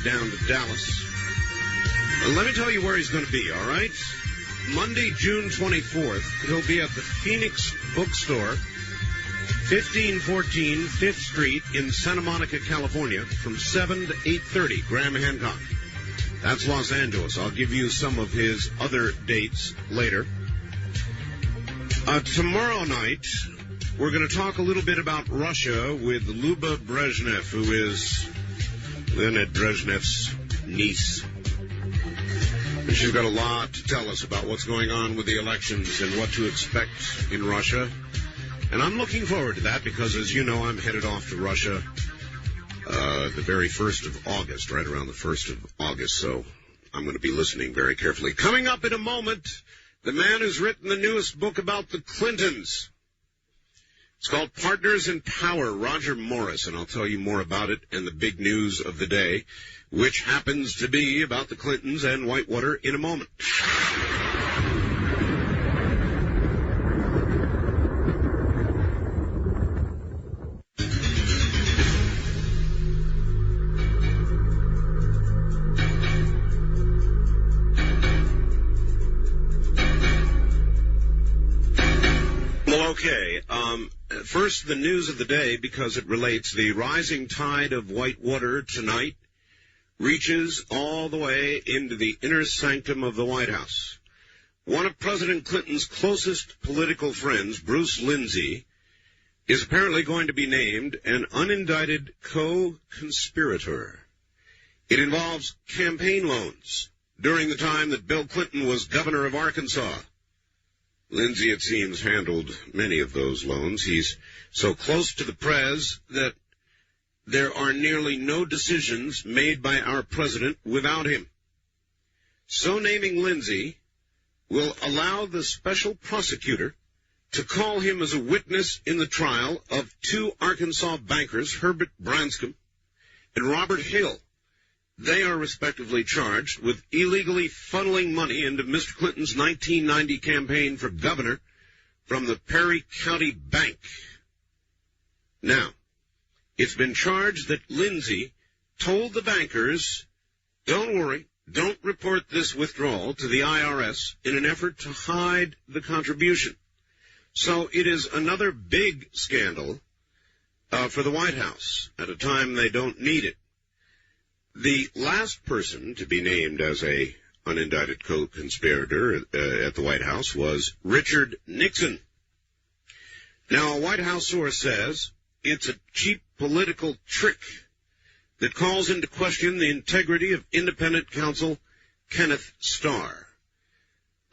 down to Dallas. Let me tell you where he's going to be, all right? Monday, June 24th, he'll be at the Phoenix Bookstore, 1514 5th Street in Santa Monica, California, from 7 to 8:30, Graham Hancock. That's Los Angeles. I'll give you some of his other dates later. Tomorrow night, we're going to talk a little bit about Russia with Luba Brezhnev, who is Leonid Brezhnev's niece. And she's got a lot to tell us about what's going on with the elections and what to expect in Russia. And I'm looking forward to that because, as you know, I'm headed off to Russia the very 1st of August, right around the 1st of August. So I'm going to be listening very carefully. Coming up in a moment, the man who's written the newest book about the Clintons. It's called Partners in Power, Rodger Morris, and I'll tell you more about it and the big news of the day, which happens to be about the Clintons and Whitewater in a moment. Okay, first the news of the day, because it relates. The rising tide of Whitewater tonight reaches all the way into the inner sanctum of the White House. One of President Clinton's closest political friends, Bruce Lindsay, is apparently going to be named an unindicted co-conspirator. It involves campaign loans during the time that Bill Clinton was governor of Arkansas. Lindsay, it seems, handled many of those loans. He's so close to the prez that there are nearly no decisions made by our president without him. So naming Lindsay will allow the special prosecutor to call him as a witness in the trial of two Arkansas bankers, Herbert Branscombe and Robert Hill. They are respectively charged with illegally funneling money into Mr. Clinton's 1990 campaign for governor from the Perry County Bank. Now, it's been charged that Lindsay told the bankers, don't worry, don't report this withdrawal to the IRS in an effort to hide the contribution. So it is another big scandal for the White House at a time they don't need it. The last person to be named as a unindicted co-conspirator at the White House was Richard Nixon. Now, a White House source says it's a cheap political trick that calls into question the integrity of independent counsel Kenneth Starr.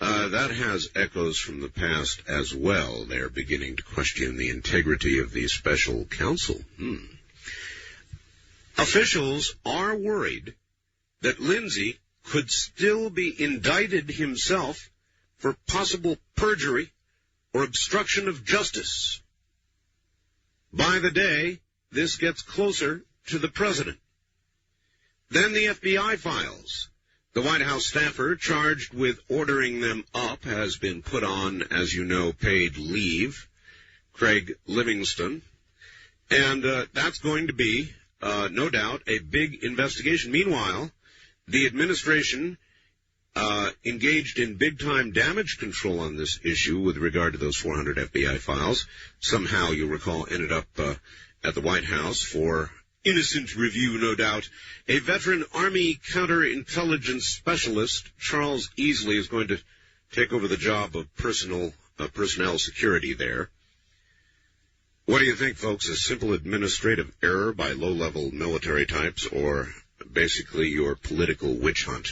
That has echoes from the past as well. They're beginning to question the integrity of the special counsel. Officials are worried that Lindsay could still be indicted himself for possible perjury or obstruction of justice. By the day, this gets closer to the president. Then the FBI files. The White House staffer charged with ordering them up has been put on, as you know, paid leave, Craig Livingston, and that's going to be no doubt, a big investigation. Meanwhile, the administration engaged in big-time damage control on this issue with regard to those 400 FBI files. Somehow, you recall, ended up at the White House for innocent review, no doubt. A veteran Army counterintelligence specialist, Charles Easley, is going to take over the job of personnel security there. What do you think, folks? A simple administrative error by low-level military types, or basically your political witch hunt?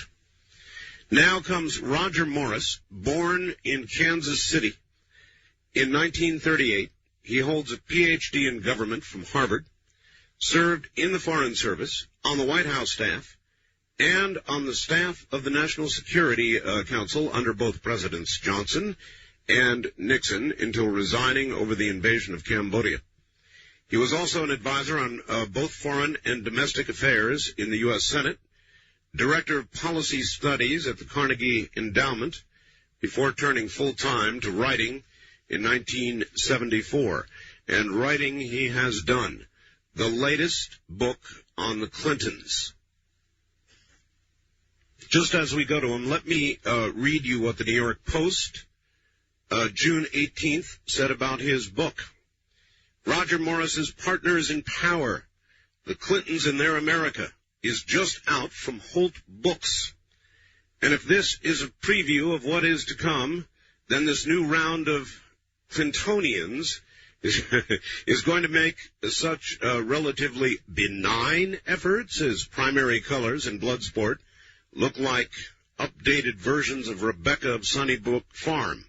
Now comes Rodger Morris, born in Kansas City in 1938. He holds a Ph.D. in government from Harvard, served in the Foreign Service, on the White House staff, and on the staff of the National Security Council under both Presidents Johnson and Nixon until resigning over the invasion of Cambodia. He was also an advisor on both foreign and domestic affairs in the U.S. Senate, director of policy studies at the Carnegie Endowment, before turning full-time to writing in 1974. And writing he has done. The latest book on the Clintons. Just as we go to him, let me read you what the New York Post, June 18th, said about his book. Roger Morris's Partners in Power, The Clintons and Their America, is just out from Holt Books. And if this is a preview of what is to come, then this new round of Clintonians is going to make such relatively benign efforts as Primary Colors and Bloodsport look like updated versions of Rebecca of Sunnybrook Farm,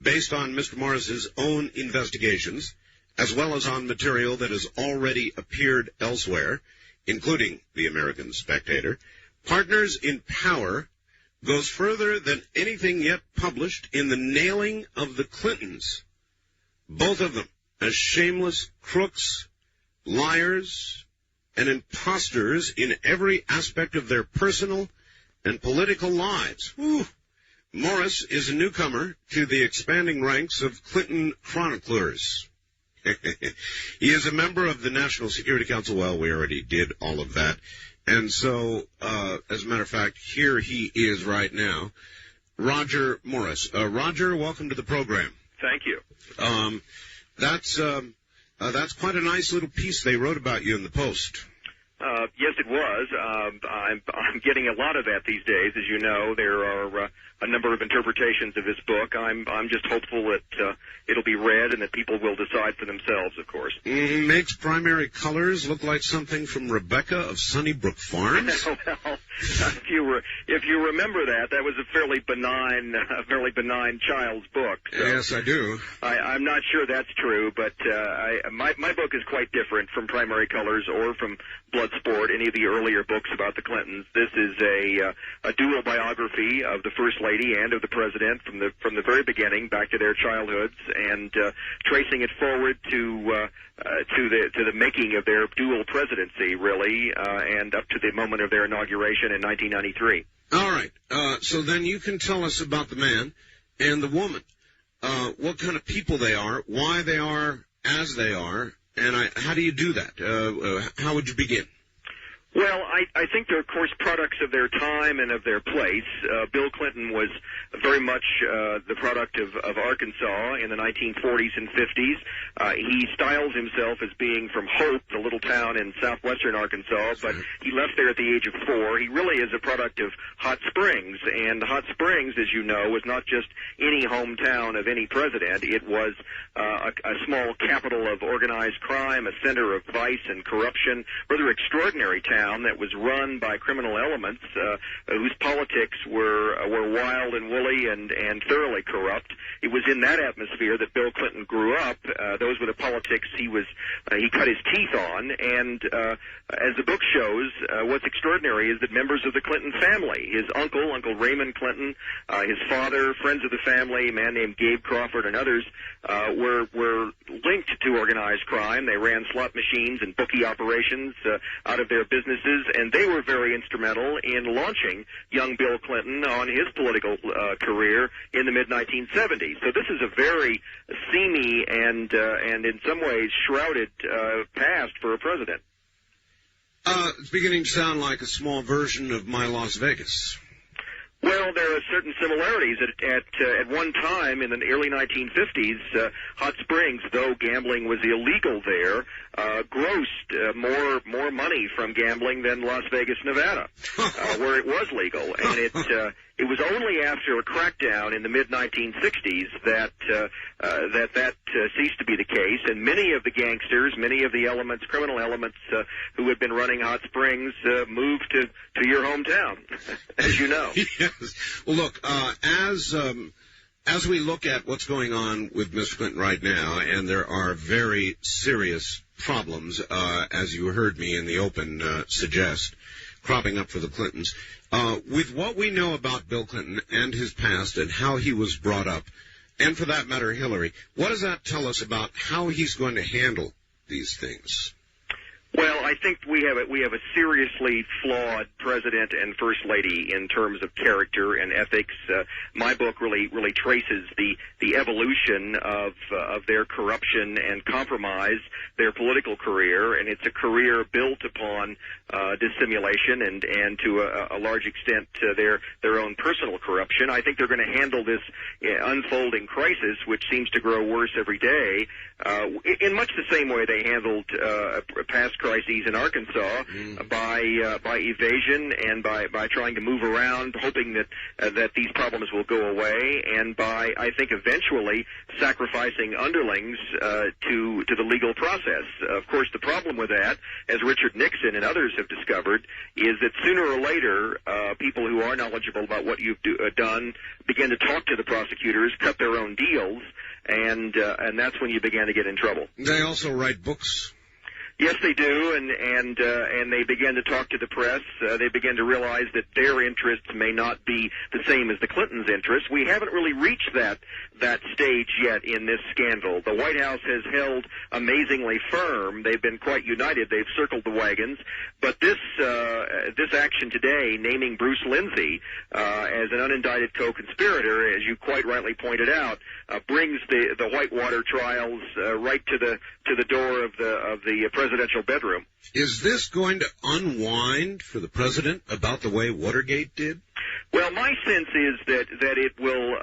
based on Mr. Morris's own investigations, as well as on material that has already appeared elsewhere, including the American Spectator. Partners in Power goes further than anything yet published in the nailing of the Clintons, both of them as shameless crooks, liars, and imposters in every aspect of their personal and political lives. Whew. Morris is a newcomer to the expanding ranks of Clinton chroniclers. He is a member of the National Security Council. Well, we already did all of that. And so, as a matter of fact, here he is right now, Rodger Morris. Rodger, welcome to the program. Thank you. That's quite a nice little piece they wrote about you in the Post. Yes, it was. I'm getting a lot of that these days. As you know, there are a number of interpretations of this book. I'm just hopeful that it'll be read and that people will decide for themselves, of course. Makes Primary Colors look like something from Rebecca of Sunnybrook Farms? Well, if you remember that was a fairly benign child's book. So yes, I do. I'm not sure that's true, but my book is quite different from Primary Colors or from Bloodsport, any of the earlier books about the Clintons. This is a dual biography of the First Lady and of the President from the very beginning back to their childhoods, and tracing it forward to the making of their dual presidency, really, and up to the moment of their inauguration in 1993. All right. So then you can tell us about the man and the woman, what kind of people they are, why they are as they are, and how do you do that? How would you begin? Well, I think they're, of course, products of their time and of their place. Bill Clinton was very much the product of Arkansas in the 1940s and 50s. He styles himself as being from Hope, the little town in southwestern Arkansas, but he left there at the age of 4. He really is a product of Hot Springs, and Hot Springs, as you know, was not just any hometown of any president. It was a small capital of organized crime, a center of vice and corruption, rather extraordinary town that was run by criminal elements whose politics were wild and woolly and thoroughly corrupt. It was in that atmosphere that Bill Clinton grew up. Those were the politics he cut his teeth on. And as the book shows, what's extraordinary is that members of the Clinton family, his Uncle Raymond Clinton, his father, friends of the family, a man named Gabe Crawford, and others, were linked to organized crime. They ran slot machines and bookie operations out of their businesses, and they were very instrumental in launching young Bill Clinton on his political career in the mid-1970s. So this is a very seamy and in some ways shrouded past for a president. It's beginning to sound like a small version of My Las Vegas. Well, there are certain similarities. At one time in the early 1950s, Hot Springs, though gambling was illegal there, grossed more money from gambling than Las Vegas, Nevada, where it was legal. And it was only after a crackdown in the mid-1960s that ceased to be the case, and many of the gangsters, many of the criminal elements who had been running Hot Springs moved to your hometown, as you know. Yes. Well, look, as we look at what's going on with Mr. Clinton right now, and there are very serious problems, as you heard me in the open suggest, cropping up for the Clintons. With what we know about Bill Clinton and his past and how he was brought up, and for that matter, Hillary, what does that tell us about how he's going to handle these things? Well, I think we have a seriously flawed president and first lady in terms of character and ethics. My book really traces the evolution of their corruption and compromise, their political career, and it's a career built upon dissimulation and to a large extent their own personal corruption. I think they're going to handle this unfolding crisis, which seems to grow worse every day, in much the same way they handled past crises in Arkansas, by evasion and by trying to move around, hoping that these problems will go away, and by, I think, eventually sacrificing underlings to the legal process. Of course, the problem with that, as Richard Nixon and others have discovered, is that sooner or later, people who are knowledgeable about what you've done begin to talk to the prosecutors, cut their own deals, and that's when you begin to get in trouble. They also write books. Yes, they do, and they begin to talk to the press. They begin to realize that their interests may not be the same as the Clintons' interests. We haven't really reached that stage yet in this scandal. The White House has held amazingly firm. They've been quite united. They've circled the wagons. But this action today, naming Bruce Lindsay as an unindicted co-conspirator, as you quite rightly pointed out, brings the Whitewater trials right to the door of the presidential bedroom. Is this going to unwind for the president about the way Watergate did? Well, my sense is that it will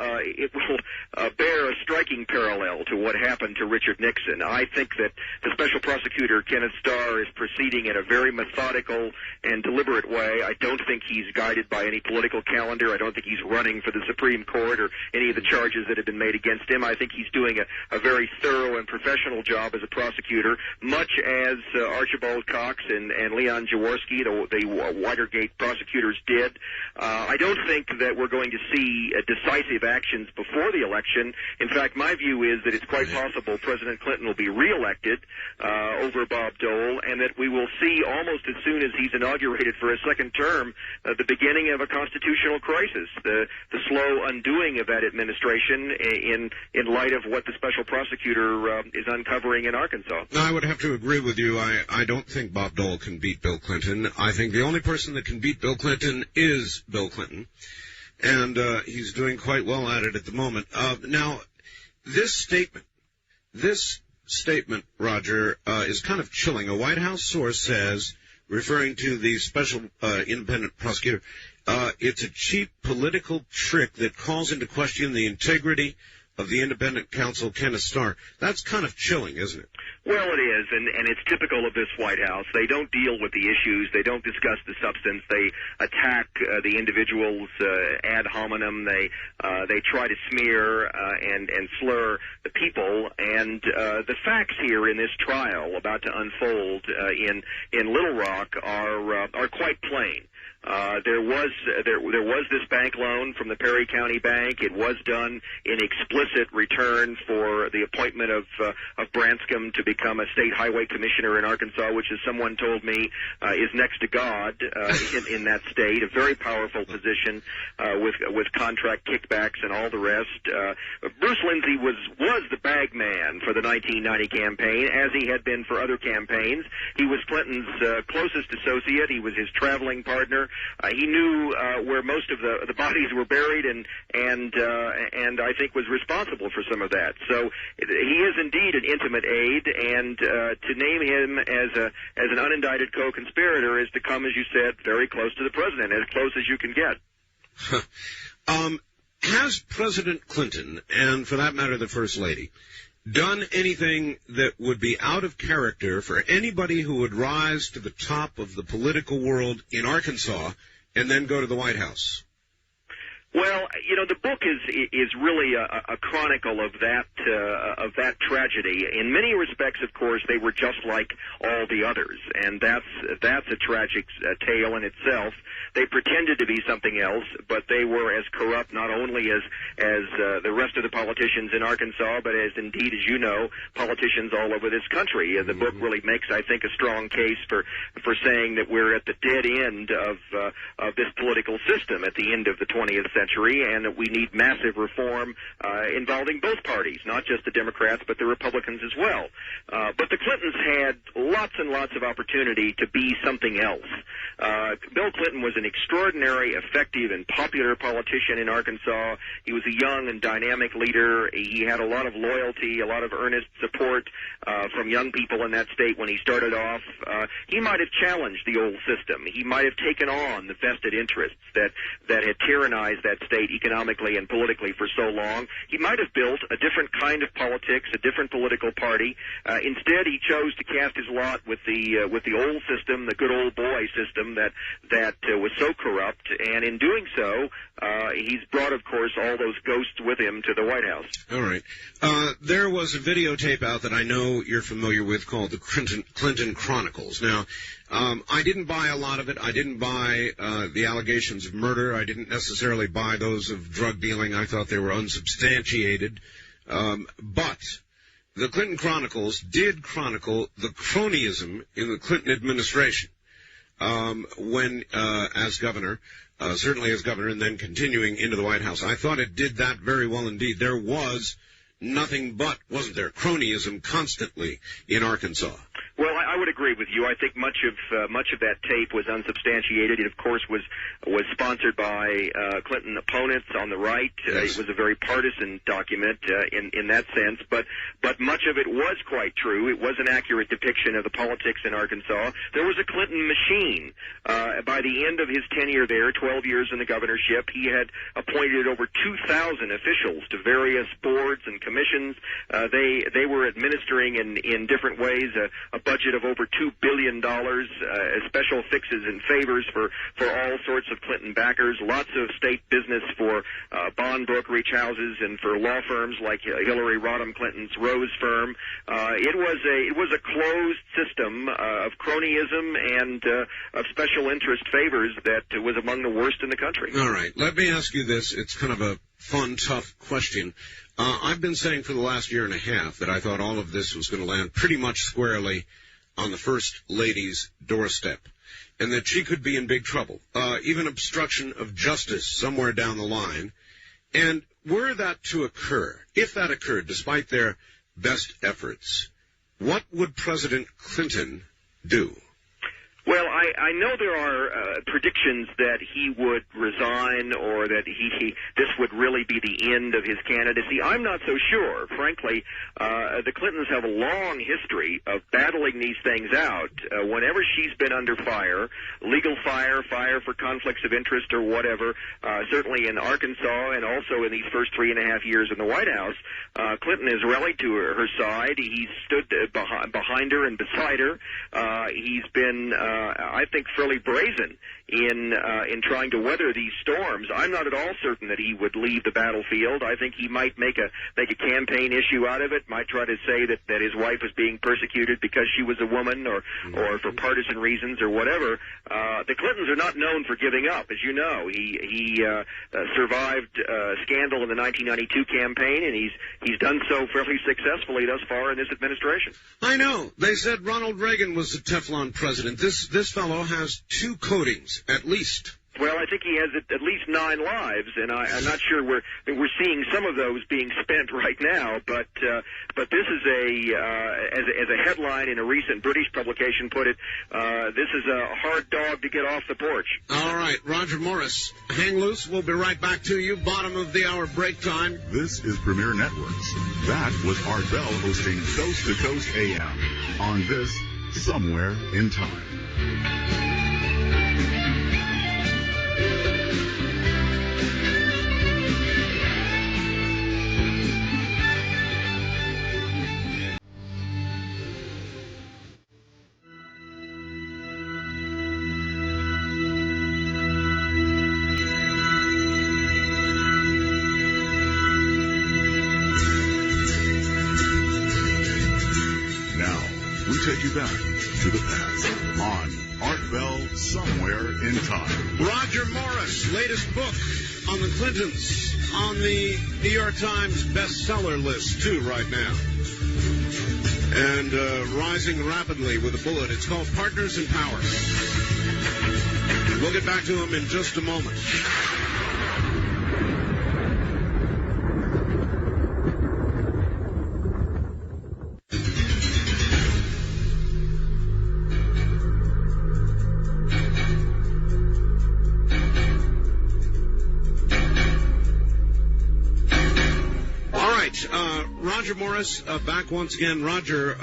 bear a striking parallel to what happened to Richard Nixon. I think that the special prosecutor, Kenneth Starr, is proceeding in a very methodical and deliberate way. I don't think he's guided by any political calendar. I don't think he's running for the Supreme Court or any of the charges that have been made against him. I think he's doing a very thorough and professional job as a prosecutor, much as Archibald Cox and Leon Jaworski, the Watergate prosecutors, did. I don't think that we're going to see decisive actions before the election. In fact, my view is that it's quite possible President Clinton will be reelected over Bob Dole, and that we will see almost as soon as he's inaugurated for a second term the beginning of a constitutional crisis, the slow undoing of that administration in light of what the special prosecutor is uncovering in Arkansas. I would have to agree with you. I don't think Bob Dole can beat Bill Clinton. I think the only person that can beat Bill Clinton is Bill Clinton. And he's doing quite well at it at the moment. Now, this statement, Rodger, is kind of chilling. A White House source says, referring to the special independent prosecutor, it's a cheap political trick that calls into question the integrity of the independent counsel, Kenneth Starr. That's kind of chilling, isn't it? Well, it is, and it's typical of this White House. They don't deal with the issues. They don't discuss the substance. They attack the individuals ad hominem. They try to smear and slur the people. And the facts here in this trial about to unfold in Little Rock are quite plain. There was this bank loan from the Perry County Bank. It was done in explicit return for the appointment of Branscombe to become a state highway commissioner in Arkansas, which, as someone told me, is next to God in that state. A very powerful position with contract kickbacks and all the rest. Bruce Lindsay was the bag man for the 1990 campaign, as he had been for other campaigns. He was Clinton's closest associate. He was his traveling partner. He knew where most of the bodies were buried, and I think was responsible for some of that. So he is indeed an intimate aide, and to name him as an unindicted co-conspirator is to come, as you said, very close to the president, as close as you can get. Has President Clinton, and for that matter the First Lady, done anything that would be out of character for anybody who would rise to the top of the political world in Arkansas and then go to the White House? Well, the book is really a chronicle of that tragedy. In many respects, of course, they were just like all the others, and that's a tragic tale in itself. They pretended to be something else, but they were as corrupt not only as the rest of the politicians in Arkansas, but as indeed, as you know, politicians all over this country. The book really makes, I think, a strong case for saying that we're at the dead end of this political system at the end of the 20th century, and that we need massive reform involving both parties, not just the Democrats, but the Republicans as well. But the Clintons had lots and lots of opportunity to be something else. Bill Clinton was an extraordinary, effective, and popular politician in Arkansas. He was a young and dynamic leader. He had a lot of loyalty, a lot of earnest support from young people in that state when he started off. He might have challenged the old system. He might have taken on the vested interests that had tyrannized that state economically and politically for so long. He might have built a different kind of politics, a different political party. Instead, he chose to cast his lot with the old system, the good old boy system that was so corrupt. And in doing so, he's brought, of course, all those ghosts with him to the White House. All right. There was a videotape out that I know you're familiar with called the Clinton Chronicles. Now, I didn't buy a lot of it. I didn't buy the allegations of murder. I didn't necessarily buy those of drug dealing. I thought they were unsubstantiated. But the Clinton Chronicles did chronicle the cronyism in the Clinton administration when, as governor, certainly as governor, and then continuing into the White House. I thought it did that very well indeed. There was nothing but, wasn't there, cronyism constantly in Arkansas. Well, I would agree with you. I think much of that tape was unsubstantiated. It, of course, was sponsored by Clinton opponents on the right. Yes. It was a very partisan document in that sense. But much of it was quite true. It was an accurate depiction of the politics in Arkansas. There was a Clinton machine. By the end of his tenure there, 12 years in the governorship, he had appointed over 2,000 officials to various boards and commissions. They were administering in different ways a budget of over $2 billion, special fixes and favors for all sorts of Clinton backers, lots of state business for bond brokerage houses and for law firms like Hillary Rodham Clinton's Rose firm. It was a closed system of cronyism and of special interest favors that was among the worst in the country. All right. Let me ask you this. It's kind of a fun, tough question. I've been saying for the last year and a half that I thought all of this was going to land pretty much squarely on the First Lady's doorstep, and that she could be in big trouble, even obstruction of justice somewhere down the line. And were that to occur, if that occurred, despite their best efforts, what would President Clinton do? Well, I know there are predictions that he would resign or that this would really be the end of his candidacy. I'm not so sure. Frankly, the Clintons have a long history of battling these things out. Whenever she's been under fire, legal fire for conflicts of interest or whatever, certainly in Arkansas and also in these first 3.5 years in the White House, Clinton has rallied to her side. He's stood behind her and beside her. He's been I think fairly brazen in trying to weather these storms. I'm not at all certain that he would leave the battlefield. I think he might make a campaign issue out of it, might try to say that his wife was being persecuted because she was a woman or for partisan reasons or whatever. The Clintons are not known for giving up, as you know. He survived scandal in the 1992 campaign, and he's done so fairly successfully thus far in this administration. I know. They said Ronald Reagan was the Teflon president. This fellow has 2 coatings, at least. Well, I think he has at least 9 lives, and I'm not sure we're seeing some of those being spent right now. But this is as a headline in a recent British publication put it, this is a hard dog to get off the porch. All right, Rodger Morris, hang loose. We'll be right back to you. Bottom of the hour break time. This is Premier Networks. That was Art Bell hosting Coast to Coast AM on this Somewhere in Time. Take you back to the past on Art Bell Somewhere in Time. Rodger Morris, latest book on the Clintons, on the New York Times bestseller list, too, right now. And rising rapidly with a bullet. It's called Partners in Power. We'll get back to him in just a moment. Rodger Morris, back once again. Rodger,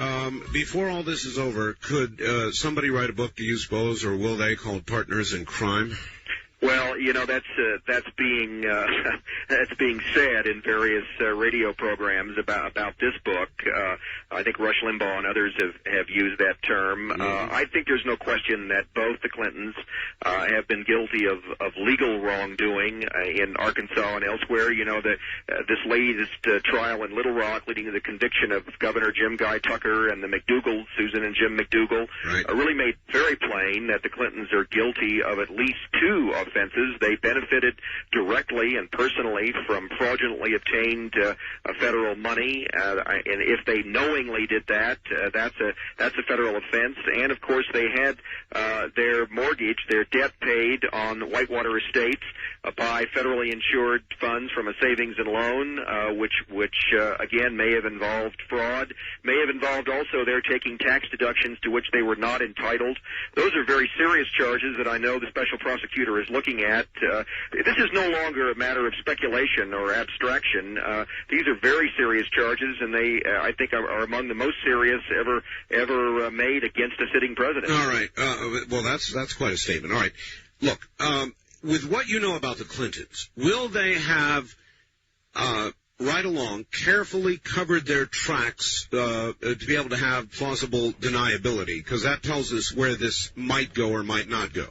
before all this is over, could somebody write a book, do you suppose, or will they, called Partners in Crime? Well, you know, that's being said in various radio programs about this book. I think Rush Limbaugh and others have used that term. I think there's no question that both the Clintons have been guilty of legal wrongdoing in Arkansas and elsewhere. You know, this latest trial in Little Rock leading to the conviction of Governor Jim Guy Tucker and the McDougalls, Susan and Jim McDougal, really made very plain that the Clintons are guilty of at least two offenses. They benefited directly and personally from fraudulently obtained federal money, and if they knowingly did that, that's a federal offense. And of course, they had their mortgage, their debt paid on Whitewater Estates by federally insured funds from a savings and loan, which again may have involved fraud, may have involved also their taking tax deductions to which they were not entitled. Those are very serious charges that I know the special prosecutor is looking at. This is no longer a matter of speculation or abstraction. These are very serious charges, and they, I think, are among the most serious ever made against a sitting president. All right. Well, that's quite a statement. All right. Look, with what you know about the Clintons, will they have right along carefully covered their tracks to be able to have plausible deniability? Because that tells us where this might go or might not go.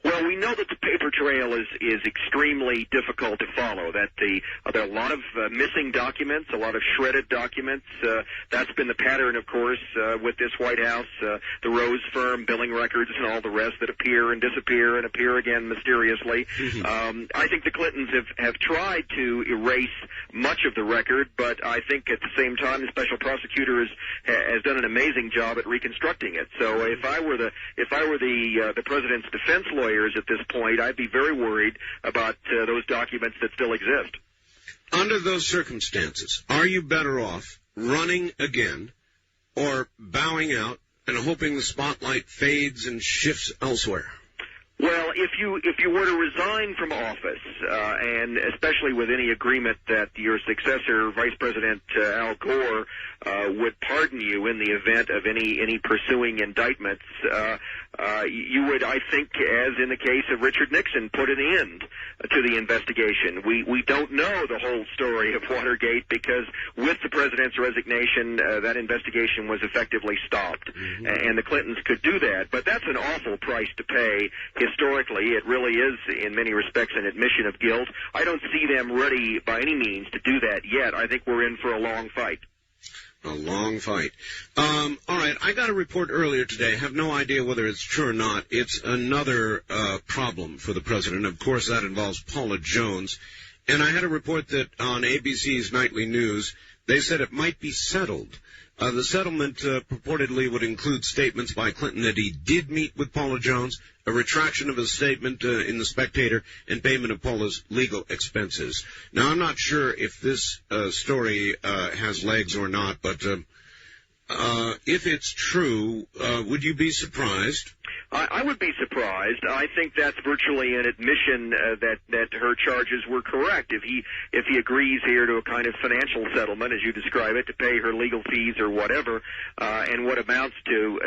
Well, we know that the paper trail is extremely difficult to follow, that there are a lot of missing documents, a lot of shredded documents. That's been the pattern, of course, with this White House, the Rose firm, billing records, and all the rest that appear and disappear and appear again mysteriously. I think the Clintons have tried to erase much of the record, but I think at the same time the special prosecutor has done an amazing job at reconstructing it. So if I were the president's defense lawyer at this point, I'd be very worried about those documents that still exist. Under those circumstances, are you better off running again or bowing out and hoping the spotlight fades and shifts elsewhere? Well, if you were to resign from office, and especially with any agreement that your successor, Vice President Al Gore, would pardon you in the event of any pursuing indictments, you would, I think, as in the case of Richard Nixon, put an end to the investigation. We don't know the whole story of Watergate because with the president's resignation, that investigation was effectively stopped, and the Clintons could do that. But that's an awful price to pay. Historically, it really is, in many respects, an admission of guilt. I don't see them ready by any means to do that yet. I think we're in for a long fight. A long fight. All right, I got a report earlier today. Have no idea whether it's true or not. It's another problem for the president. Of course, that involves Paula Jones. And I had a report that on ABC's Nightly News, they said it might be settled. The settlement purportedly would include statements by Clinton that he did meet with Paula Jones, a retraction of his statement in The Spectator, and payment of Paula's legal expenses. Now, I'm not sure if this story has legs or not, but if it's true, would you be surprised? I would be surprised. I think that's virtually an admission that her charges were correct. If he agrees here to a kind of financial settlement, as you describe it, to pay her legal fees or whatever, and what amounts to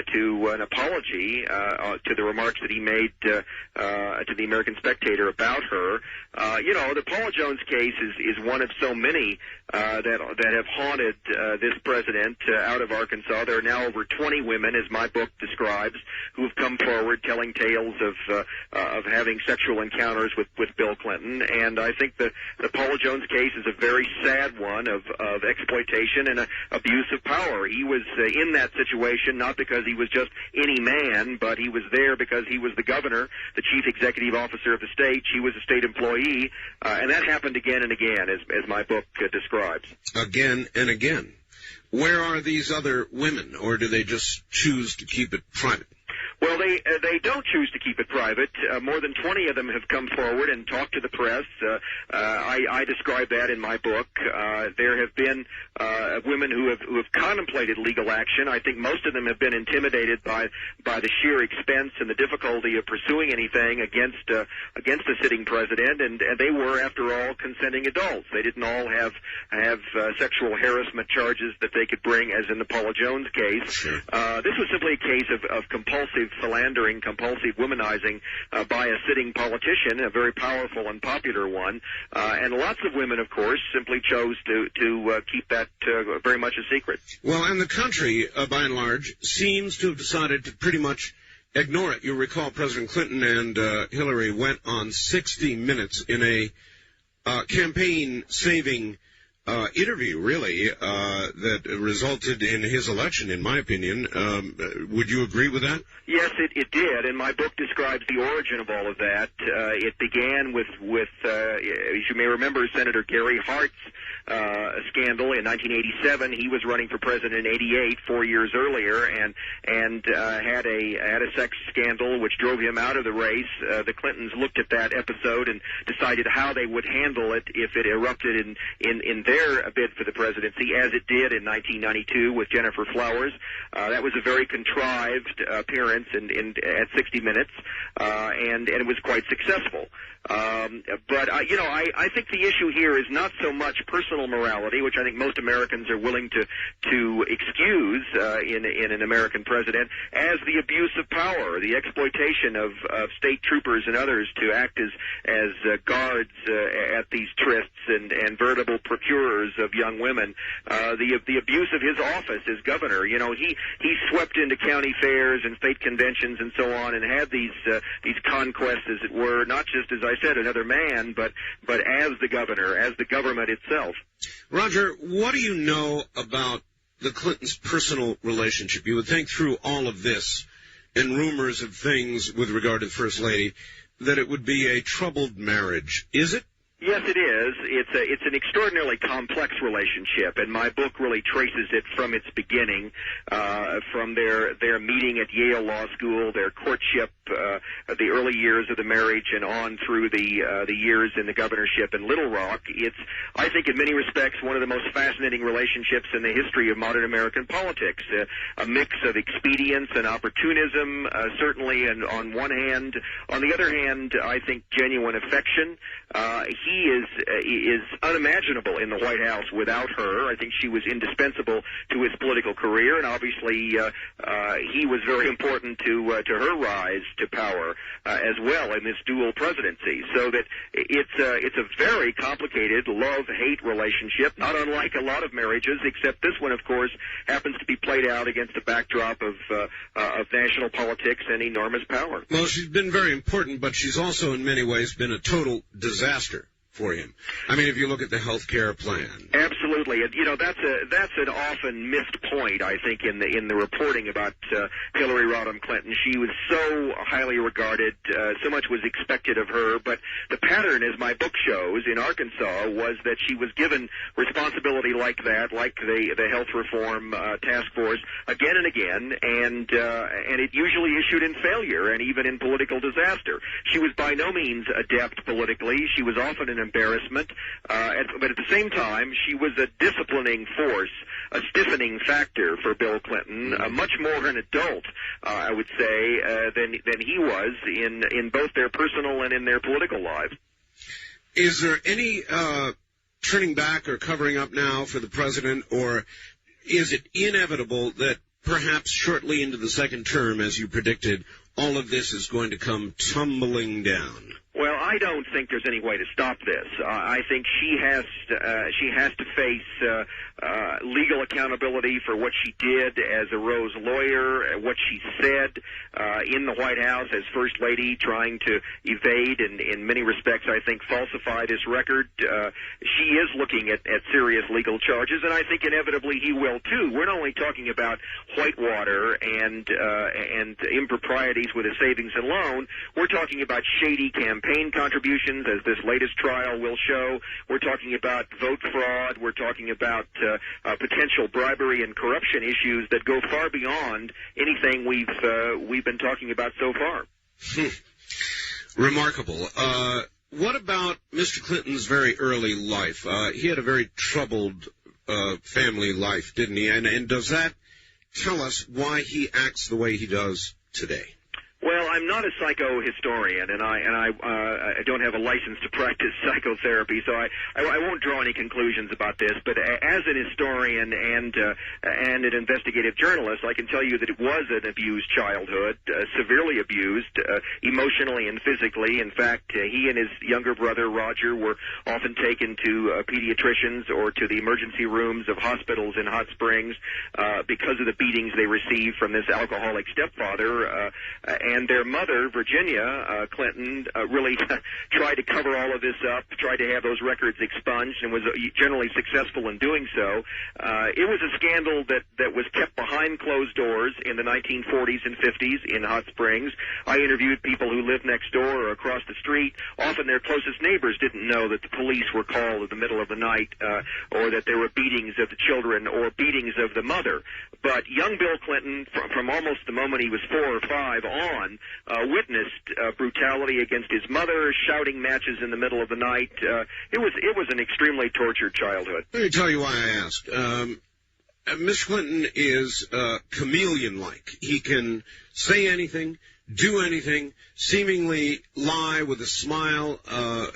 an apology to the remarks that he made to the American Spectator about her, the Paula Jones case is one of so many that have haunted this president out of Arkansas. There are now over 20 women, as my book describes, who have come forward telling tales of having sexual encounters with Bill Clinton. And I think the Paula Jones case is a very sad one of exploitation and abuse of power. He was in that situation not because he was just any man, but he was there because he was the governor, the chief executive officer of the state. She was a state employee, and that happened again and again, as my book describes. Again and again. Where are these other women, or do they just choose to keep it private? Well, they don't choose to keep it private. More than 20 of them have come forward and talked to the press. I describe that in my book. There have been women who have contemplated legal action. I think most of them have been intimidated by the sheer expense and the difficulty of pursuing anything against the sitting president. And they were, after all, consenting adults. They didn't all have sexual harassment charges that they could bring, as in the Paula Jones case. Sure. This was simply a case of compulsive philandering, compulsive womanizing by a sitting politician, a very powerful and popular one. And lots of women, of course, simply chose to keep that very much a secret. Well, and the country, by and large, seems to have decided to pretty much ignore it. You'll recall President Clinton and Hillary went on 60 Minutes in a campaign-saving interview, really, that resulted in his election, in my opinion. Would you agree with that? Yes, it did, and my book describes the origin of all of that. It began with as you may remember, Senator Gary Hart's scandal in 1987. He was running for president in '88, 4 years earlier, and had a sex scandal which drove him out of the race. The Clintons looked at that episode and decided how they would handle it if it erupted in their bid for the presidency, as it did in 1992 with Jennifer Flowers. That was a very contrived appearance at 60 Minutes, and it was quite successful. But I think the issue here is not so much personal morality, which I think most Americans are willing to excuse in an American president, as the abuse of power, the exploitation of state troopers and others to act as guards at these trysts and veritable procurers of young women. The abuse of his office as governor. He swept into county fairs and state conventions and so on, and had these conquests, as it were, not just, as I said, another man, but as the governor, as the government itself. Rodger, what do you know about the Clintons' personal relationship? You would think through all of this and rumors of things with regard to the First Lady that it would be a troubled marriage. Is it? Yes, it is. It's an extraordinarily complex relationship, and my book really traces it from its beginning, from their meeting at Yale Law School, their courtship, the early years of the marriage, and on through the years in the governorship in Little Rock. It's, I think, in many respects, one of the most fascinating relationships in the history of modern American politics. A mix of expedience and opportunism, certainly, and on one hand. On the other hand, I think genuine affection. He is unimaginable in the White House without her. I think she was indispensable to his political career, and obviously he was very important to her rise to power as well in this dual presidency. So that it's a very complicated love-hate relationship, not unlike a lot of marriages, except this one, of course, happens to be played out against the backdrop of national politics and enormous power. Well, she's been very important, but she's also in many ways been a total disaster for him. I mean, if you look at the health care plan. Absolutely. And, that's an often missed point, I think, in the reporting about Hillary Rodham Clinton. She was so highly regarded, so much was expected of her, but the pattern, as my book shows, in Arkansas was that she was given responsibility like that, like the health reform task force, again and again, and it usually issued in failure and even in political disaster. She was by no means adept politically. She was often an embarrassment, but at the same time, she was a disciplining force, a stiffening factor for Bill Clinton, much more an adult, I would say, than he was in both their personal and in their political lives. Is there any turning back or covering up now for the president, or is it inevitable that perhaps shortly into the second term, as you predicted, all of this is going to come tumbling down? Well, I don't think there's any way to stop this. I think she has to face legal accountability for what she did as a Rose lawyer, what she said in the White House as First Lady, trying to evade and in many respects, I think, falsify this record. She is looking at serious legal charges, and I think inevitably he will too. We're not only talking about Whitewater and improprieties with a savings and loan. We're talking about shady campaign contributions, as this latest trial will show. We're talking about vote fraud. We're talking about potential bribery and corruption issues that go far beyond anything we've been talking about so far. Remarkable. What about Mr. Clinton's very early life? He had a very troubled family life, didn't he? And does that tell us why he acts the way he does today? Well, I'm not a psychohistorian, and I don't have a license to practice psychotherapy, so I won't draw any conclusions about this. But as an historian and an investigative journalist, I can tell you that it was an abused childhood, severely abused, emotionally and physically. In fact, he and his younger brother Rodger were often taken to pediatricians or to the emergency rooms of hospitals in Hot Springs because of the beatings they received from this alcoholic stepfather. And their mother, Virginia Clinton, really tried to cover all of this up, tried to have those records expunged, and was generally successful in doing so. It was a scandal that was kept behind closed doors in the 1940s and 50s in Hot Springs. I interviewed people who lived next door or across the street. Often their closest neighbors didn't know that the police were called in the middle of the night or that there were beatings of the children or beatings of the mother. But young Bill Clinton, from almost the moment he was 4 or 5 on, witnessed brutality against his mother, shouting matches in the middle of the night. It was an extremely tortured childhood. Let me tell you why I asked. Mr. Clinton is chameleon-like. He can say anything, do anything, seemingly lie with a smile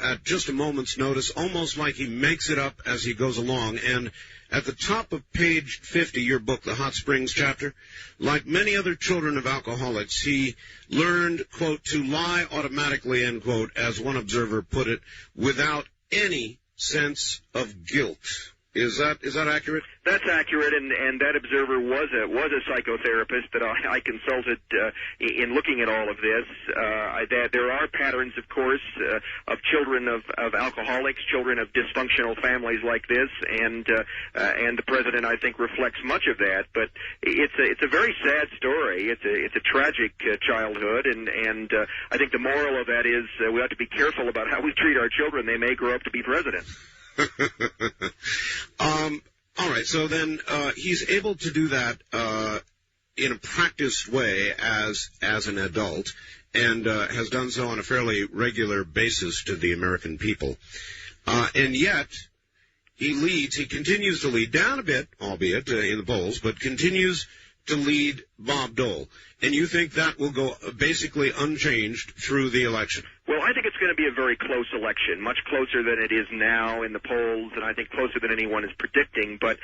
at just a moment's notice, almost like he makes it up as he goes along. And at the top of page 50, your book, The Hot Springs chapter, like many other children of alcoholics, he learned, quote, to lie automatically, end quote, as one observer put it, without any sense of guilt. Is that accurate? That's accurate, and that observer was a psychotherapist that I consulted in looking at all of this. There are patterns, of course, of children of alcoholics, children of dysfunctional families like this, and the president, I think, reflects much of that. But it's a very sad story. It's a tragic childhood, and I think the moral of that is we have to be careful about how we treat our children. They may grow up to be president. All right, so then he's able to do that in a practiced way as an adult, and has done so on a fairly regular basis to the American people. And yet he continues to lead down a bit, albeit in the polls, but continues to lead Bob Dole. And you think that will go basically unchanged through the election? Well, I think it's going to be a very close election, much closer than it is now in the polls, and I think closer than anyone is predicting. But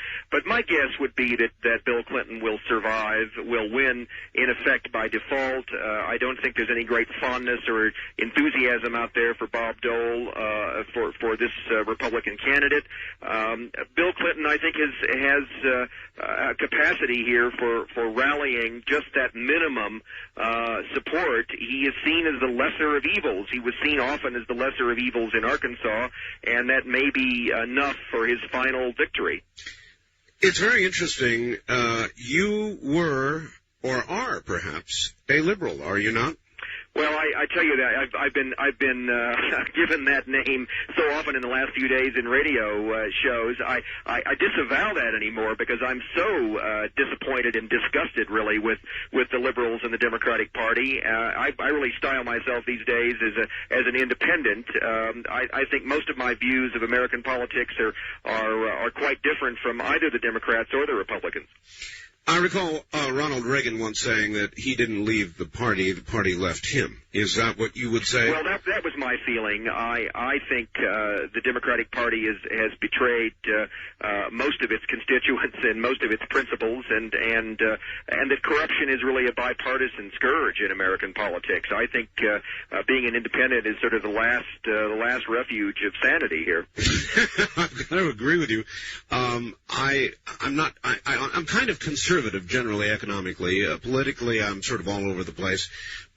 my guess would be that Bill Clinton will survive, will win, in effect, by default. I don't think there's any great fondness or enthusiasm out there for Bob Dole, for this Republican candidate. Bill Clinton, I think, has a capacity here for rallying just that minimum support. He is seen as the lesser of evils. He was seen often as the lesser of evils in Arkansas, and that may be enough for his final victory. It's very interesting. You were, or are perhaps, a liberal, are you not? Well, I tell you that I've been given that name so often in the last few days in radio shows. I disavow that anymore because I'm so disappointed and disgusted really with the liberals and the Democratic Party. I really style myself these days as an independent. I think most of my views of American politics are quite different from either the Democrats or the Republicans. I recall Ronald Reagan once saying that he didn't leave the party left him. Is that what you would say? Well, that was my feeling. I think the Democratic Party has betrayed most of its constituents and most of its principles, and that corruption is really a bipartisan scourge in American politics. I think being an independent is sort of the last refuge of sanity here. I've got to agree with you. I'm kind of conservative generally economically. Politically, I'm sort of all over the place.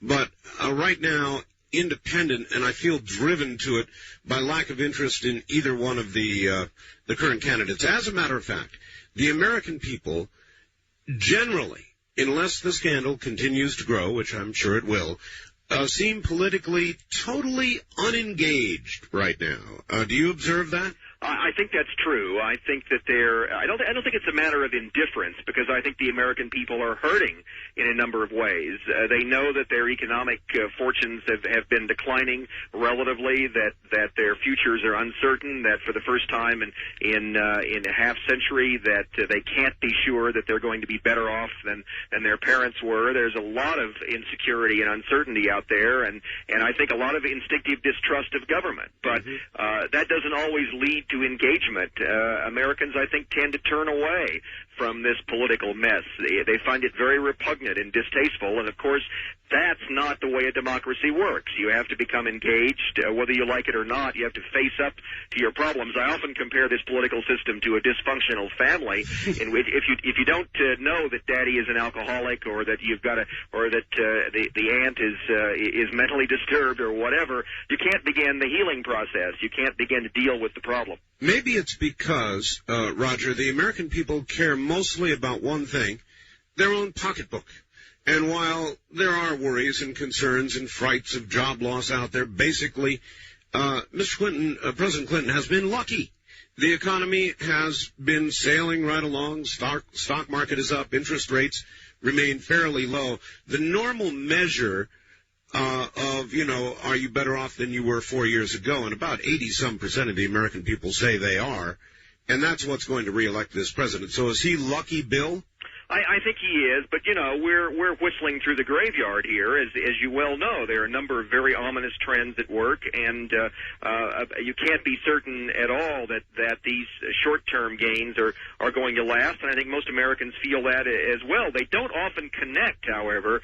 But right now, independent, and I feel driven to it by lack of interest in either one of the current candidates. As a matter of fact, the American people generally, unless the scandal continues to grow, which I'm sure it will, seem politically totally unengaged right now. Do you observe that? I think that's true. I think that I don't think it's a matter of indifference, because I think the American people are hurting in a number of ways. They know that their economic fortunes have been declining relatively, that their futures are uncertain, that for the first time in a half century that they can't be sure that they're going to be better off than their parents were. There's a lot of insecurity and uncertainty out there, and I think a lot of instinctive distrust of government. But that doesn't always lead to engagement. Americans, I think, tend to turn away from this political mess. They find it very repugnant and distasteful, and of course, that's not the way a democracy works. You have to become engaged, whether you like it or not. You have to face up to your problems. I often compare this political system to a dysfunctional family, in which if you don't know that daddy is an alcoholic, or that the aunt is mentally disturbed or whatever, you can't begin the healing process. You can't begin to deal with the problem. Maybe it's because, Rodger, the American people care mostly about one thing, their own pocketbook. And while there are worries and concerns and frights of job loss out there, basically, President Clinton has been lucky. The economy has been sailing right along. Stock market is up. Interest rates remain fairly low. The normal measure of, are you better off than you were 4 years ago? And about 80-some% of the American people say they are. And that's what's going to reelect this president. So is he lucky, Bill? I think he is, but we're whistling through the graveyard here, as you well know. There are a number of very ominous trends at work, and you can't be certain at all that these short-term gains are going to last. And I think most Americans feel that as well. They don't often connect, however,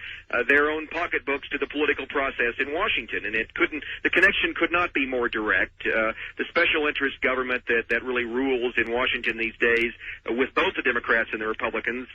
their own pocketbooks to the political process in Washington, and the connection could not be more direct. The special interest government that really rules in Washington these days, with both the Democrats and the Republicans,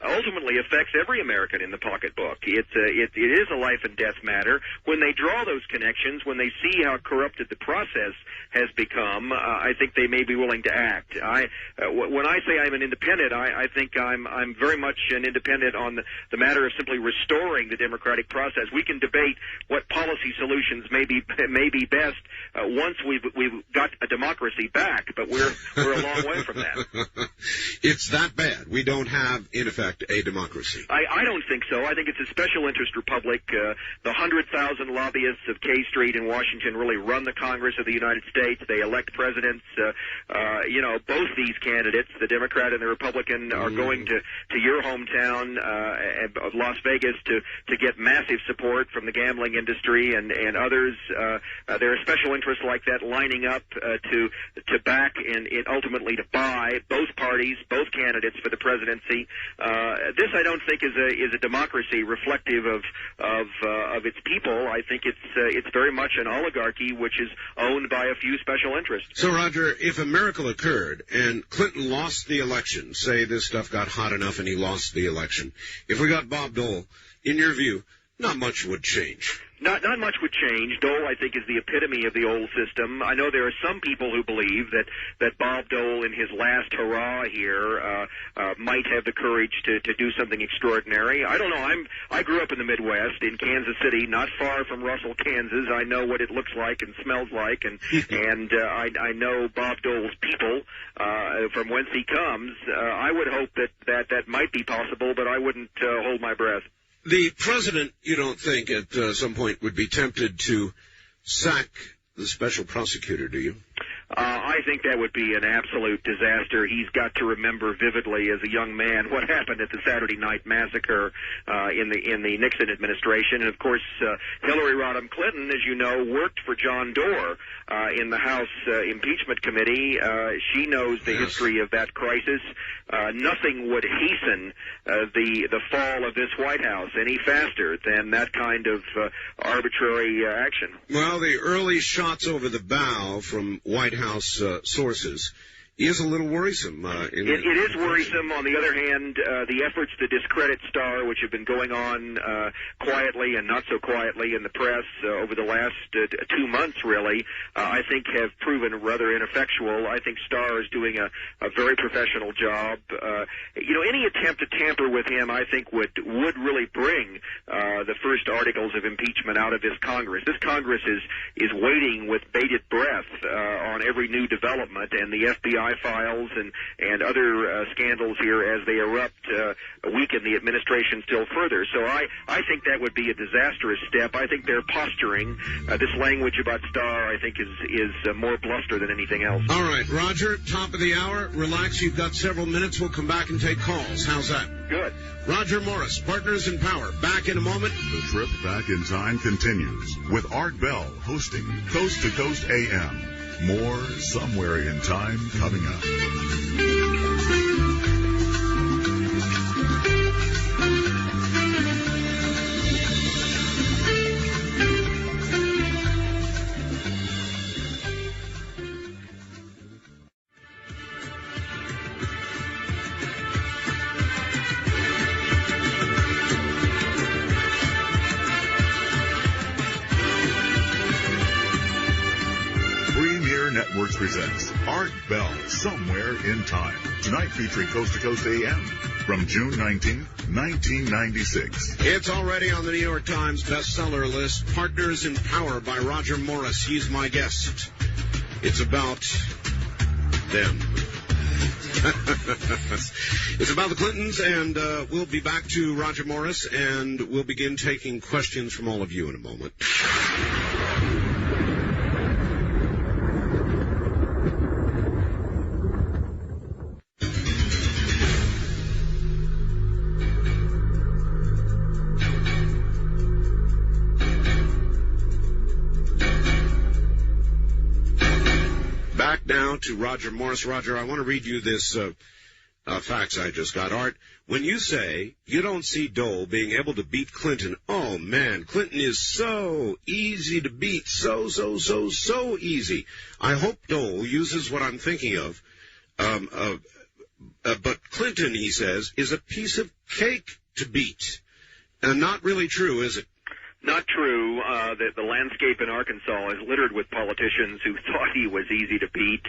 ultimately affects every American in the pocketbook. It is a life and death matter. When they draw those connections, when they see how corrupted the process has become, I think they may be willing to act. When I say I'm an independent, I think I'm very much an independent on the matter of simply restoring the democratic process. We can debate what policy solutions may be best once we've got a democracy back, but we're a long way from that. It's that bad. We don't have, in effect, a democracy. I don't think so. I think it's a special interest republic. The 100,000 lobbyists of K Street in Washington really run the Congress of the United States. They elect presidents. Both these candidates, the Democrat and the Republican, are going to your hometown of Las Vegas to get massive support from the gambling industry and others. There are special interests like that lining up to back and ultimately to buy both parties, both candidates for the presidency. This, I don't think, is a democracy reflective of its people. I think it's very much an oligarchy which is owned by a few special interests. So, Rodger, if a miracle occurred and Clinton lost the election, say this stuff got hot enough and he lost the election, if we got Bob Dole, in your view, not much would change. Not much would change. Dole, I think, is the epitome of the old system. I know there are some people who believe that Bob Dole, in his last hurrah here, might have the courage to do something extraordinary. I don't know. I grew up in the Midwest, in Kansas City, not far from Russell, Kansas. I know what it looks like and smells like, and I know Bob Dole's people from whence he comes. I would hope that might be possible, but I wouldn't hold my breath. The president, you don't think, at some point would be tempted to sack the special prosecutor, do you? I think that would be an absolute disaster. He's got to remember vividly as a young man what happened at the Saturday night massacre in the Nixon administration. And, of course, Hillary Rodham Clinton, as you know, worked for John Doerr in the House Impeachment Committee. She knows the history of that crisis. Nothing would hasten the fall of this White House any faster than that kind of arbitrary action. Well, the early shots over the bow from White House sources is a little worrisome. It is worrisome. On the other hand, the efforts to discredit Starr, which have been going on quietly and not so quietly in the press over the last 2 months, really, I think have proven rather ineffectual. I think Starr is doing a very professional job. Any attempt to tamper with him, I think, would really bring the first articles of impeachment out of this Congress. This Congress is waiting with bated breath on every new development, and the FBI files and other scandals here as they erupt weaken the administration still further. So I think that would be a disastrous step. I think they're posturing. This language about Starr, I think, is more bluster than anything else. All right, Roger, top of the hour. Relax. You've got several minutes. We'll come back and take calls. How's that? Good. Roger Morris, Partners in Power. Back in a moment. The trip back in time continues with Art Bell hosting Coast to Coast AM. More Somewhere in Time coming up. Networks presents Art Bell, Somewhere in Time. Tonight featuring Coast to Coast AM from June 19, 1996. It's already on the New York Times bestseller list, Partners in Power by Rodger Morris. He's my guest. It's about them. It's about the Clintons, and we'll be back to Rodger Morris, and we'll begin taking questions from all of you in a moment. Now to Rodger Morris. Roger, I want to read you this fax I just got. Art, when you say you don't see Dole being able to beat Clinton, oh man, Clinton is so easy to beat. So easy. I hope Dole uses what I'm thinking of. But Clinton, he says, is a piece of cake to beat. Not really true, is it? Not true. The landscape in Arkansas is littered with politicians who thought he was easy to beat.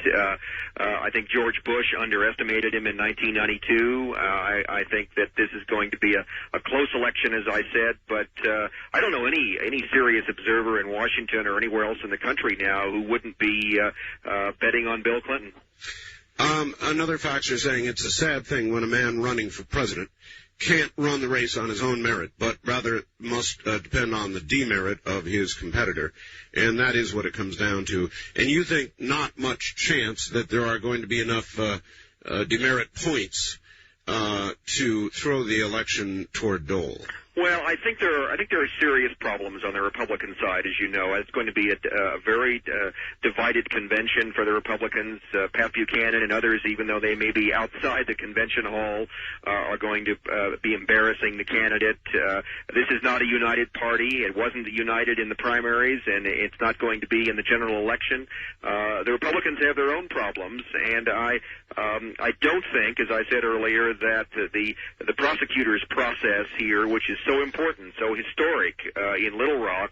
I think George Bush underestimated him in 1992. I think that this is going to be a close election, as I said, but I don't know any serious observer in Washington or anywhere else in the country now who wouldn't be betting on Bill Clinton. Another faxer saying it's a sad thing when a man running for president can't run the race on his own merit, but rather must depend on the demerit of his competitor. And that is what it comes down to. And you think not much chance that there are going to be enough demerit points to throw the election toward Dole? Well, I think there are serious problems on the Republican side, as you know. It's going to be a very divided convention for the Republicans. Pat Buchanan and others, even though they may be outside the convention hall, are going to be embarrassing the candidate. This is not a united party. It wasn't united in the primaries, and it's not going to be in the general election. The Republicans have their own problems, and I don't think, as I said earlier, that the prosecutor's process here, which is so important, so historic in Little Rock,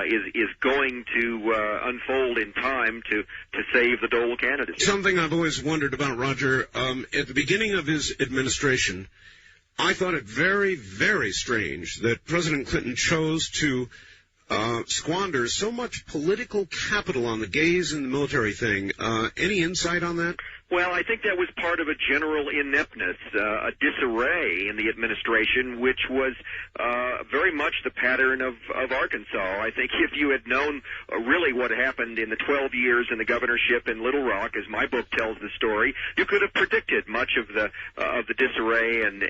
is going to unfold in time to save the Dole candidacy. Something I've always wondered about, Roger, at the beginning of his administration, I thought it very, very strange that President Clinton chose to squander so much political capital on the gays and the military thing. Any insight on that? Well, I think that was part of a general ineptness, a disarray in the administration, which was very much the pattern of Arkansas. I think if you had known really what happened in the 12 years in the governorship in Little Rock, as my book tells the story, you could have predicted much of the disarray and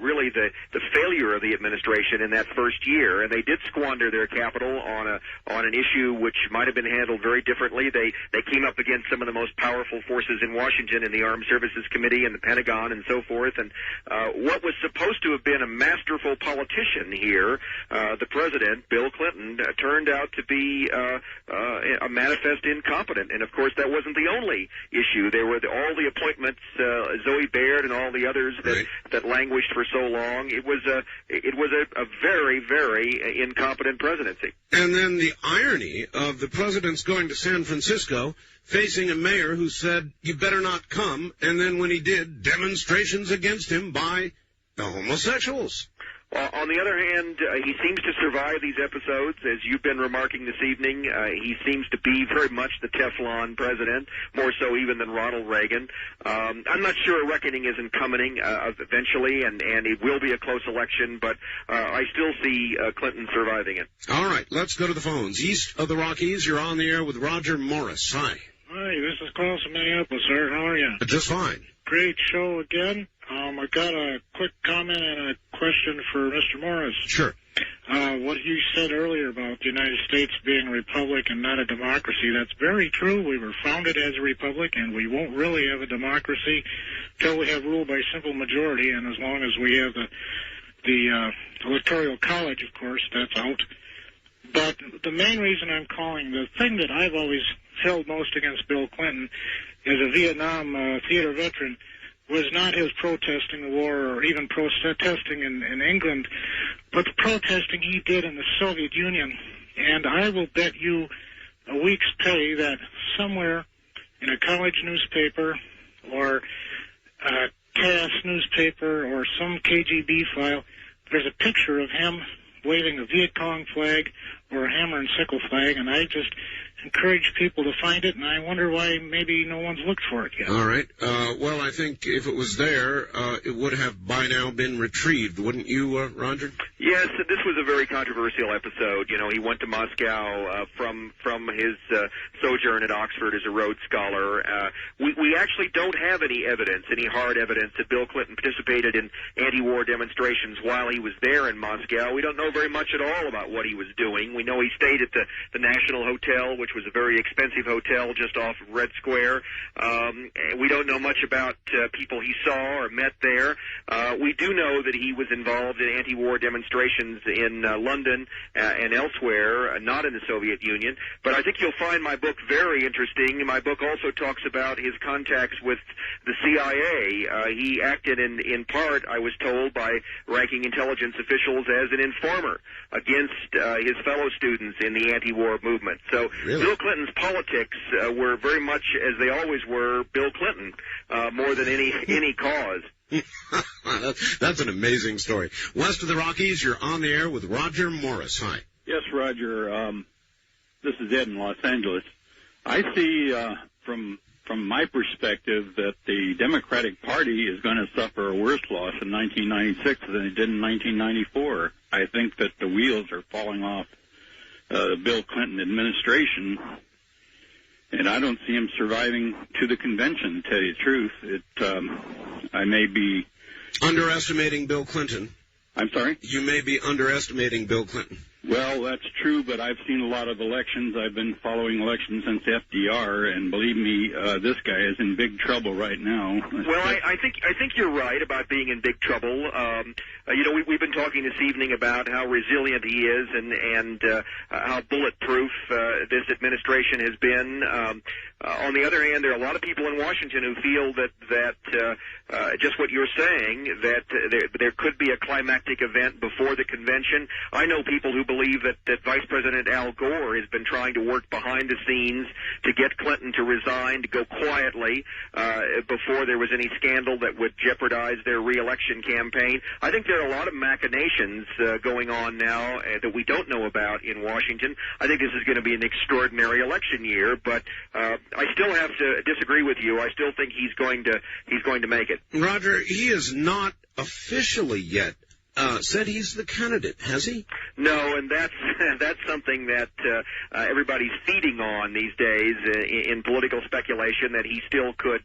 really the failure of the administration in that first year. And they did squander their capital on an issue which might have been handled very differently. They came up against some of the most powerful forces was in Washington in the Armed Services Committee and the Pentagon and so forth. And what was supposed to have been a masterful politician here, the president, Bill Clinton, turned out to be a manifest incompetent. And, of course, that wasn't the only issue. There were all the appointments, Zoe Baird and all the others that languished for so long. It was a very, very incompetent presidency. And then the irony of the president's going to San Francisco, facing a mayor who said, you better not come, and then when he did, demonstrations against him by the homosexuals. Well, on the other hand, he seems to survive these episodes. As you've been remarking this evening, he seems to be very much the Teflon president, more so even than Ronald Reagan. I'm not sure a reckoning isn't coming eventually, and it will be a close election, but I still see Clinton surviving it. All right, let's go to the phones. East of the Rockies, you're on the air with Rodger Morris. Hi. Hi, this is Klaus from Minneapolis, sir. How are you? Just fine. Great show again. I got a quick comment and a question for Mr. Morris. Sure. What you said earlier about the United States being a republic and not a democracy, that's very true. We were founded as a republic, and we won't really have a democracy till we have rule by simple majority, and as long as we have the electoral college, of course, that's out. But the main reason I'm calling, the thing that I've always held most against Bill Clinton as a Vietnam theater veteran was not his protesting the war or even protesting in England, but the protesting he did in the Soviet Union. And I will bet you a week's pay that somewhere in a college newspaper or a TASS newspaper or some KGB file, there's a picture of him waving a Viet Cong flag or a hammer and sickle flag, and I just encourage people to find it, and I wonder why maybe no one's looked for it yet. All right. Well, I think if it was there, it would have by now been retrieved, wouldn't you, Rodger? Yes, this was a very controversial episode. You know, he went to Moscow from his sojourn at Oxford as a Rhodes Scholar. We actually don't have any evidence, any hard evidence, that Bill Clinton participated in anti-war demonstrations while he was there in Moscow. We don't know very much at all about what he was doing. We know he stayed at the National Hotel, which was a very expensive hotel just off of Red Square. We don't know much about people he saw or met there. We do know that he was involved in anti-war demonstrations in London and elsewhere, not in the Soviet Union. But I think you'll find my book very interesting. My book also talks about his contacts with the CIA. He acted in part, I was told, by ranking intelligence officials as an informer against his fellow students in the anti-war movement. So really? Bill Clinton's politics were very much, as they always were, Bill Clinton, more than any cause. That's an amazing story. West of the Rockies, you're on the air with Rodger Morris. Hi. Yes, Roger. This is Ed in Los Angeles. I see from my perspective that the Democratic Party is going to suffer a worse loss in 1996 than it did in 1994. I think that the wheels are falling off the Bill Clinton administration, and I don't see him surviving to the convention, to tell you the truth. I may be underestimating Bill Clinton. I'm sorry? You may be underestimating Bill Clinton. Well, that's true, but I've seen a lot of elections. I've been following elections since FDR, and believe me, this guy is in big trouble right now. Well, I think you're right about being in big trouble. You know, we've been talking this evening about how resilient he is and how bulletproof this administration has been. On the other hand, there are a lot of people in Washington who feel that just what you're saying, that there could be a climactic event before the convention. I know people who believe that Vice President Al Gore has been trying to work behind the scenes to get Clinton to resign, to go quietly before there was any scandal that would jeopardize their re-election campaign. I think there are a lot of machinations going on now that we don't know about in Washington. I think this is going to be an extraordinary election year, but I still have to disagree with you. I still think he's going to make it. Rodger, he is not officially yet said he's the candidate, has he? No, and that's something that everybody's feeding on these days in political speculation, that he still could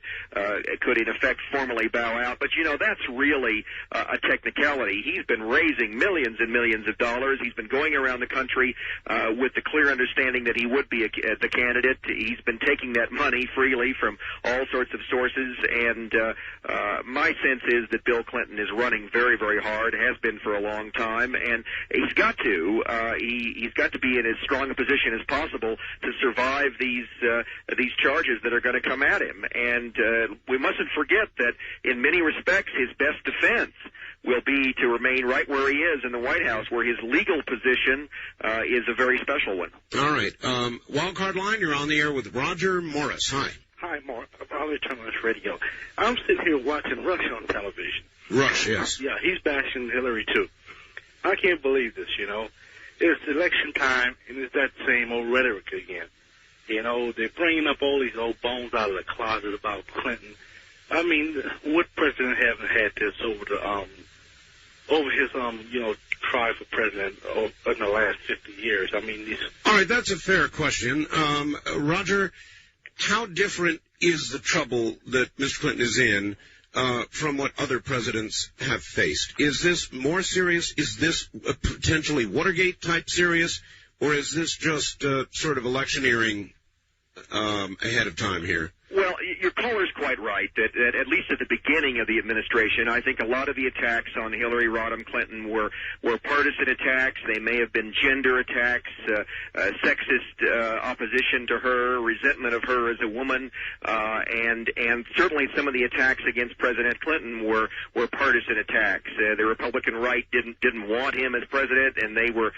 in effect formally bow out. But that's really a technicality. He's been raising millions and millions of dollars. He's been going around the country with the clear understanding that he would be the candidate. He's been taking that money freely from all sorts of sources, and my sense is that Bill Clinton is running very, very hard, has been for a long time, and he's got to be in as strong a position as possible to survive these charges that are going to come at him. And we mustn't forget that in many respects his best defense will be to remain right where he is in the White House, where his legal position is a very special one. All right. Wildcard line, you're on the air with Rodger Morris. Hi. Hi, Mark. I'll turn on this radio. I'm sitting here watching Rush on television. Rush, yes. Yeah, he's bashing Hillary, too. I can't believe this, It's election time, and it's that same old rhetoric again. They're bringing up all these old bones out of the closet about Clinton. I mean, what president haven't had this over his try for president in the last 50 years? I mean, all right, that's a fair question. Rodger, how different is the trouble that Mr. Clinton is in from what other presidents have faced? Is this more serious? Is this potentially Watergate-type serious? Or is this just sort of electioneering ahead of time here? Well, your caller's quite right that at least at the beginning of the administration, I think a lot of the attacks on Hillary Rodham Clinton were partisan attacks. They may have been gender attacks, sexist opposition to her, resentment of her as a woman, and certainly some of the attacks against President Clinton were partisan attacks. The Republican right didn't want him as president, and they were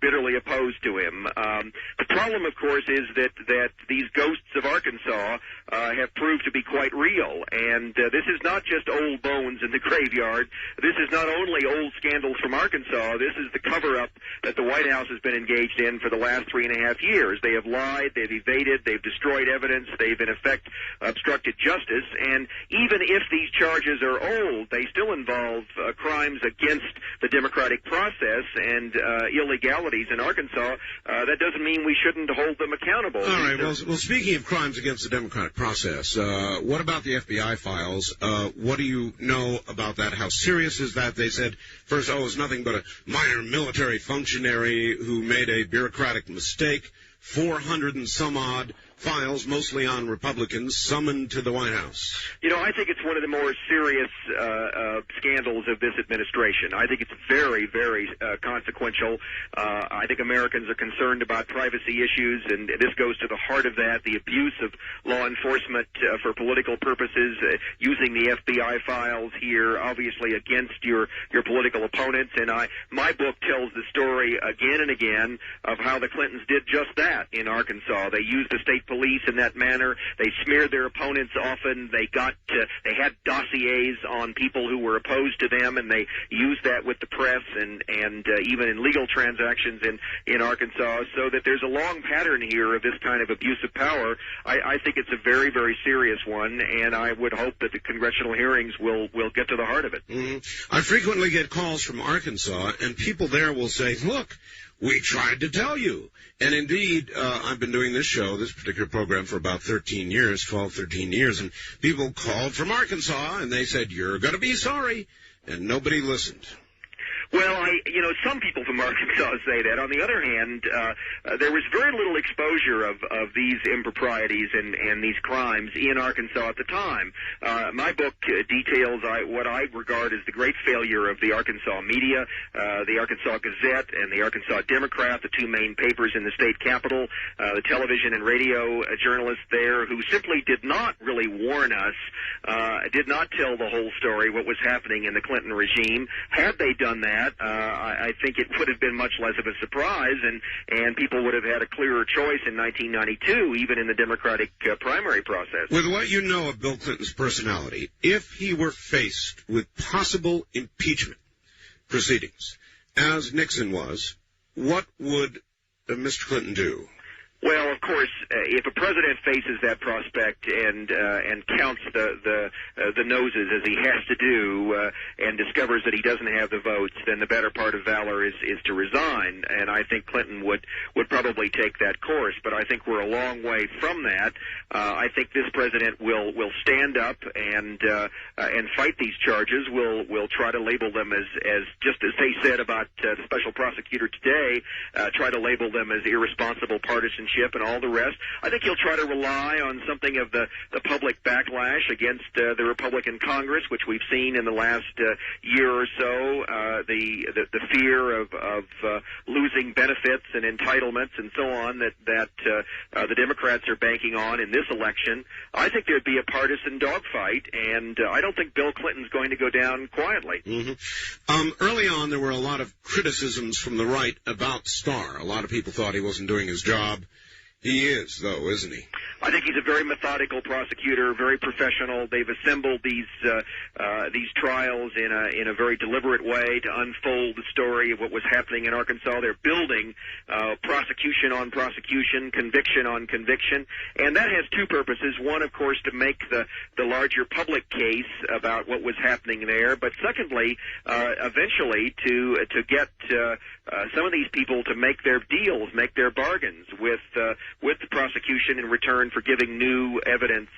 bitterly opposed to him. The problem, of course, is that these ghosts of Arkansas have proved to be quite real. And this is not just old bones in the graveyard. This is not only old scandals from Arkansas. This is the cover-up that the White House has been engaged in for the last 3.5 years. They have lied, they've evaded, they've destroyed evidence, they've in effect obstructed justice. And even if these charges are old, they still involve crimes against the democratic process and illegalities in Arkansas. That doesn't mean we shouldn't hold them accountable. All right. Well, speaking of crimes against the democratic process, what about the FBI files? What do you know about that? How serious is that? They said first, it's nothing but a minor military functionary who made a bureaucratic mistake. 400 and some odd files, mostly on Republicans, summoned to the White House. I think it's one of the more serious scandals of this administration. I think it's very, very consequential. I think Americans are concerned about privacy issues, and this goes to the heart of that, the abuse of law enforcement for political purposes, using the FBI files here, obviously against your political opponents. And my book tells the story again and again of how the Clintons did just that in Arkansas. They used the state police in that manner. They smeared their opponents often. They had dossiers on people who were opposed to them, and they used that with the press and even in legal transactions in Arkansas, so that there's a long pattern here of this kind of abuse of power. I think it's a very, very serious one, and I would hope that the congressional hearings will get to the heart of it. Mm-hmm. I frequently get calls from Arkansas, and people there will say, look, we tried to tell you. And indeed, I've been doing this particular program for about 12, 13 years, and people called from Arkansas, and they said, you're going to be sorry, and nobody listened. Well, some people from Arkansas say that. On the other hand, there was very little exposure of these improprieties and these crimes in Arkansas at the time. My book details what I regard as the great failure of the Arkansas media, the Arkansas Gazette and the Arkansas Democrat, the two main papers in the state capital, the television and radio journalists there who simply did not really warn us, did not tell the whole story, what was happening in the Clinton regime. Had they done that, I think it would have been much less of a surprise, and people would have had a clearer choice in 1992, even in the Democratic primary process. With what you know of Bill Clinton's personality, if he were faced with possible impeachment proceedings, as Nixon was, what would Mr. Clinton do? Well, of course, if a president faces that prospect and counts the noses as he has to do, and discovers that he doesn't have the votes, then the better part of valor is to resign. And I think Clinton would probably take that course. But I think we're a long way from that. I think this president will stand up and fight these charges. Will try to label them as just as they said about the special prosecutor today. Try to label them as irresponsible partisanship and all the rest. I think he'll try to rely on something of the public backlash against the Republican Congress, which we've seen in the last year or so. The fear of losing benefits and entitlements and so on that the Democrats are banking on in this election. I think there'd be a partisan dogfight, and I don't think Bill Clinton's going to go down quietly. Mm-hmm. Early on, there were a lot of criticisms from the right about Starr. A lot of people thought he wasn't doing his job. He is, though, isn't he? I think he's a very methodical prosecutor, very professional. They've assembled these trials in a very deliberate way to unfold the story of what was happening in Arkansas. They're building prosecution on prosecution, conviction on conviction, and that has two purposes. One, of course, to make the larger public case about what was happening there, but secondly, eventually to get some of these people to make their deals, make their bargains with the prosecution in return for giving new evidence,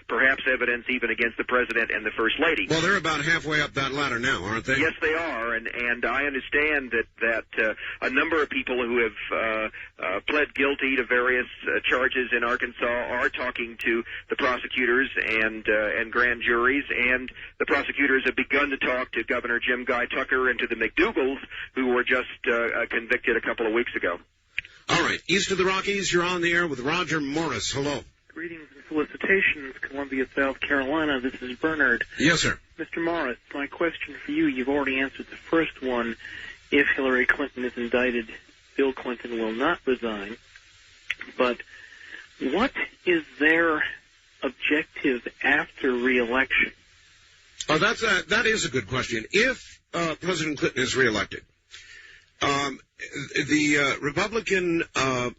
perhaps evidence even against the president and the first lady. Well, they're about halfway up that ladder now, aren't they? Yes, they are, and I understand that a number of people who have pled guilty to various charges in Arkansas are talking to the prosecutors and grand juries, and the prosecutors have begun to talk to Governor Jim Guy Tucker and to the McDougalls, who were just convicted a couple of weeks ago. All right, east of the Rockies, you're on the air with Rodger Morris. Hello. Greetings and felicitations, Columbia, South Carolina. This is Bernard. Yes, sir. Mr. Morris, my question for you, you've already answered the first one. If Hillary Clinton is indicted, Bill Clinton will not resign. But what is their objective after re-election? Oh, that is a good question. If President Clinton is reelected, the Republican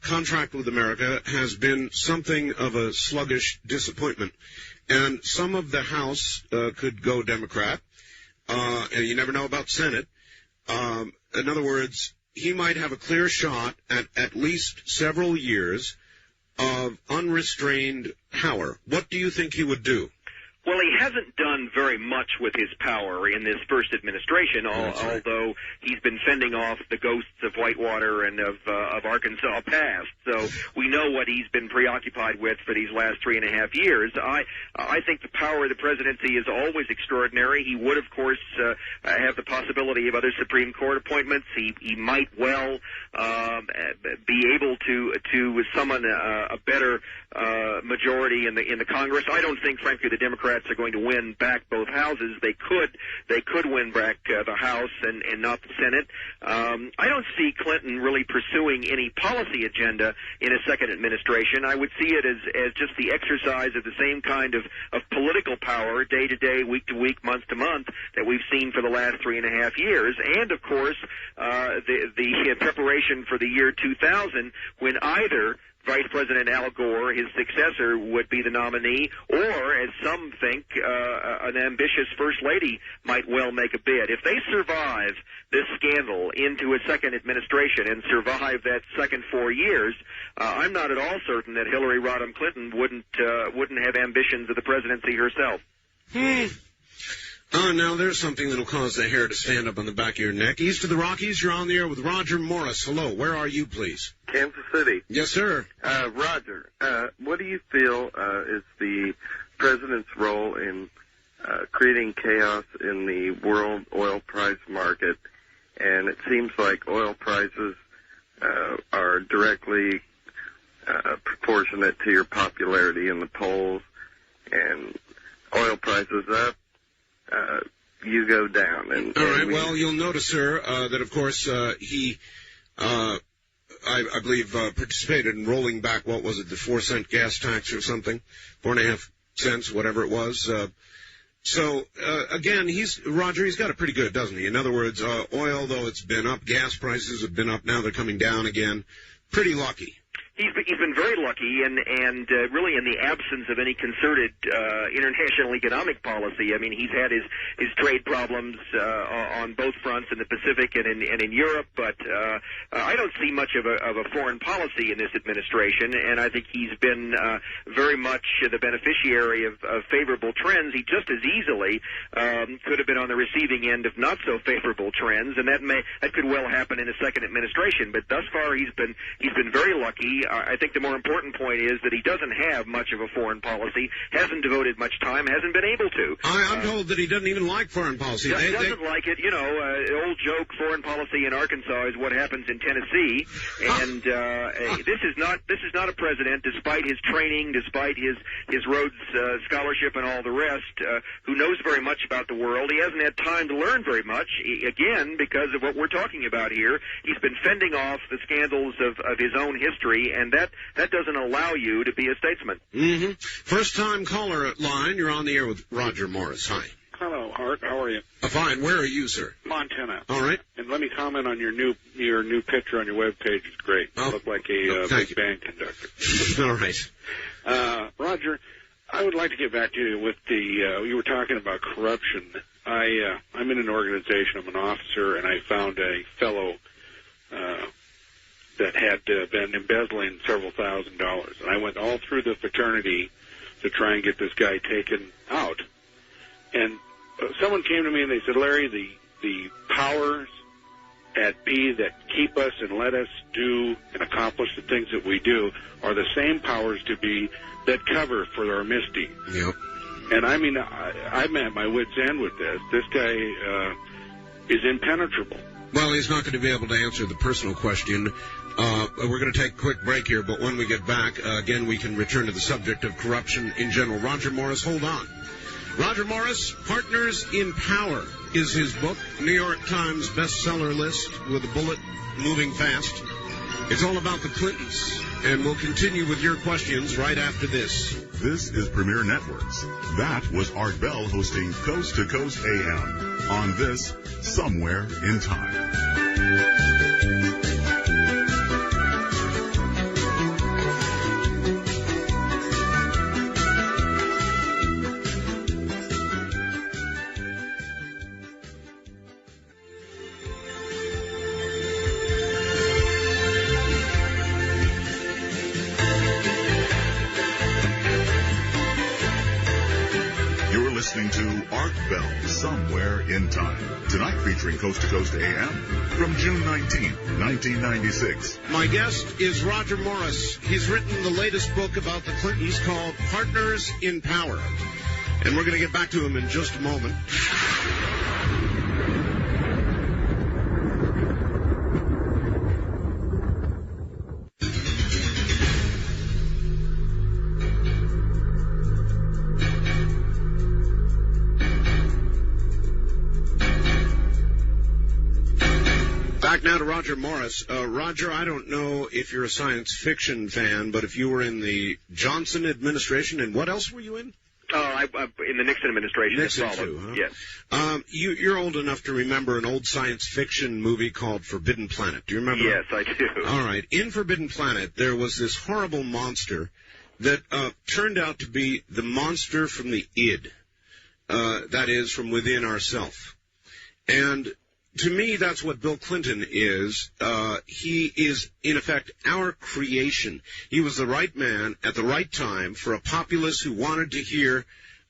contract with America has been something of a sluggish disappointment, and some of the House could go Democrat, and you never know about Senate. In other words, he might have a clear shot at least several years of unrestrained power. What do you think he would do? Well, he hasn't done very much with his power in this first administration, although he's been fending off the ghosts of Whitewater and of Arkansas past. So we know what he's been preoccupied with for these last 3.5 years. I think the power of the presidency is always extraordinary. He would, of course, have the possibility of other Supreme Court appointments. He might well be able to summon a better majority in the Congress. I don't think, frankly, the Democrats are going to win back both houses. They could win back the House and not the Senate. I don't see Clinton really pursuing any policy agenda in a second administration. I would see it as just the exercise of the same kind of political power, day to day, week to week, month to month, that we've seen for the last 3.5 years. And of course, the preparation for the year 2000, when either Vice President Al Gore, his successor, would be the nominee, or, as some think, an ambitious First Lady might well make a bid. If they survive this scandal into a second administration and survive that second 4 years, I'm not at all certain that Hillary Rodham Clinton wouldn't have ambitions of the presidency herself. Oh, now there's something that'll cause the hair to stand up on the back of your neck. East of the Rockies, you're on the air with Rodger Morris. Hello, where are you, please? Kansas City. Yes, sir. Rodger, what do you feel is the president's role in creating chaos in the world oil price market? And it seems like oil prices are directly proportionate to your popularity in the polls, and oil prices up, you go down. All right, well, you'll notice, sir, that, of course, he, I believe, participated in rolling back, what was it, the 4-cent gas tax or something, 4.5 cents, whatever it was. So, again, Rodger, he's got it pretty good, doesn't he? In other words, oil, though it's been up, gas prices have been up, now they're coming down again. Pretty lucky. He's been very lucky, and really in the absence of any concerted international economic policy. I mean, he's had his trade problems on both fronts in the Pacific and in Europe, but I don't see much of a foreign policy in this administration, and I think he's been very much the beneficiary of favorable trends. He just as easily could have been on the receiving end of not so favorable trends, and that could well happen in a second administration. But thus far, he's been very lucky. I think the more important point is that he doesn't have much of a foreign policy, hasn't devoted much time, hasn't been able to. I'm told that he doesn't even like foreign policy. He doesn't like it. You know, old joke, foreign policy in Arkansas is what happens in Tennessee. And this is not a president, despite his training, despite his Rhodes scholarship and all the rest, who knows very much about the world. He hasn't had time to learn very much, again, because of what we're talking about here. He's been fending off the scandals of his own history, and that doesn't allow you to be a statesman. Mm-hmm. First-time caller line. You're on the air with Rodger Morris. Hi. Hello, Art. How are you? Fine. Where are you, sir? Montana. All right. And let me comment on your new picture on your webpage. It's great. You look like a big band conductor. All right. Rodger, I would like to get back to you with you were talking about corruption. I'm in an organization. I'm an officer, and I found a fellow that had been embezzling several $1,000s. And I went all through the fraternity to try and get this guy taken out. And someone came to me and they said, Larry, the powers at P that keep us and let us do and accomplish the things that we do are the same powers to be that cover for our misdeeds. Yep. And I mean, I'm at my wit's end with this. This guy is impenetrable. Well, he's not going to be able to answer the personal question. We're going to take a quick break here, but when we get back, again, we can return to the subject of corruption in general. Rodger Morris, hold on. Rodger Morris, Partners in Power is his book, New York Times bestseller list with a bullet moving fast. It's all about the Clintons, and we'll continue with your questions right after this. This is Premier Networks. That was Art Bell hosting Coast to Coast AM on this Somewhere in Time. Listening to Art Bell, Somewhere in Time. Tonight featuring Coast to Coast AM from June 19, 1996. My guest is Rodger Morris. He's written the latest book about the Clintons called Partners in Power. And we're going to get back to him in just a moment. Back now to Rodger Morris. Rodger, I don't know if you're a science fiction fan, but if you were in the Johnson administration, and what else were you in? Oh, in the Nixon administration. Nixon too, huh? Yes. You're old enough to remember an old science fiction movie called Forbidden Planet. Do you remember? Yes, I do. All right. In Forbidden Planet, there was this horrible monster that turned out to be the monster from the id. That is, from within ourself. And to me, that's what Bill Clinton is. He is, in effect, our creation. He was the right man at the right time for a populace who wanted to hear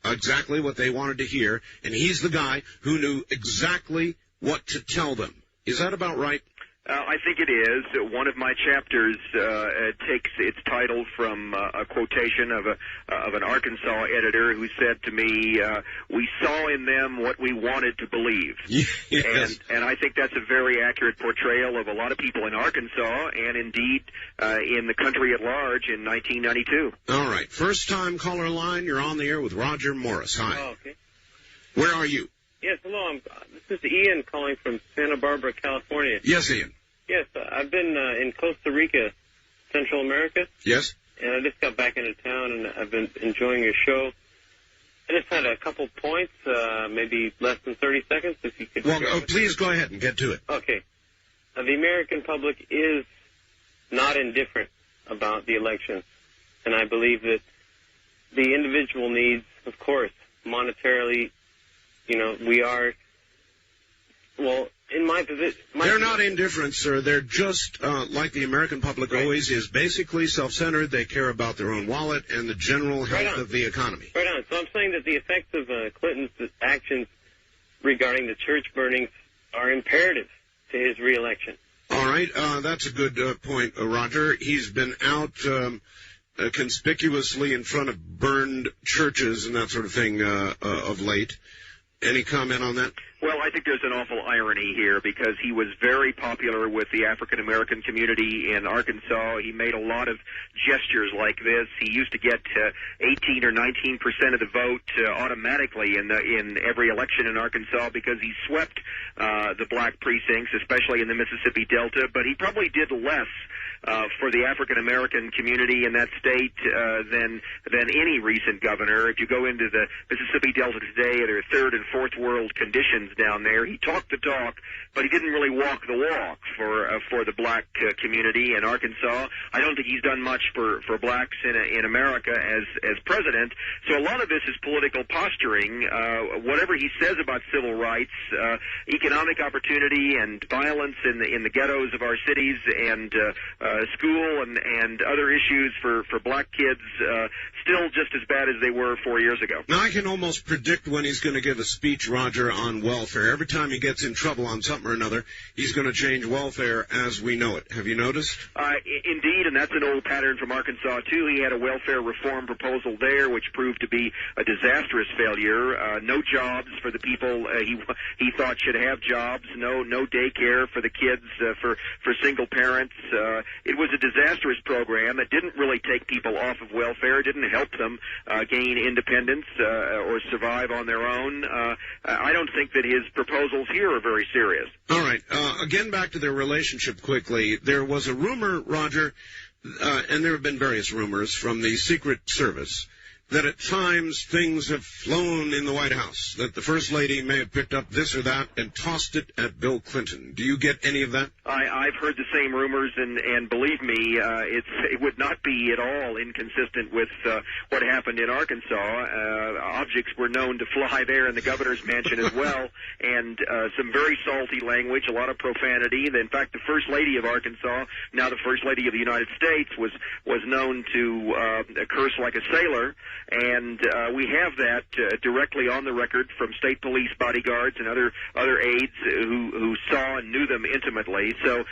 exactly what they wanted to hear, and he's the guy who knew exactly what to tell them. Is that about right? I think it is. One of my chapters takes its title from a quotation of an Arkansas editor who said to me, "We saw in them what we wanted to believe." Yes. And I think that's a very accurate portrayal of a lot of people in Arkansas and indeed in the country at large in 1992. All right. First time caller line. You're on the air with Rodger Morris. Hi. Oh, okay. Where are you? Yes, hello. This is Ian calling from Santa Barbara, California. Yes, Ian. Yes, I've been in Costa Rica, Central America. Yes. And I just got back into town, and I've been enjoying your show. I just had a couple points, maybe less than 30 seconds, if you could. Well, please go ahead and get to it. Okay. The American public is not indifferent about the election. And I believe that the individual needs, of course, monetarily, we are, well, in my position... They're not indifferent, sir. They're just, like the American public always is, basically self-centered. They care about their own wallet and the general health of the economy. Right on. So I'm saying that the effects of Clinton's actions regarding the church burnings are imperative to his reelection. All right. That's a good point, Rodger. He's been out conspicuously in front of burned churches and that sort of thing of late. Any comment on that? Well, I think there's an awful irony here because he was very popular with the African-American community in Arkansas. He made a lot of gestures like this. He used to get 18 or 19% of the vote automatically in every election in Arkansas because he swept the black precincts, especially in the Mississippi Delta. But he probably did less for the African-American community in that state than any recent governor. If you go into the Mississippi Delta today, there are third and fourth world conditions down there. He talked the talk, but he didn't really walk the walk for the black community in Arkansas. I don't think he's done much for blacks in America as president. So a lot of this is political posturing. Whatever he says about civil rights, economic opportunity, and violence in the ghettos of our cities, and school and other issues for black kids, still just as bad as they were 4 years ago. Now, I can almost predict when he's going to give a speech, Rodger, on welfare. Every time he gets in trouble on something or another, he's going to change welfare as we know it. Have you noticed? Indeed, and that's an old pattern from Arkansas, too. He had a welfare reform proposal there, which proved to be a disastrous failure. No jobs for the people he thought should have jobs. No daycare for the kids, for single parents. It was a disastrous program that didn't really take people off of welfare, didn't help them gain independence or survive on their own. I don't think that his proposals here are very serious. All right. Again, back to their relationship quickly. There was a rumor, Rodger, and there have been various rumors from the Secret Service, that at times things have flown in the White House, that the First Lady may have picked up this or that and tossed it at Bill Clinton. Do you get any of that? I've heard the same rumors, and believe me, it would not be at all inconsistent with what happened in Arkansas. Objects were known to fly there in the governor's mansion as well, and some very salty language, a lot of profanity. In fact, the First Lady of Arkansas, now the First Lady of the United States, was known to curse like a sailor. And we have that directly on the record from state police bodyguards and other aides who saw and knew them intimately. So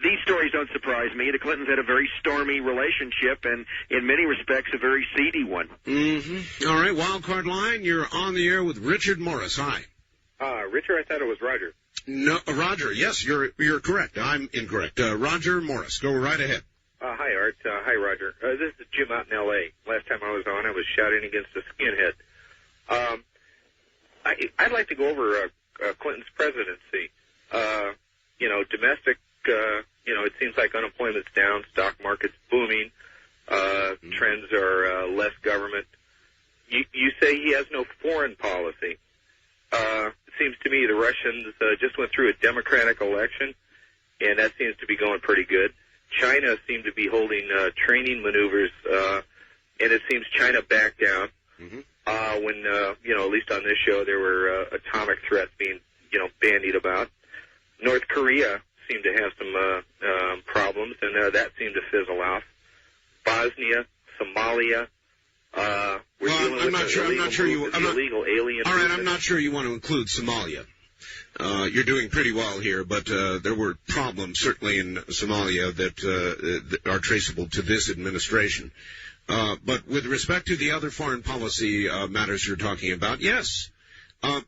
these stories don't surprise me. The Clintons had a very stormy relationship, and in many respects a very seedy one. Mm-hmm. All right, Wild Card Line, you're on the air with Richard Morris. Hi. Richard, I thought it was Rodger. No, Rodger. Yes, you're correct. I'm incorrect. Rodger Morris. Go right ahead. Hi, Art. Hi, Rodger. This is Jim out in L.A. Last time I was on, I was shouting against a skinhead. I'd like to go over Clinton's presidency. Domestic, it seems like unemployment's down, stock market's booming, trends are less government. You say he has no foreign policy. It seems to me the Russians just went through a democratic election, and that seems to be going pretty good. China seemed to be holding training maneuvers, and it seems China backed down when, at least on this show, there were atomic threats being, bandied about. North Korea seemed to have some problems, and that seemed to fizzle out. Bosnia, Somalia, we're dealing with illegal alien. All right, I'm not sure you want to include Somalia. You're doing pretty well here, but there were problems, certainly in Somalia, that are traceable to this administration. But with respect to the other foreign policy matters you're talking about, yes.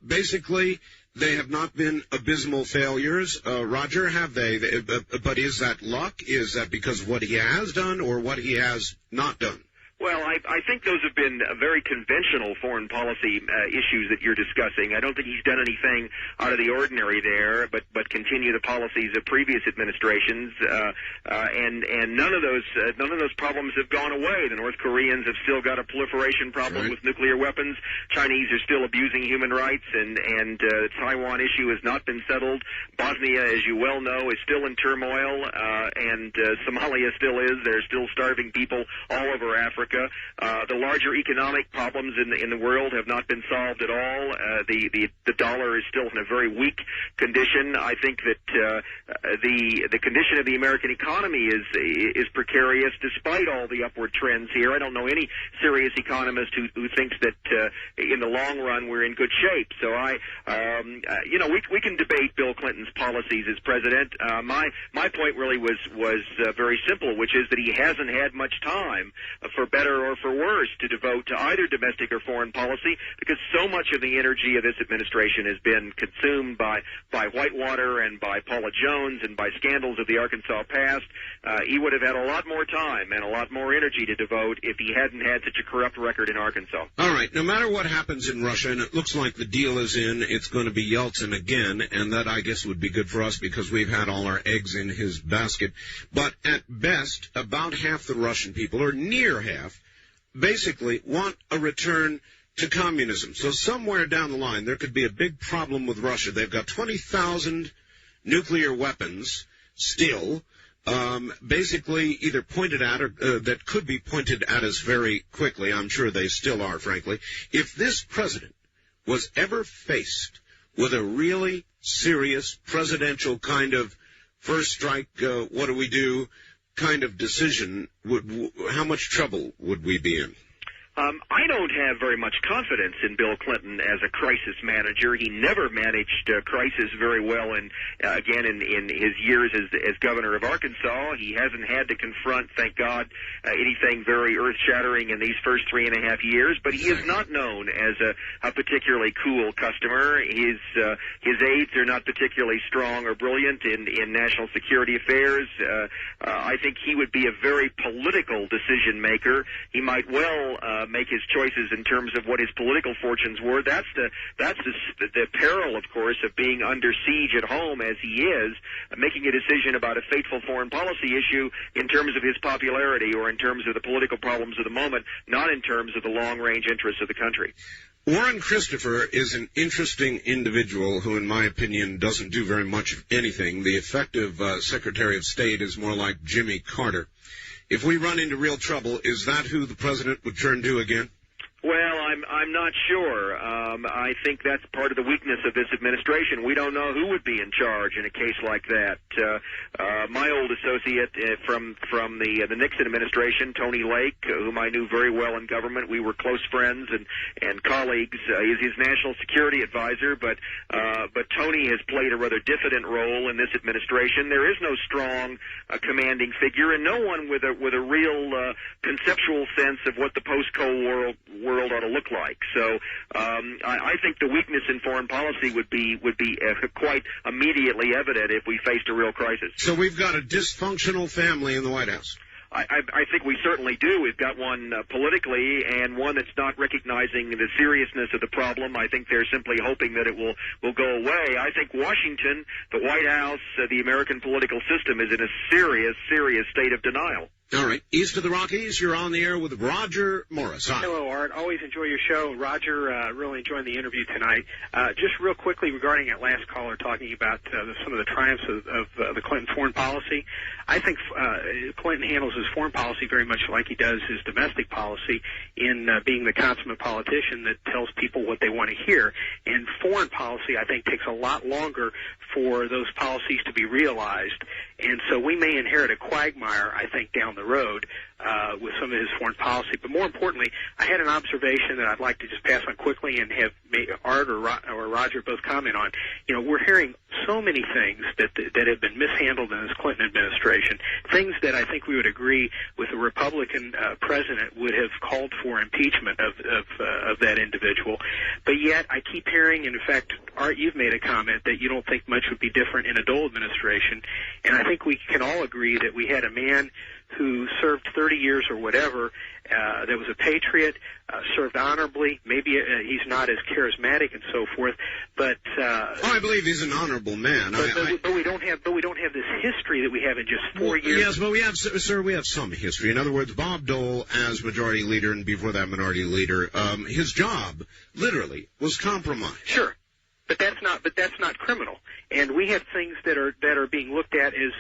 Basically, they have not been abysmal failures. Rodger, have they? But is that luck? Is that because of what he has done or what he has not done? Well, I think those have been very conventional foreign policy issues that you're discussing. I don't think he's done anything out of the ordinary there, but continue the policies of previous administrations. And none of those problems have gone away. The North Koreans have still got a proliferation problem with nuclear weapons. Chinese are still abusing human rights, and the Taiwan issue has not been settled. Bosnia, as you well know, is still in turmoil, and Somalia still is. They're still starving people all over Africa. The larger economic problems in the world have not been solved at all. The dollar is still in a very weak condition. I think that the condition of the American economy is precarious despite all the upward trends here. I don't know any serious economist who thinks that in the long run we're in good shape. So we can debate Bill Clinton's policies as president. My point really was very simple, which is that he hasn't had much time, for better or for worse, to devote to either domestic or foreign policy, because so much of the energy of this administration has been consumed by Whitewater and by Paula Jones and by scandals of the Arkansas past. He would have had a lot more time and a lot more energy to devote if he hadn't had such a corrupt record in Arkansas. All right. No matter what happens in Russia, and it looks like the deal is in, it's going to be Yeltsin again, and that, I guess, would be good for us because we've had all our eggs in his basket. But at best, about half the Russian people, or near half, basically want a return to communism. So somewhere down the line, there could be a big problem with Russia. They've got 20,000 nuclear weapons still, basically either pointed at or that could be pointed at us very quickly. I'm sure they still are, frankly. If this president was ever faced with a really serious presidential kind of first strike, what do we do kind of decision, how much trouble would we be in? I don't have very much confidence in Bill Clinton as a crisis manager. He never managed crisis very well, in his years as governor of Arkansas. He hasn't had to confront, thank God, anything very earth-shattering in these first 3.5 years. But he is not known as a particularly cool customer. His aides are not particularly strong or brilliant in national security affairs. I think he would be a very political decision maker. He might well make his choices in terms of what his political fortunes were. That's the peril, of course, of being under siege at home as he is, making a decision about a fateful foreign policy issue in terms of his popularity or in terms of the political problems of the moment, not in terms of the long-range interests of the country. Warren Christopher is an interesting individual who, in my opinion, doesn't do very much of anything. The effective Secretary of State is more like Jimmy Carter. If we run into real trouble, is that who the president would turn to again? Well, I'm not sure. I think that's part of the weakness of this administration. We don't know who would be in charge in a case like that. My old associate from the Nixon administration, Tony Lake, whom I knew very well in government, we were close friends and colleagues, is his national security advisor. But Tony has played a rather diffident role in this administration. There is no strong, commanding figure, and no one with a real conceptual sense of what the post-Cold War world ought to look like. So I think the weakness in foreign policy would be quite immediately evident if we faced a real crisis. So we've got a dysfunctional family in the White House. I think we certainly do. We've got one politically and one that's not recognizing the seriousness of the problem. I think they're simply hoping that it will go away. I think Washington, the White House, the American political system is in a serious state of denial. All right. East of the Rockies, you're on the air with Rodger Morris. Hi. Hello, Art. Always enjoy your show. Rodger, really enjoying the interview tonight. Just real quickly regarding that last caller talking about some of the triumphs of the Clinton foreign policy, I think Clinton handles his foreign policy very much like he does his domestic policy in being the consummate politician that tells people what they want to hear. And foreign policy, I think, takes a lot longer for those policies to be realized. And so we may inherit a quagmire, I think, down the road with some of his foreign policy. But more importantly, I had an observation that I'd like to just pass on quickly and have Art or Rodger both comment on. You know, we're hearing so many things that have been mishandled in this Clinton administration, things that I think we would agree with a Republican president would have called for impeachment of that individual. But yet I keep hearing, and in fact, Art, you've made a comment that you don't think much would be different in a Dole administration, and I think we can all agree that we had a man who served 30 years or whatever, that was a patriot, served honorably. Maybe he's not as charismatic and so forth, but I believe he's an honorable man. But we don't have this history that we have in just 4 years. Yes, but we have, sir, we have some history. In other words, Bob Dole, as majority leader, and before that minority leader, his job literally was compromised. Sure. But that's not criminal, and we have things that are being looked at as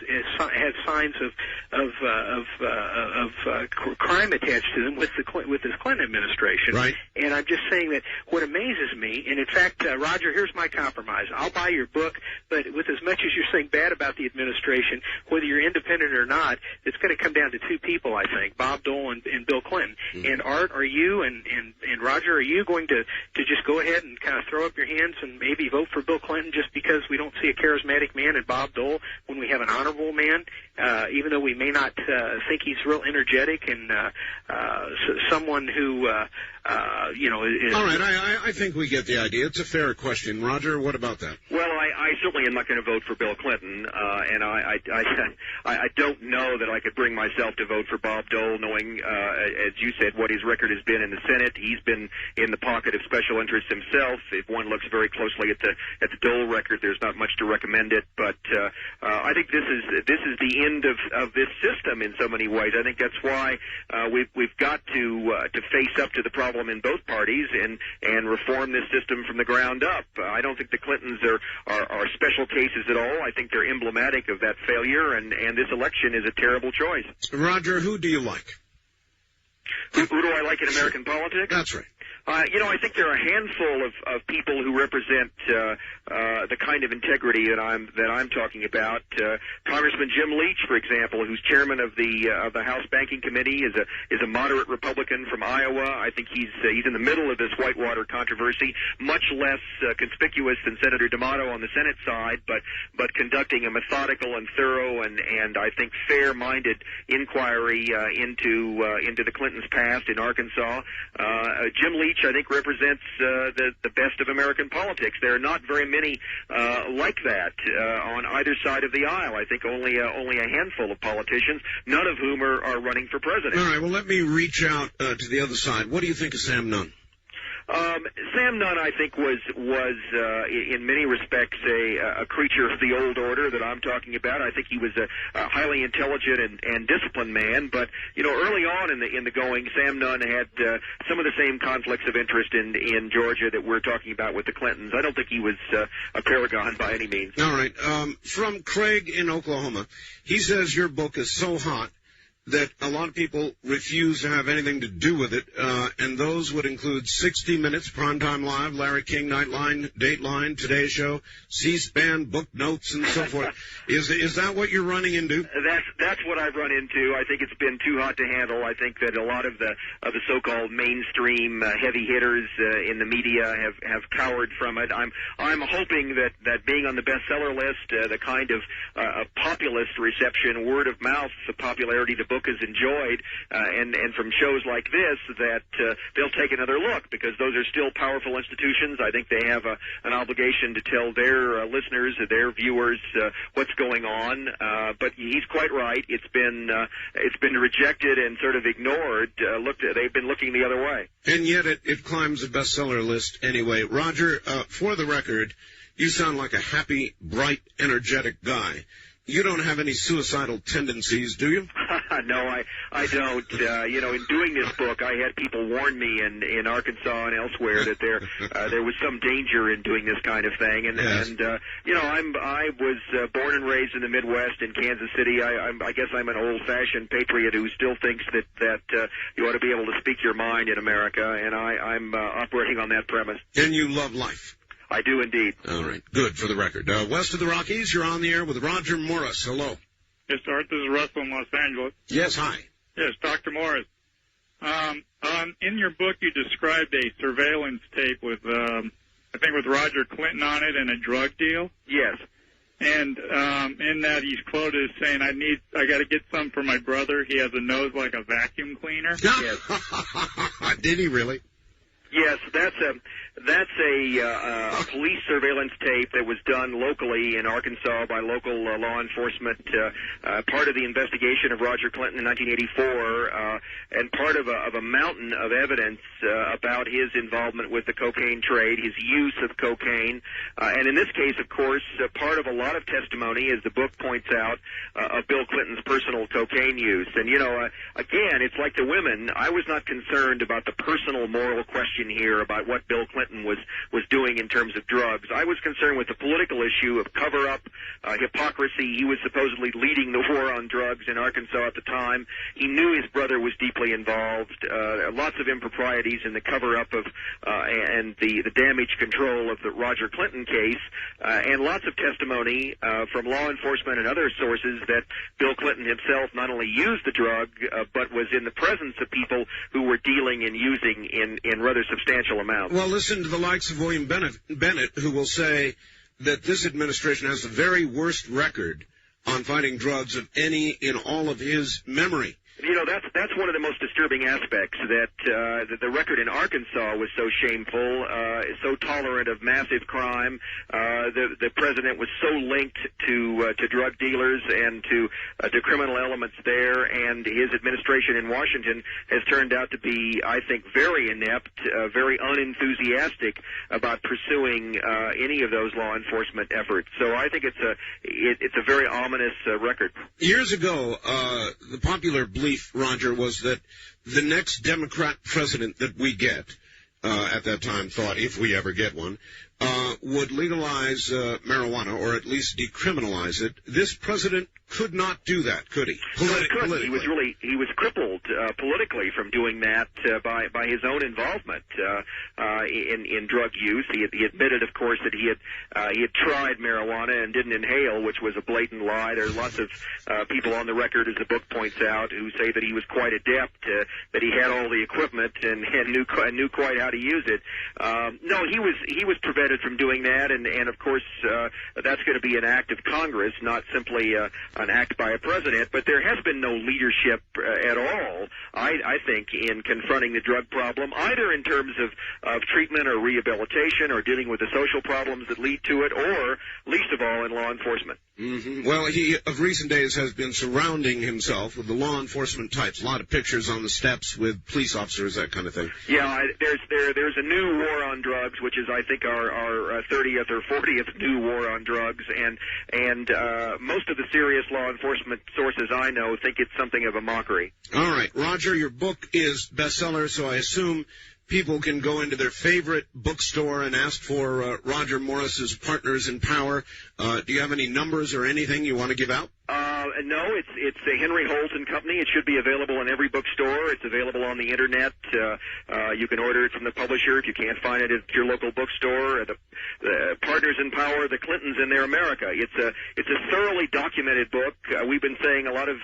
signs of crime attached to them with this Clinton administration. Right. And I'm just saying that what amazes me, and in fact, Roger, here's my compromise: I'll buy your book, but with as much as you're saying bad about the administration, whether you're independent or not, it's going to come down to two people, I think: Bob Dole and Bill Clinton. Mm-hmm. And Art, are you and Roger, are you going to just go ahead and kind of throw up your hands and maybe vote for Bill Clinton just because we don't see a charismatic man in Bob Dole when we have an honorable man, even though we may not think he's real energetic and someone who, is... All right, I think we get the idea. It's a fair question. Roger, what about that? Well, I certainly am not going to vote for Bill Clinton, and I don't know that I could bring myself to vote for Bob Dole, knowing, as you said, what his record has been in the Senate. He's been in the pocket of special interests himself. If one looks very closely at the Dole record, there's not much to recommend it. But I think this is the end of this system in so many ways. I think that's why we've got to face up to the problem in both parties and reform this system from the ground up. I don't think the Clintons are special cases at all. I think they're emblematic of that failure, and this election is a terrible choice. Roger, who do you like? Who do I like in American politics? That's right. I think there are a handful of people who represent the kind of integrity that I'm talking about. Congressman Jim Leach, for example, who's chairman of the House Banking Committee, is a moderate Republican from Iowa. I think he's in the middle of this Whitewater controversy, much less conspicuous than Senator D'Amato on the Senate side, but conducting a methodical and thorough and I think fair-minded inquiry into the Clintons' past in Arkansas. Jim Leach, I think, represents the best of American politics. There are not very many like that on either side of the aisle. I think only a handful of politicians, none of whom are running for president. All right, well, let me reach out to the other side. What do you think of Sam Nunn? Sam Nunn, I think, was in many respects a creature of the old order that I'm talking about. I think he was a highly intelligent and disciplined man. But early on in the going, Sam Nunn had some of the same conflicts of interest in Georgia that we're talking about with the Clintons. I don't think he was a paragon by any means. All right. From Craig in Oklahoma, he says your book is so hot that a lot of people refuse to have anything to do with it, and those would include 60 Minutes, Primetime Live, Larry King, Nightline, Dateline, Today Show, C-SPAN, Book Notes, and so forth. Is that what you're running into? That's what I've run into. I think it's been too hot to handle. I think that a lot of the so-called mainstream heavy hitters in the media have cowered from it. I'm hoping that being on the bestseller list, the kind of populist reception, word of mouth, the popularity the book has enjoyed, and from shows like this, that they'll take another look, because those are still powerful institutions. I think they have an obligation to tell their listeners, their viewers, what's going on. But he's quite right. It's been rejected and sort of ignored. They've been looking the other way. And yet it climbs the bestseller list anyway. Roger, for the record, you sound like a happy, bright, energetic guy. You don't have any suicidal tendencies, do you? No, I don't. In doing this book, I had people warn me in Arkansas and elsewhere that there was some danger in doing this kind of thing. And yes. I was born and raised in the Midwest in Kansas City. I guess I'm an old-fashioned patriot who still thinks that you ought to be able to speak your mind in America, and I'm operating on that premise. And you love life. I do indeed. All right. Good, for the record. West of the Rockies, you're on the air with Roger Morris. Hello. Yes, Art. This is Russell in Los Angeles. Yes, hi. Yes, Dr. Morris. In your book, you described a surveillance tape with, I think with Roger Clinton on it and a drug deal. Yes. And in that, he's quoted as saying, I got to get some for my brother. He has a nose like a vacuum cleaner. Yes. Did he really? Yes, That's a police surveillance tape that was done locally in Arkansas by local law enforcement, part of the investigation of Rodger Clinton in 1984, and part of a mountain of evidence about his involvement with the cocaine trade, his use of cocaine, and in this case, of course, part of a lot of testimony, as the book points out, of Bill Clinton's personal cocaine use. And, again, it's like the women. I was not concerned about the personal moral question here about what Bill Clinton was doing in terms of drugs. I was concerned with the political issue of cover-up, hypocrisy. He was supposedly leading the war on drugs in Arkansas at the time. He knew his brother was deeply involved. Lots of improprieties in the cover-up of and the damage control of the Rodger Clinton case, and lots of testimony from law enforcement and other sources that Bill Clinton himself not only used the drug, but was in the presence of people who were dealing and using in rather substantial amounts. Well, listen to the likes of William Bennett, who will say that this administration has the very worst record on fighting drugs of any in all of his memory. That's one of the most disturbing aspects, that the record in Arkansas was so shameful, so tolerant of massive crime. The president was so linked to drug dealers and to criminal elements there, and his administration in Washington has turned out to be, I think, very inept, very unenthusiastic about pursuing any of those law enforcement efforts. So I think it's a very ominous record. Years ago, the popular belief, Rodger, was that the next Democrat president that we get, at that time thought, if we ever get one, would legalize marijuana, or at least decriminalize it. This president could not do that, could he? Politically. He was crippled politically from doing that by his own involvement in drug use. He admitted, of course, that he had tried marijuana and didn't inhale, which was a blatant lie. There are lots of people on the record, as the book points out, who say that he was quite adept, that he had all the equipment and knew quite how to use it. No, he was prevented from doing that, and of course that's going to be an act of Congress, not simply an act by a president. But there has been no leadership at all, I think, in confronting the drug problem, either in terms of treatment or rehabilitation or dealing with the social problems that lead to it, or least of all in law enforcement. Mm-hmm. Well, he of recent days has been surrounding himself with the law enforcement types. A lot of pictures on the steps with police officers, that kind of thing. Yeah, there's a new war on drugs, which is, I think, our 30th or 40th new war on drugs, and most of the serious law enforcement sources I know think it's something of a mockery. All right, Rodger, your book is bestseller, so I assume people can go into their favorite bookstore and ask for Rodger Morris's Partners in Power. Do you have any numbers or anything you want to give out? No, it's a Henry Holt & Company. It should be available in every bookstore. It's available on the Internet. You can order it from the publisher if you can't find it at your local bookstore. The Partners in Power, the Clintons and Their America. It's a thoroughly documented book. We've been saying a lot of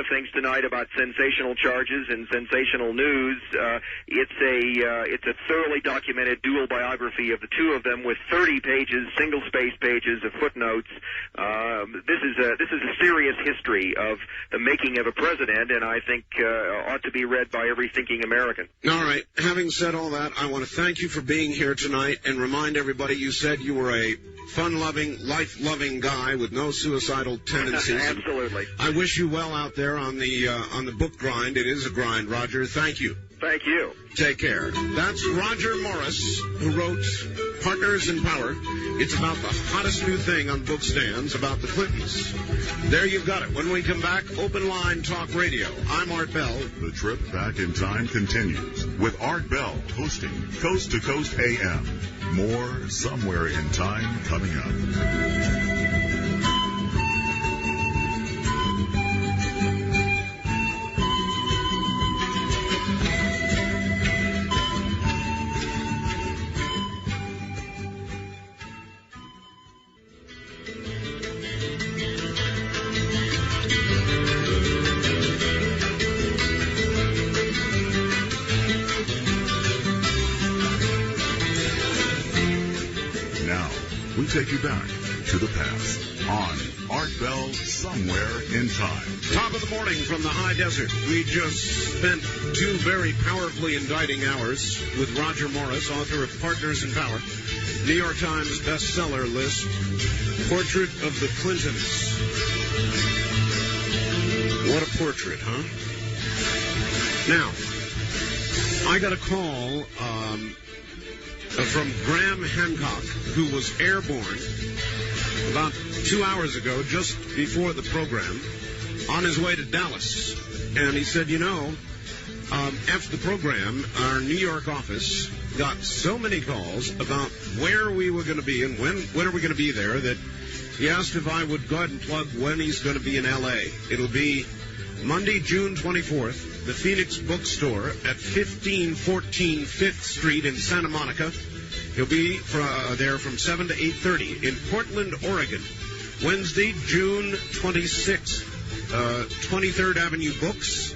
things tonight about sensational charges and sensational news. It's a thoroughly documented dual biography of the two of them with 30 pages, single-space pages of footnotes. This is a serious history of the making of a president, and I think ought to be read by every thinking American. All right. Having said all that, I want to thank you for being here tonight and remind everybody you said you were a fun-loving, life-loving guy with no suicidal tendencies. Absolutely. I wish you well out there on the book grind. It is a grind, Rodger. Thank you. Thank you. Take care. That's Rodger Morris, who wrote Partners in Power. It's about the hottest new thing on book stands about the Clintons. There you've got it. When we come back, Open Line Talk Radio. I'm Art Bell. The trip back in time continues with Art Bell hosting Coast to Coast AM. More Somewhere in Time coming up. Take you back to the past. on Art Bell Somewhere in Time. Top of the morning from the high desert. We just spent 2 very powerfully indicting hours with Rodger Morris, author of Partners in Power, New York Times bestseller list, Portrait of the Clintons. What a portrait, huh? Now, I got a call from Graham Hancock, who was airborne about 2 hours ago, just before the program, on his way to Dallas. And he said, after the program, our New York office got so many calls about where we were going to be and when are we going to be there that he asked if I would go ahead and plug when he's going to be in L.A. It'll be Monday, June 24th, the Phoenix Bookstore at 1514 5th Street in Santa Monica. He'll be there from 7 to 8:30 in Portland, Oregon. Wednesday, June 26th, 23rd Avenue Books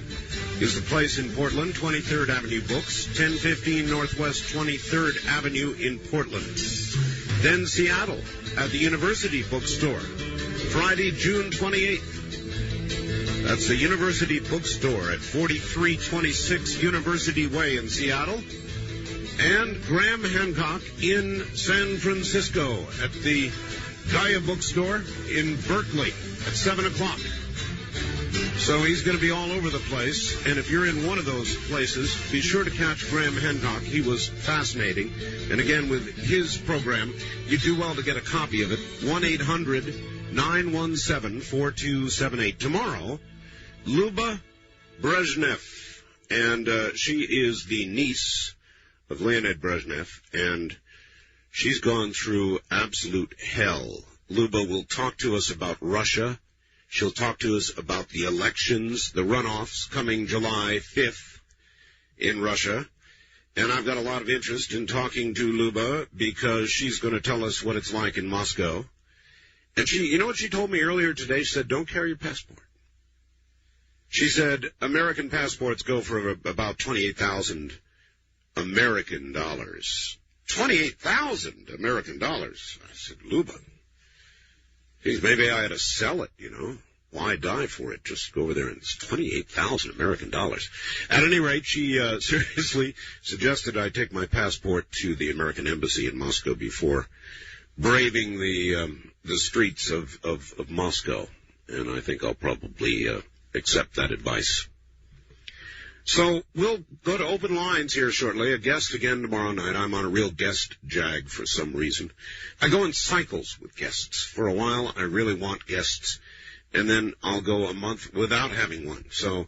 is the place in Portland, 23rd Avenue Books, 1015 Northwest 23rd Avenue in Portland. Then Seattle at the University Bookstore, Friday, June 28th. That's the University Bookstore at 4326 University Way in Seattle. And Graham Hancock in San Francisco at the Gaia Bookstore in Berkeley at 7 o'clock. So he's going to be all over the place. And if you're in one of those places, be sure to catch Graham Hancock. He was fascinating. And again, with his program, you do well to get a copy of it. 1-800-917-4278. Tomorrow, Luba Brezhnev. And she is the niece of Leonid Brezhnev, and she's gone through absolute hell. Luba will talk to us about Russia. She'll talk to us about the elections, the runoffs coming July 5th in Russia. And I've got a lot of interest in talking to Luba because she's going to tell us what it's like in Moscow. And you know what she told me earlier today? She said, don't carry your passport. She said, American passports go for about $28,000 American dollars. 28,000 American dollars. I said, Luba, geez, maybe I had to sell it, Why die for it? Just go over there and it's 28,000 American dollars. At any rate, she seriously suggested I take my passport to the American embassy in Moscow before braving the streets of Moscow. And I think I'll probably accept that advice. So we'll go to open lines here shortly. A guest again tomorrow night. I'm on a real guest jag for some reason. I go in cycles with guests. For a while, I really want guests, and then I'll go a month without having one. So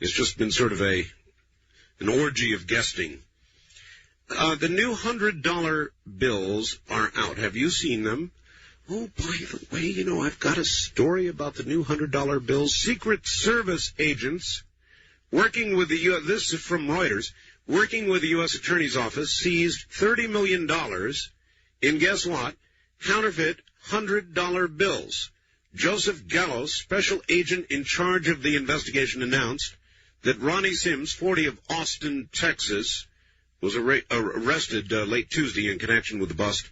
it's just been sort of an orgy of guesting. The new $100 bills are out. Have you seen them? Oh, by the way, I've got a story about the new $100 bills. Secret Service agents working with the U.S., this is from Reuters, working with the U.S. Attorney's Office, seized $30 million in, guess what, counterfeit $100 bills. Joseph Gallos, special agent in charge of the investigation, announced that Ronnie Sims, 40 of Austin, Texas, was arrested late Tuesday in connection with the bust,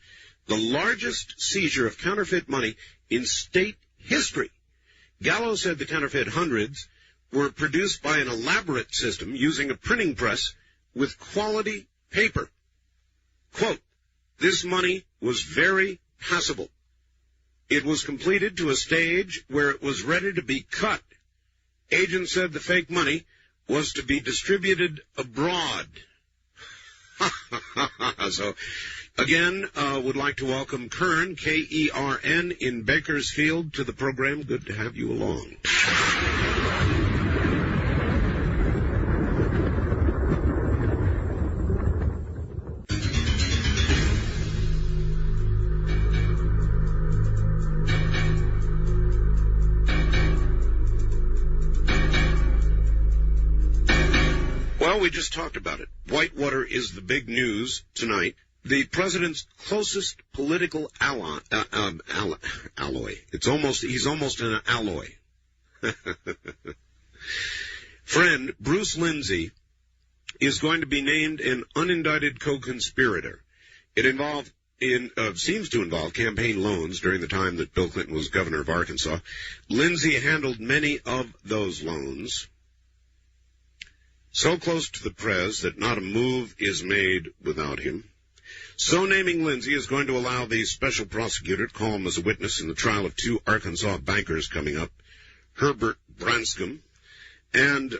the largest seizure of counterfeit money in state history. Gallos said the counterfeit hundreds were produced by an elaborate system using a printing press with quality paper. Quote, this money was very passable. It was completed to a stage where it was ready to be cut. Agents said the fake money was to be distributed abroad. So, again, would like to welcome Kern, K-E-R-N, in Bakersfield to the program. Good to have you along. Well, we just talked about it. Whitewater is the big news tonight. The president's closest political alloy. He's almost an alloy. Friend, Bruce Lindsay, is going to be named an unindicted co-conspirator. It involved seems to involve campaign loans during the time that Bill Clinton was governor of Arkansas. Lindsay handled many of those loans, so close to the press that not a move is made without him. So naming Lindsay is going to allow the special prosecutor to call him as a witness in the trial of 2 Arkansas bankers coming up, Herbert Branscombe, and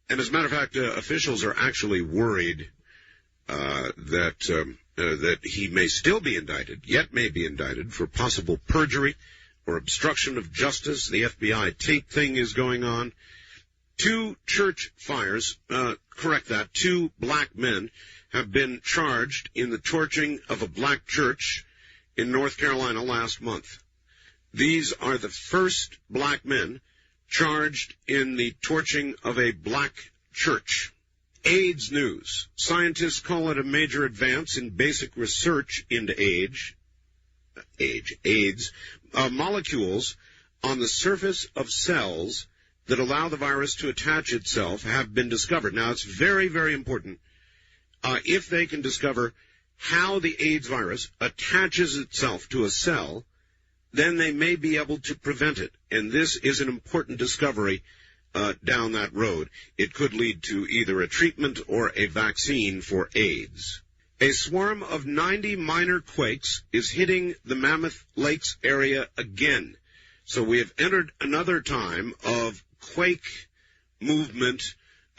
as a matter of fact, officials are actually worried that he may still be indicted, yet may be indicted for possible perjury or obstruction of justice. The FBI tape thing is going on. 2 church fires, 2 black men have been charged in the torching of a black church in North Carolina last month. These are the first black men charged in the torching of a black church. AIDS news. Scientists call it a major advance in basic research into AIDS, molecules on the surface of cells that allow the virus to attach itself have been discovered. Now, it's very, very important if they can discover how the AIDS virus attaches itself to a cell, then they may be able to prevent it. And this is an important discovery down that road. It could lead to either a treatment or a vaccine for AIDS. A swarm of 90 minor quakes is hitting the Mammoth Lakes area again. So we have entered another time of quake movement,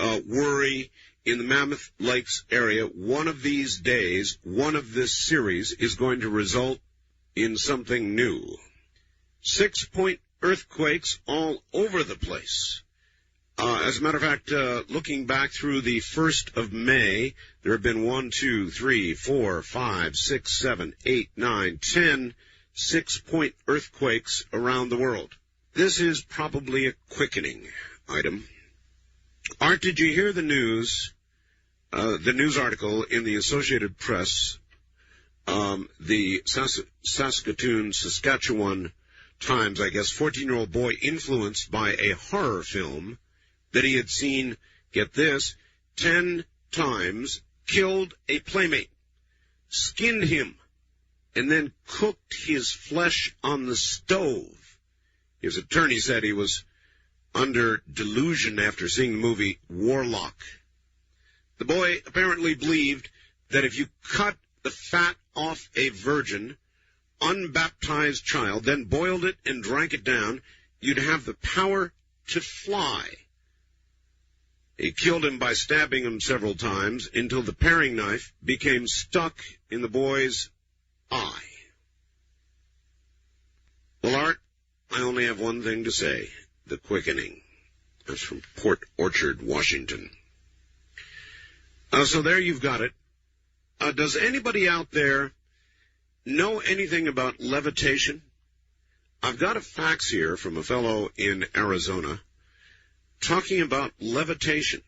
worry in the Mammoth Lakes area. One of these days, one of this series is going to result in something new. 6-point earthquakes all over the place. As a matter of fact, looking back through the 1st of May, there have been 10 6-point earthquakes around the world. This is probably a quickening item. Art, did you hear the news article in the Associated Press, the Saskatchewan Times, I guess, 14-year-old boy influenced by a horror film that he had seen, get this, 10 times, killed a playmate, skinned him, and then cooked his flesh on the stove. His attorney said he was under delusion after seeing the movie Warlock. The boy apparently believed that if you cut the fat off a virgin, unbaptized child, then boiled it and drank it down, you'd have the power to fly. He killed him by stabbing him several times until the paring knife became stuck in the boy's eye. Well, Art, I only have one thing to say. The quickening. That's from Port Orchard, Washington. So there you've got it. Does anybody out there know anything about levitation? I've got a fax here from a fellow in Arizona talking about levitation.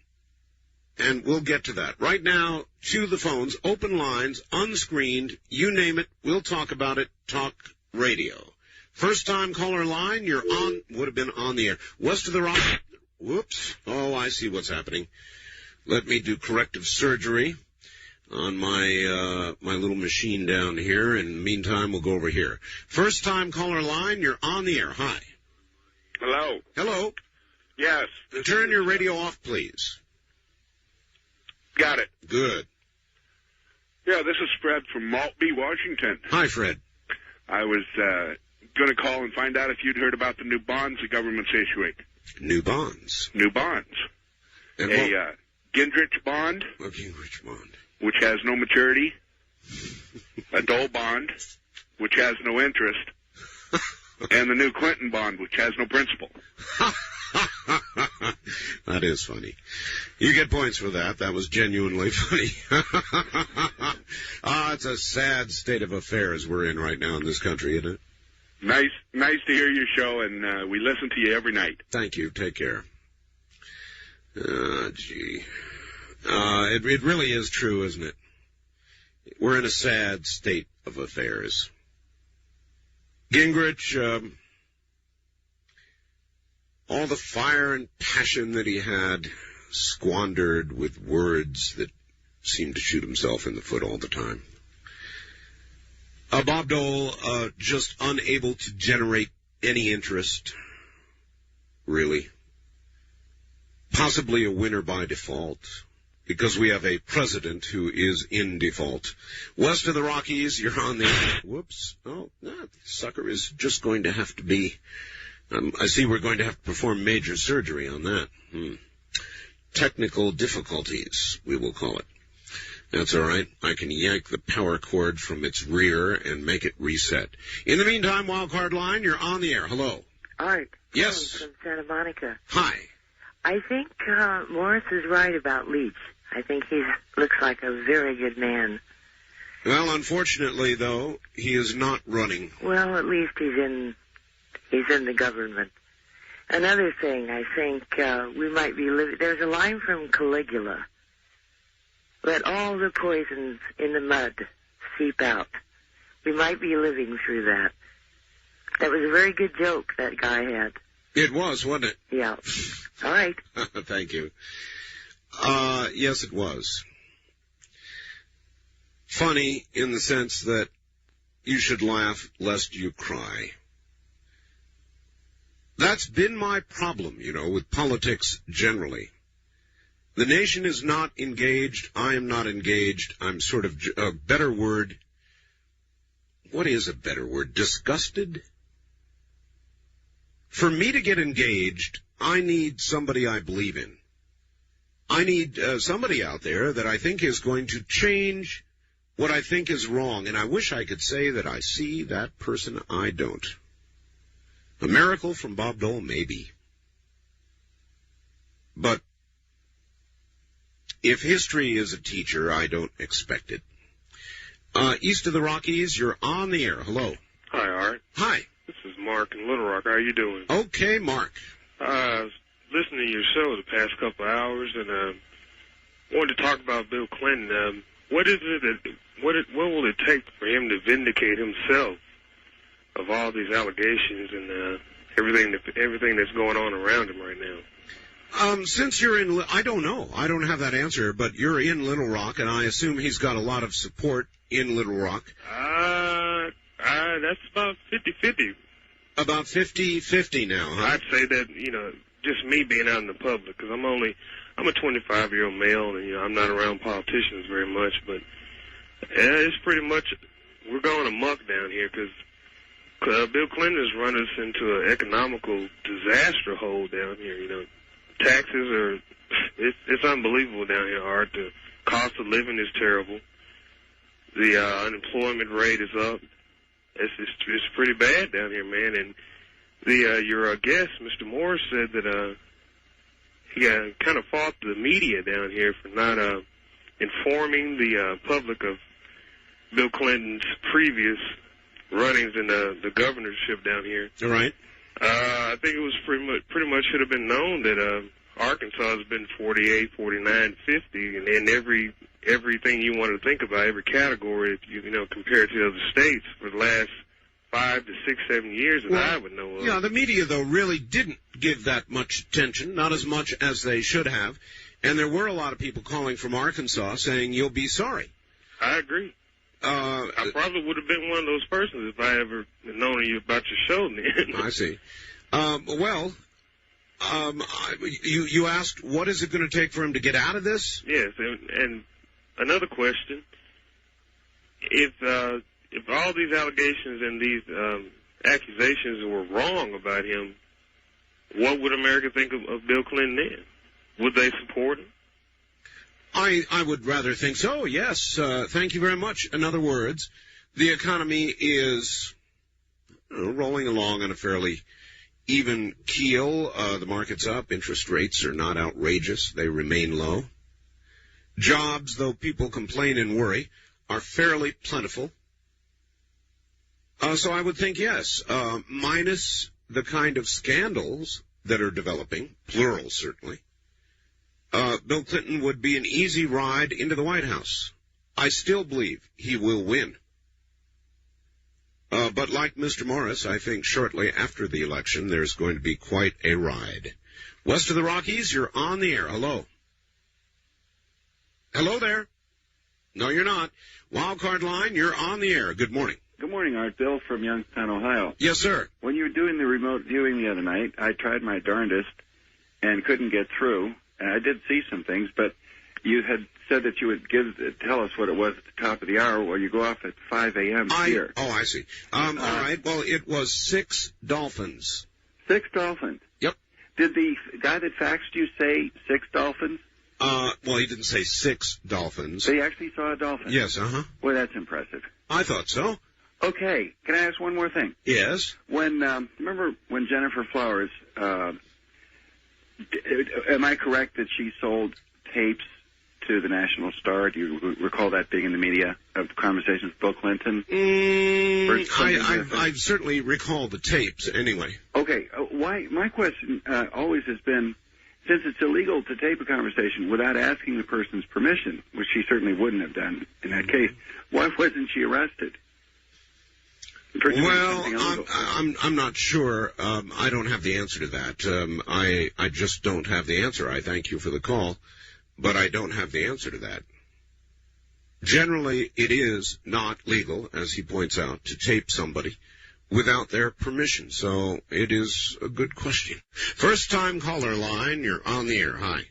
And we'll get to that. Right now, to the phones, open lines, unscreened, you name it, we'll talk about it, talk radio. First time caller line, you're on, would have been on the air. West of the Rock, whoops, oh, I see what's happening. Let me do corrective surgery on my little machine down here, and meantime, we'll go over here. First time caller line, you're on the air. Hi. Hello. Hello. Yes. Turn your radio off, please. Got it. Good. Yeah, this is Fred from Maltby, Washington. Hi, Fred. I was going to call and find out if you'd heard about the new bonds the government's issuing. New bonds? New bonds. And a Gingrich bond. A Gingrich bond. Which has no maturity. A Dole bond, which has no interest. And the new Clinton bond, which has no principal. That is funny. You get points for that. That was genuinely funny. It's a sad state of affairs we're in right now in this country, isn't it? Nice to hear your show, and we listen to you every night. Thank you. Take care. Gee. It really is true, isn't it? We're in a sad state of affairs. Gingrich, all the fire and passion that he had squandered with words that seem to shoot himself in the foot all the time. Bob Dole, just unable to generate any interest, really. Possibly a winner by default, because we have a president who is in default. West of the Rockies, you're on the... Whoops. Oh, no, sucker is just going to have to be... I see we're going to have to perform major surgery on that. Technical difficulties, we will call it. That's all right. I can yank the power cord from its rear and make it reset. In the meantime, Wildcard Line, you're on the air. Hello. Art. Yes. From Santa Monica. Hi. I think Morris is right about Leach. I think he looks like a very good man. Well, unfortunately, though, he is not running. Well, at least he's in the government. Another thing, I think we might be living... There's a line from Caligula. Let all the poisons in the mud seep out. We might be living through that. That was a very good joke that guy had. It was, wasn't it? Yeah. All right. Thank you. Yes, it was. Funny in the sense that you should laugh lest you cry. That's been my problem, with politics generally. The nation is not engaged. I am not engaged. I'm sort of a better word. What is a better word? Disgusted? For me to get engaged, I need somebody I believe in. I need somebody out there that I think is going to change what I think is wrong. And I wish I could say that I see that person. I don't. A miracle from Bob Dole, maybe. But if history is a teacher, I don't expect it. East of the Rockies, you're on the air. Hello. Hi, Art. Hi. This is Mark in Little Rock. How are you doing? Okay, Mark. I was listening to your show the past couple of hours, and wanted to talk about Bill Clinton. What is it that what will it take for him to vindicate himself of all these allegations and everything that's going on around him right now? Since you're in, I don't know. I don't have that answer, but you're in Little Rock, and I assume he's got a lot of support in Little Rock. That's about 50-50. About 50-50 now, huh? I'd say that, just me being out in the public, because I'm a 25-year-old male, and, I'm not around politicians very much, but it's pretty much, we're going amok down here, because Bill Clinton has run us into an economical disaster hole down here, Taxes are, it's unbelievable down here, Art. The cost of living is terrible. The unemployment rate is up. It's pretty bad down here, man. And your guest, Mr. Moore, said that he kind of fought the media down here for not informing the public of Bill Clinton's previous runnings in the governorship down here. All right. I think it was pretty much should have been known that Arkansas has been 48, 49, 50, and in everything you want to think about, every category, compared to other states for the last 5 to 6, 7 years that I would know of. Yeah, the media, though, really didn't give that much attention, not as much as they should have, and there were a lot of people calling from Arkansas saying, you'll be sorry. I agree. I probably would have been one of those persons if I ever known you about your show then. I see. You asked, what is it going to take for him to get out of this? Yes, and another question: if all these allegations and these accusations were wrong about him, what would America think of Bill Clinton then? Would they support him? I would rather think so, yes. Thank you very much. In other words, the economy is rolling along on a fairly even keel. The market's up. Interest rates are not outrageous. They remain low. Jobs, though people complain and worry, are fairly plentiful. So I would think yes, minus the kind of scandals that are developing, plural certainly. Bill Clinton would be an easy ride into the White House. I still believe he will win. But like Mr. Morris, I think shortly after the election, there's going to be quite a ride. West of the Rockies, you're on the air. Hello. Hello there. No, you're not. Wildcard line, you're on the air. Good morning. Good morning, Art. Bill from Youngstown, Ohio. Yes, sir. When you were doing the remote viewing the other night, I tried my darndest and couldn't get through. And I did see some things, but you had said that you would tell us what it was at the top of the hour. Well, you go off at 5 a.m. here. Oh, I see. All right. Well, it was 6 dolphins. 6 dolphins? Yep. Did the guy that faxed you say 6 dolphins? Well, he didn't say 6 dolphins. So he actually saw a dolphin? Yes, Well, that's impressive. I thought so. Okay. Can I ask one more thing? Yes. Remember when Jennifer Flowers, am I correct that she sold tapes to the National Star? Do you recall that being in the media of conversations with Bill Clinton? I certainly recall the tapes anyway. Okay. Why? My question always has been, since it's illegal to tape a conversation without asking the person's permission, which she certainly wouldn't have done in that case, why wasn't she arrested? Well, I'm not sure. I don't have the answer to that. I just don't have the answer. I thank you for the call, but I don't have the answer to that. Generally, it is not legal, as he points out, to tape somebody without their permission. So it is a good question. First-time caller line, you're on the air. Hi. Is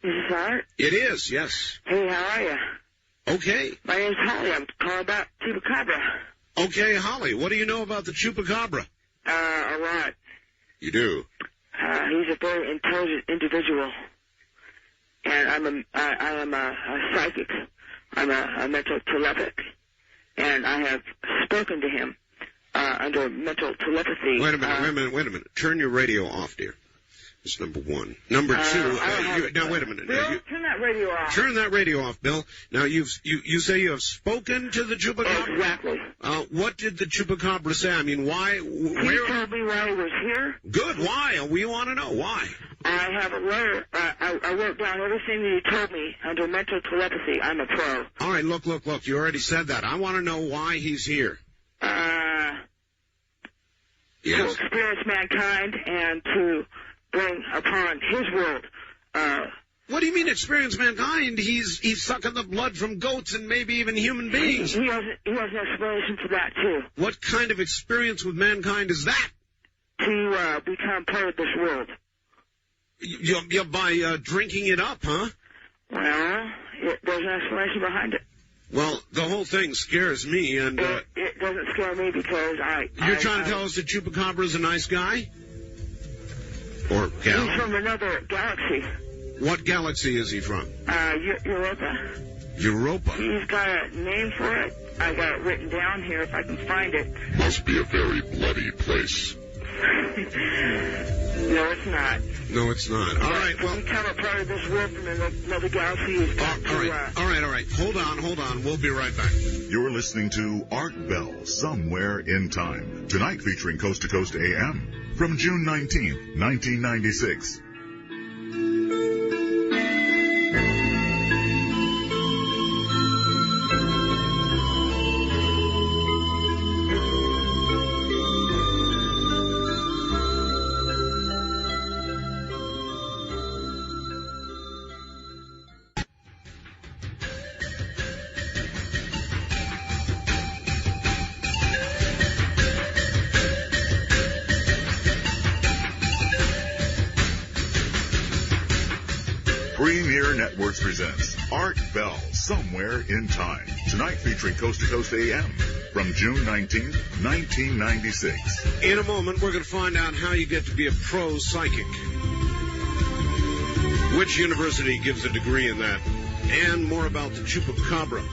this Art? It is, yes. Hey, how are you? Okay. My name's Holly. I'm calling about Chupacabra. Okay, Holly, what do you know about the Chupacabra? A lot. You do? He's a very intelligent individual. And I am a psychic. I'm a mental telepathic. And I have spoken to him under mental telepathy. Wait a minute. Turn your radio off, dear. That's number one. Number two, now wait a minute. Bill, turn that radio off. Turn that radio off, Bill. Now you say you have spoken to the Chupacabra? Exactly. What did the Chupacabra say? I mean, why? He told me why he was here. Good. Why? We want to know why. I have a letter. I wrote down everything that he told me under mental telepathy. I'm a pro. All right, look. You already said that. I want to know why he's here. To experience mankind and to bring upon his world. What do you mean experience mankind? He's sucking the blood from goats and maybe even human beings. He has an explanation for that, too. What kind of experience with mankind is that? To become part of this world. You by drinking it up, huh? Well, there's an explanation behind it. Well, the whole thing scares me, and... It doesn't scare me because You're trying to tell us that Chupacabra's a nice guy? Or gal? He's from another galaxy. What galaxy is he from? Europa. Europa? He's got a name for it. I got it written down here if I can find it. Must be a very bloody place. No, it's not. No, it's not. All right, well... Become a part of this world from another galaxy is all right. Hold on. We'll be right back. You're listening to Art Bell, Somewhere in Time. Tonight featuring Coast to Coast AM from June 19th, 1996. Premier Networks presents Art Bell, Somewhere in Time. Tonight featuring Coast to Coast AM from June 19th, 1996. In a moment, we're going to find out how you get to be a pro psychic. Which university gives a degree in that? And more about the Chupacabra.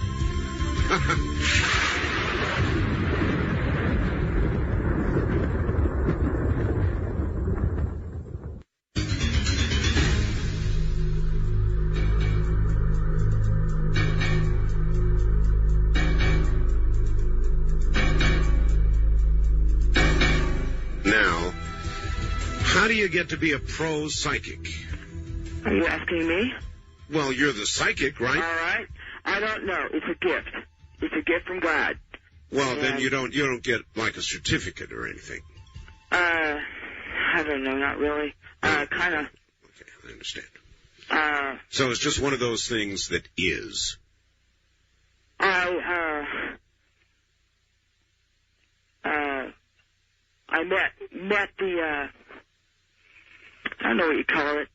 How do you get to be a pro psychic? Are you asking me? Well, you're the psychic, right? All right. I don't know. It's a gift. It's a gift from God. Well, then you don't get like a certificate or anything. I don't know. Not really. Kind of. Okay, I understand. So it's just one of those things that is. I met the, I don't know what you call it,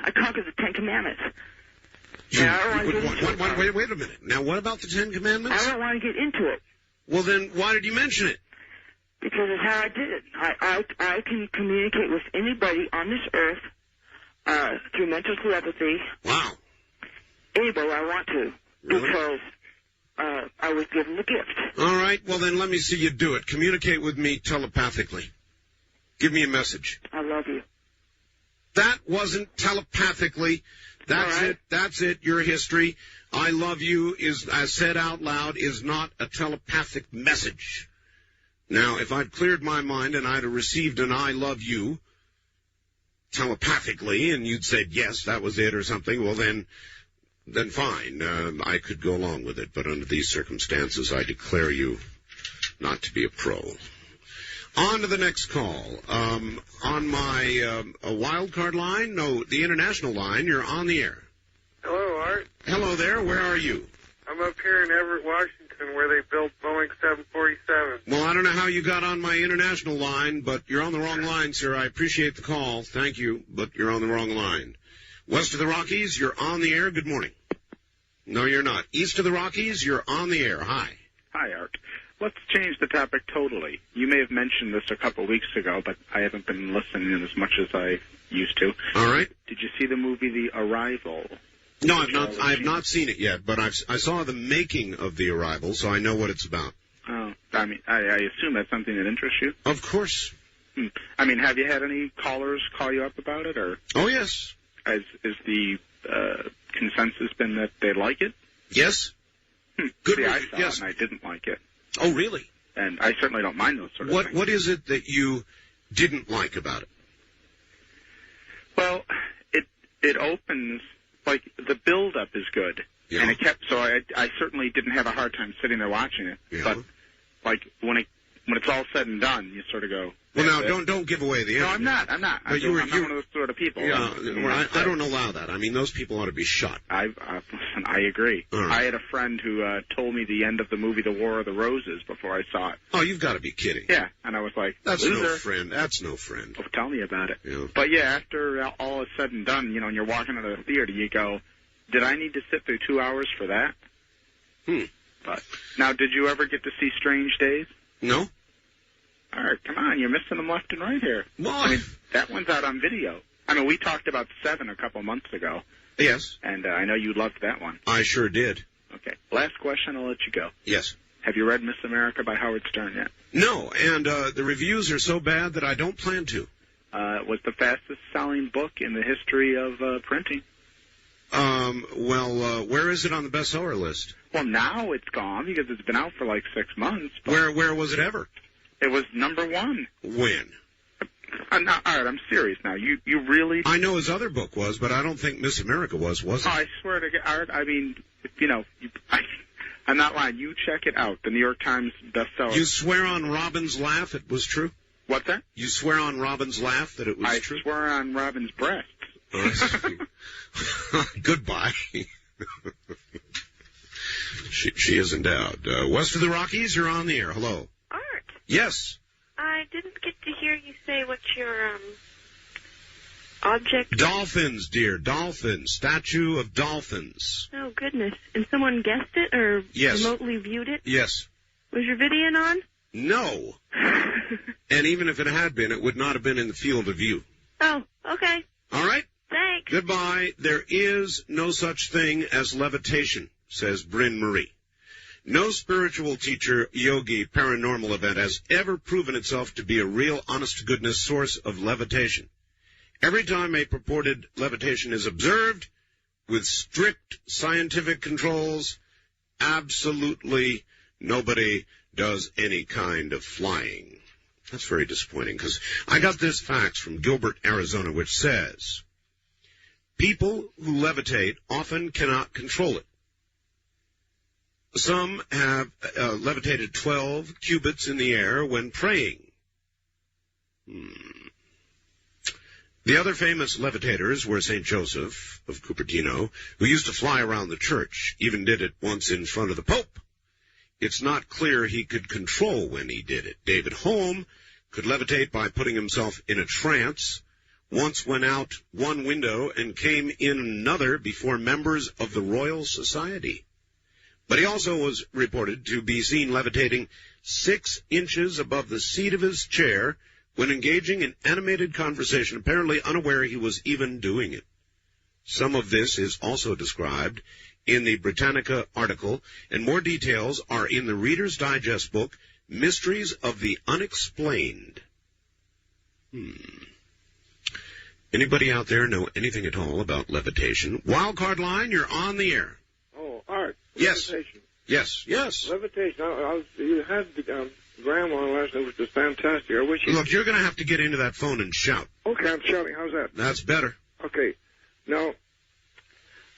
I conquered the Ten Commandments. Wait a minute. Now, what about the Ten Commandments? I don't want to get into it. Well, then, why did you mention it? Because it's how I did it. I can communicate with anybody on this earth through mental telepathy. Wow. Anybody I want to. Really? Because I was given the gift. All right. Well, then let me see you do it. Communicate with me telepathically. Give me a message. I love you. That wasn't telepathically. That's right. it. That's it. Your history. I love you is, as said out loud, is not a telepathic message. Now, if I'd cleared my mind and I'd have received an I love you telepathically and you'd said, yes, that was it or something, well, then fine. I could go along with it. But under these circumstances, I declare you not to be a pro. On to the next call. On my wild card line, no, the international line, you're on the air. Hello, Art. Hello there. Where are you? I'm up here in Everett, Washington, where they built Boeing 747. Well, I don't know how you got on my international line, but you're on the wrong line, sir. I appreciate the call. Thank you, but you're on the wrong line. West of the Rockies, you're on the air. Good morning. No, you're not. East of the Rockies, you're on the air. Hi. Hi, Art. Let's change the topic totally. You may have mentioned this a couple of weeks ago, but I haven't been listening as much as I used to. All right. Did you see the movie The Arrival? No, I have not seen it yet, but I saw the making of The Arrival, so I know what it's about. Oh, I mean, I assume that's something that interests you? Of course. I mean, have you had any callers call you up about it, or? Oh, yes. Is the consensus been that they like it? Yes. Good. See, I saw yes. it and I didn't like it. Oh, really? And I certainly don't mind those sort of things. What is it that you didn't like about it? Well, it opens, like, the build-up is good. Yeah. And it kept, so I certainly didn't have a hard time sitting there watching it. Yeah. But, like, when it's all said and done, you sort of go... Well, now, don't give away the end. No, I'm not. But I'm not one of those sort of people. Yeah, I don't allow that. I mean, those people ought to be shot. Listen, I agree. Right. I had a friend who told me the end of the movie The War of the Roses before I saw it. Oh, you've got to be kidding. Yeah, and I was like, That's loser. no friend. That's no friend. Oh, tell me about it. Yeah. But yeah, after all is said and done, and you're walking out of the theater, you go, did I need to sit through 2 hours for that? But now, did you ever get to see Strange Days? No. All right, come on, you're missing them left and right here. Well, I mean, that one's out on video. I mean, we talked about Seven a couple months ago. Yes. And I know you loved that one. I sure did. Okay. Last question, I'll let you go. Yes. Have you read Miss America by Howard Stern yet? No, and the reviews are so bad that I don't plan to. It was the fastest-selling book in the history of printing. Where is it on the bestseller list? Well, now it's gone because it's been out for like 6 months. Where was it ever? It was #1. When? All right, I'm serious now. You really... I know his other book was, but I don't think Miss America was it? Oh, I swear to God, Art, I mean, I'm not lying. You check it out. The New York Times bestseller. You swear on Robin's laugh it was true? What's that? You swear on Robin's laugh that it was true? I swear on Robin's breasts. Goodbye. She is endowed. West of the Rockies, you're on the air. Hello. Art. Yes. I didn't get to hear you say what your object. Dolphins, dear. Dolphins. Statue of dolphins. Oh goodness! And someone guessed it or Yes. remotely viewed it? Yes. Was your video on? No. And even if it had been, it would not have been in the field of view. Oh, okay. All right. Thanks. Goodbye. There is no such thing as levitation, says Bryn Marie. No spiritual teacher, yogi, paranormal event has ever proven itself to be a real, honest-to-goodness source of levitation. Every time a purported levitation is observed, with strict scientific controls, absolutely nobody does any kind of flying. That's very disappointing, because I got this fax from Gilbert, Arizona, which says, people who levitate often cannot control it. Some have levitated 12 cubits in the air when praying. The other famous levitators were St. Joseph of Cupertino, who used to fly around the church, even did it once in front of the Pope. It's not clear he could control when he did it. David Home could levitate by putting himself in a trance, once went out one window and came in another before members of the Royal Society. But he also was reported to be seen levitating 6 inches above the seat of his chair when engaging in animated conversation, apparently unaware he was even doing it. Some of this is also described in the Britannica article, and more details are in the Reader's Digest book, Mysteries of the Unexplained. Anybody out there know anything at all about levitation? Wildcard line, you're on the air. Oh, Art. Yes. Levitation. Yes. Levitation. You had the Graham on last night, which was fantastic. I wish you... Look, you're going to have to get into that phone and shout. Okay, I'm shouting. How's that? That's better. Okay. Now,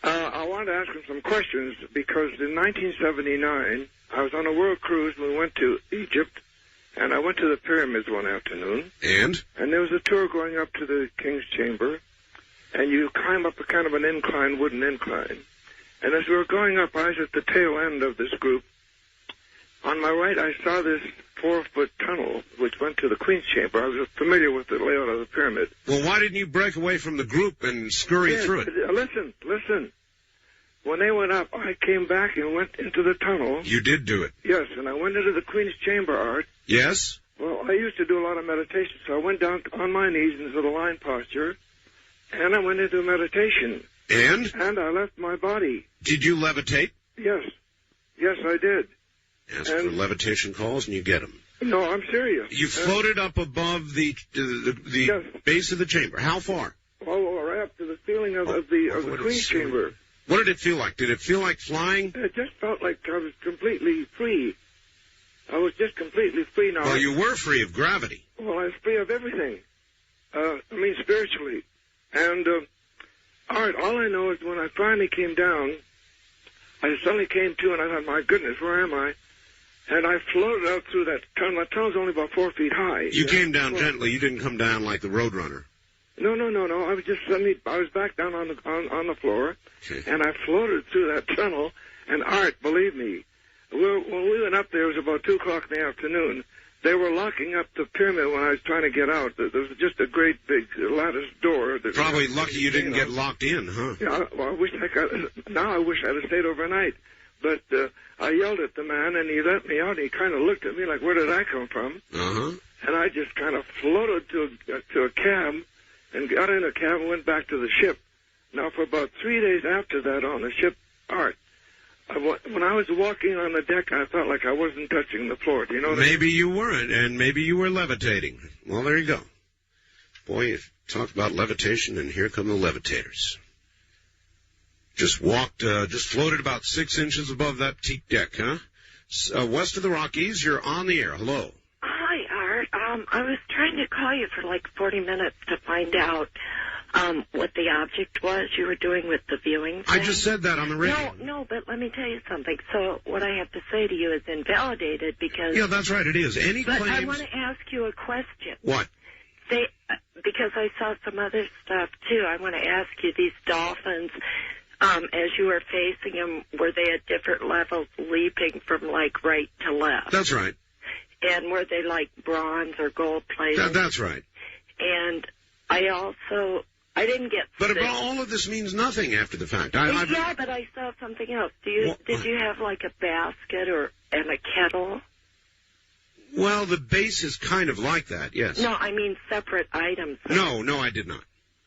I wanted to ask him some questions because in 1979, I was on a world cruise. We went to Egypt, and I went to the pyramids one afternoon. And there was a tour going up to the King's Chamber, and you climb up a kind of an incline, wooden incline. And as we were going up, I was at the tail end of this group. On my right, I saw this 4-foot tunnel which went to the Queen's Chamber. I was familiar with the layout of the pyramid. Well, why didn't you break away from the group and scurry through it? Listen. When they went up, I came back and went into the tunnel. You did do it. Yes, and I went into the Queen's Chamber, Art. Yes? Well, I used to do a lot of meditation, so I went down on my knees into the lying posture, and I went into meditation. And? And I left my body. Did you levitate? Yes, I did. Ask for levitation calls and you get them. No, I'm serious. You floated up above the base of the chamber. How far? Oh, right up to the ceiling of the Queen's Chamber. What did it feel like? Did it feel like flying? It just felt like I was completely free. I was just completely free now. Well, you were free of gravity. Well, I was free of everything. Spiritually. And, Art, all I know is when I finally came down, I suddenly came to and I thought, my goodness, where am I? And I floated out through that tunnel. That tunnel's only about 4 feet high. You came down gently. You didn't come down like the Roadrunner. No. I was just suddenly, I was back down on the floor, and I floated through that tunnel. And Art, believe me, when we went up there, it was about 2 o'clock in the afternoon. They were locking up the pyramid when I was trying to get out. There was just a great big lattice door. Probably lucky you didn't get locked in, huh? Yeah. Well, I wish I'd have stayed overnight. But I yelled at the man, and he let me out. And he kind of looked at me like, "Where did I come from?" And I just kind of floated to a cab, and got in a cab and went back to the ship. Now, for about 3 days after that on the ship, Art, when I was walking on the deck, I felt like I wasn't touching the floor. Do you know what Maybe you weren't, and maybe you were levitating. Well, there you go. Boy, you talk about levitation, and here come the levitators. Just floated about 6 inches above that teak deck, huh? West of the Rockies, you're on the air. Hello. Hi, Art. I was trying to call you for like 40 minutes to find out what the object was you were doing with the viewing thing. I just said that on the radio. No, but let me tell you something. So what I have to say to you is invalidated because... Yeah, that's right, it is. But I want to ask you a question. What? Because I saw some other stuff, too. I want to ask you, these dolphins, as you were facing them, were they at different levels leaping from, like, right to left? That's right. And were they, like, bronze or gold plated? That's right. And I didn't get... But all of this means nothing after the fact. Yeah, but I saw something else. Did you have, like, a basket and a kettle? Well, the base is kind of like that, yes. No, I mean separate items. No, I did not.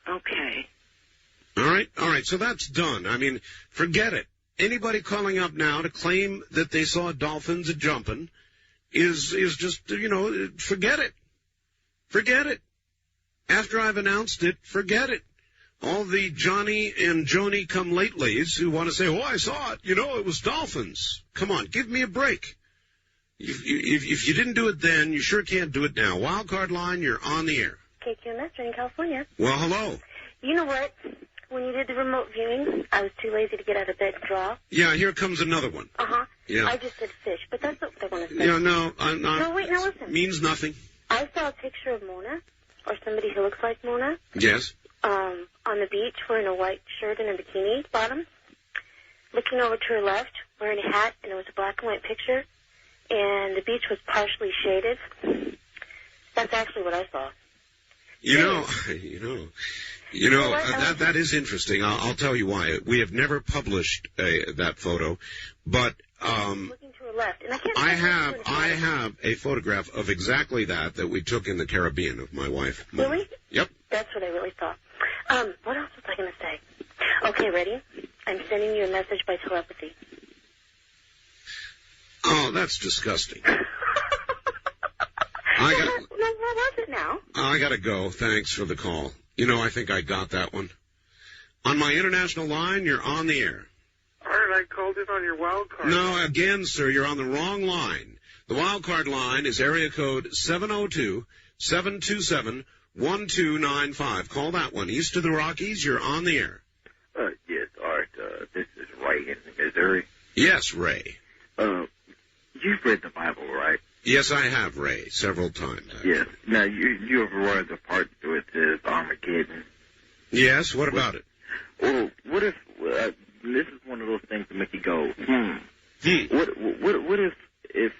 Okay. All right, so that's done. I mean, forget it. Anybody calling up now to claim that they saw dolphins a-jumping is just, forget it. Forget it. After I've announced it, forget it. All the Johnny and Joni come-latelys who want to say, I saw it. It was dolphins. Come on, give me a break. If you didn't do it then, you sure can't do it now. Wildcard line, you're on the air. KQMS, in California. Well, hello. You know what? When you did the remote viewing, I was too lazy to get out of bed and draw. Yeah, here comes another one. Yeah. I just did fish, but that's not what I want to say. Yeah, no, No, wait, now listen. Means nothing. I saw a picture of Mona or somebody who looks like Mona Yes. on the beach wearing a white shirt and a bikini bottom, looking over to her left, wearing a hat, and it was a black and white picture, and the beach was partially shaded. That's actually what I saw. That is interesting. I'll tell you why. We have never published that photo, but Looking to her left, and I can't. I have a photograph of exactly that we took in the Caribbean of my wife. Really? Yep. That's what I really thought. What else was I going to say? Okay, ready? I'm sending you a message by telepathy. Oh, that's disgusting. What was it now? I gotta go. Thanks for the call. I think I got that one. On my international line, you're on the air. All right, I called in on your wild card. No, again, sir, you're on the wrong line. The wild card line is area code 702-727-1295. Call that one. East of the Rockies, you're on the air. Yes, Art. This is Ray in Missouri. Yes, Ray. You've read the Bible, right? Yes, I have, Ray, several times. Yes. Now, you ever read the part where it says Armageddon? Yes, what about it? Well, what if, this is one of those things that make you go, What if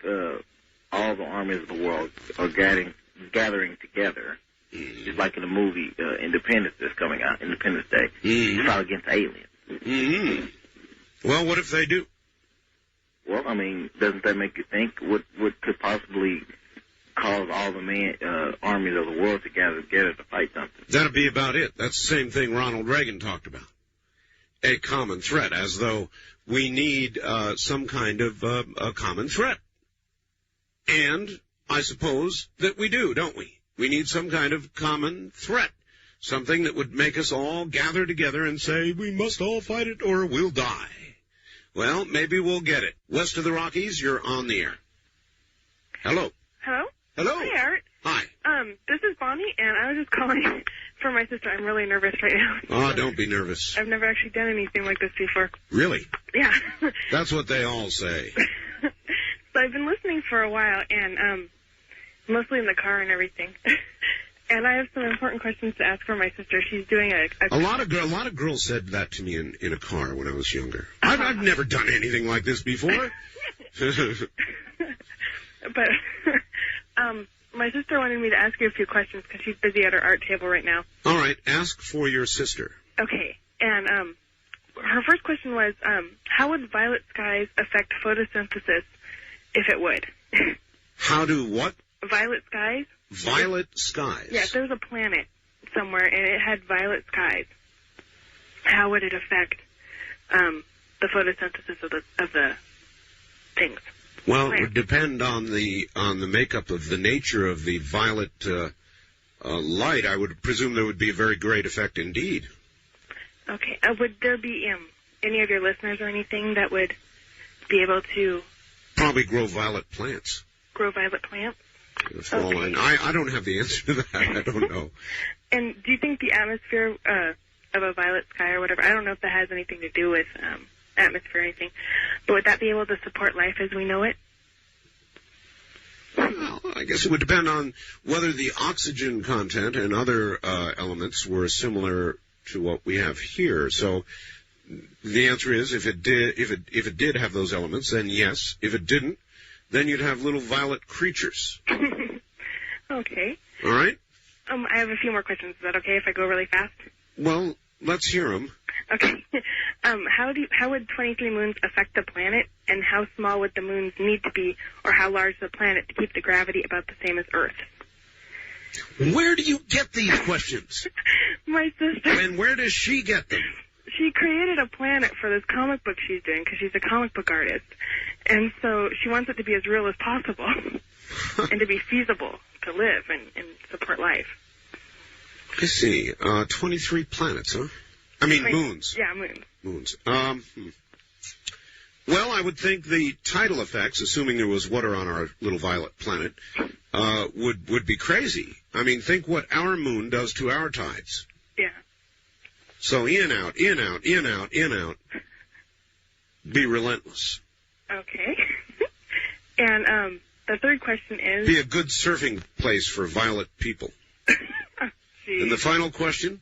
all the armies of the world are gathering together, just like in the movie Independence that's coming out, Independence Day, to fight against aliens? Mm-hmm. Well, what if they do? Well, I mean, doesn't that make you think what could possibly cause all the armies of the world to gather together to fight something? That'd be about it. That's the same thing Ronald Reagan talked about. A common threat, as though we need some kind of a common threat. And I suppose that we do, don't we? We need some kind of common threat. Something that would make us all gather together and say, we must all fight it or we'll die. Well, maybe we'll get it. West of the Rockies, you're on the air. Hello. Hello? Hello. Hi, Art. Hi. This is Bonnie, and I was just calling for my sister. I'm really nervous right now. Oh, don't be nervous. I've never actually done anything like this before. Really? Yeah. That's what they all say. So I've been listening for a while, and mostly in the car and everything. And I have some important questions to ask for my sister. She's doing a lot of girls said that to me in a car when I was younger. I've never done anything like this before. But my sister wanted me to ask you a few questions because she's busy at her art table right now. All right, ask for your sister. Okay, and her first question was, how would violet skies affect photosynthesis if it would? How do what? Violet skies. Violet skies? Yeah, there's a planet somewhere, and it had violet skies. How would it affect the photosynthesis of the things? Well, it would depend on the makeup of the nature of the violet light. I would presume there would be a very great effect indeed. Okay. Would there be any of your listeners or anything that would be able to probably grow violet plants? Grow violet plants? That's all I don't have the answer to that. I don't know. And do you think the atmosphere of a violet sky or whatever, I don't know if that has anything to do with atmosphere or anything, but would that be able to support life as we know it? Well, I guess it would depend on whether the oxygen content and other elements were similar to what we have here. So the answer is if it did have those elements, then yes. If it didn't, then you'd have little violet creatures. Okay. All right? I have a few more questions. Is that okay if I go really fast? Well, let's hear them. Okay. How would 23 moons affect the planet, and how small would the moons need to be, or how large the planet to keep the gravity about the same as Earth? Where do you get these questions? My sister. And where does she get them? She created a planet for this comic book she's doing because she's a comic book artist. And so she wants it to be as real as possible and to be feasible to live and support life. I see. 23 planets, huh? I mean, moons. Yeah, moons. Moons. Well, I would think the tidal effects, assuming there was water on our little violet planet, would be crazy. I mean, think what our moon does to our tides. Yeah. So in, out, in, out, in, out, in, out. Be relentless. Okay. And the third question is... Be a good surfing place for violet people. And the final question?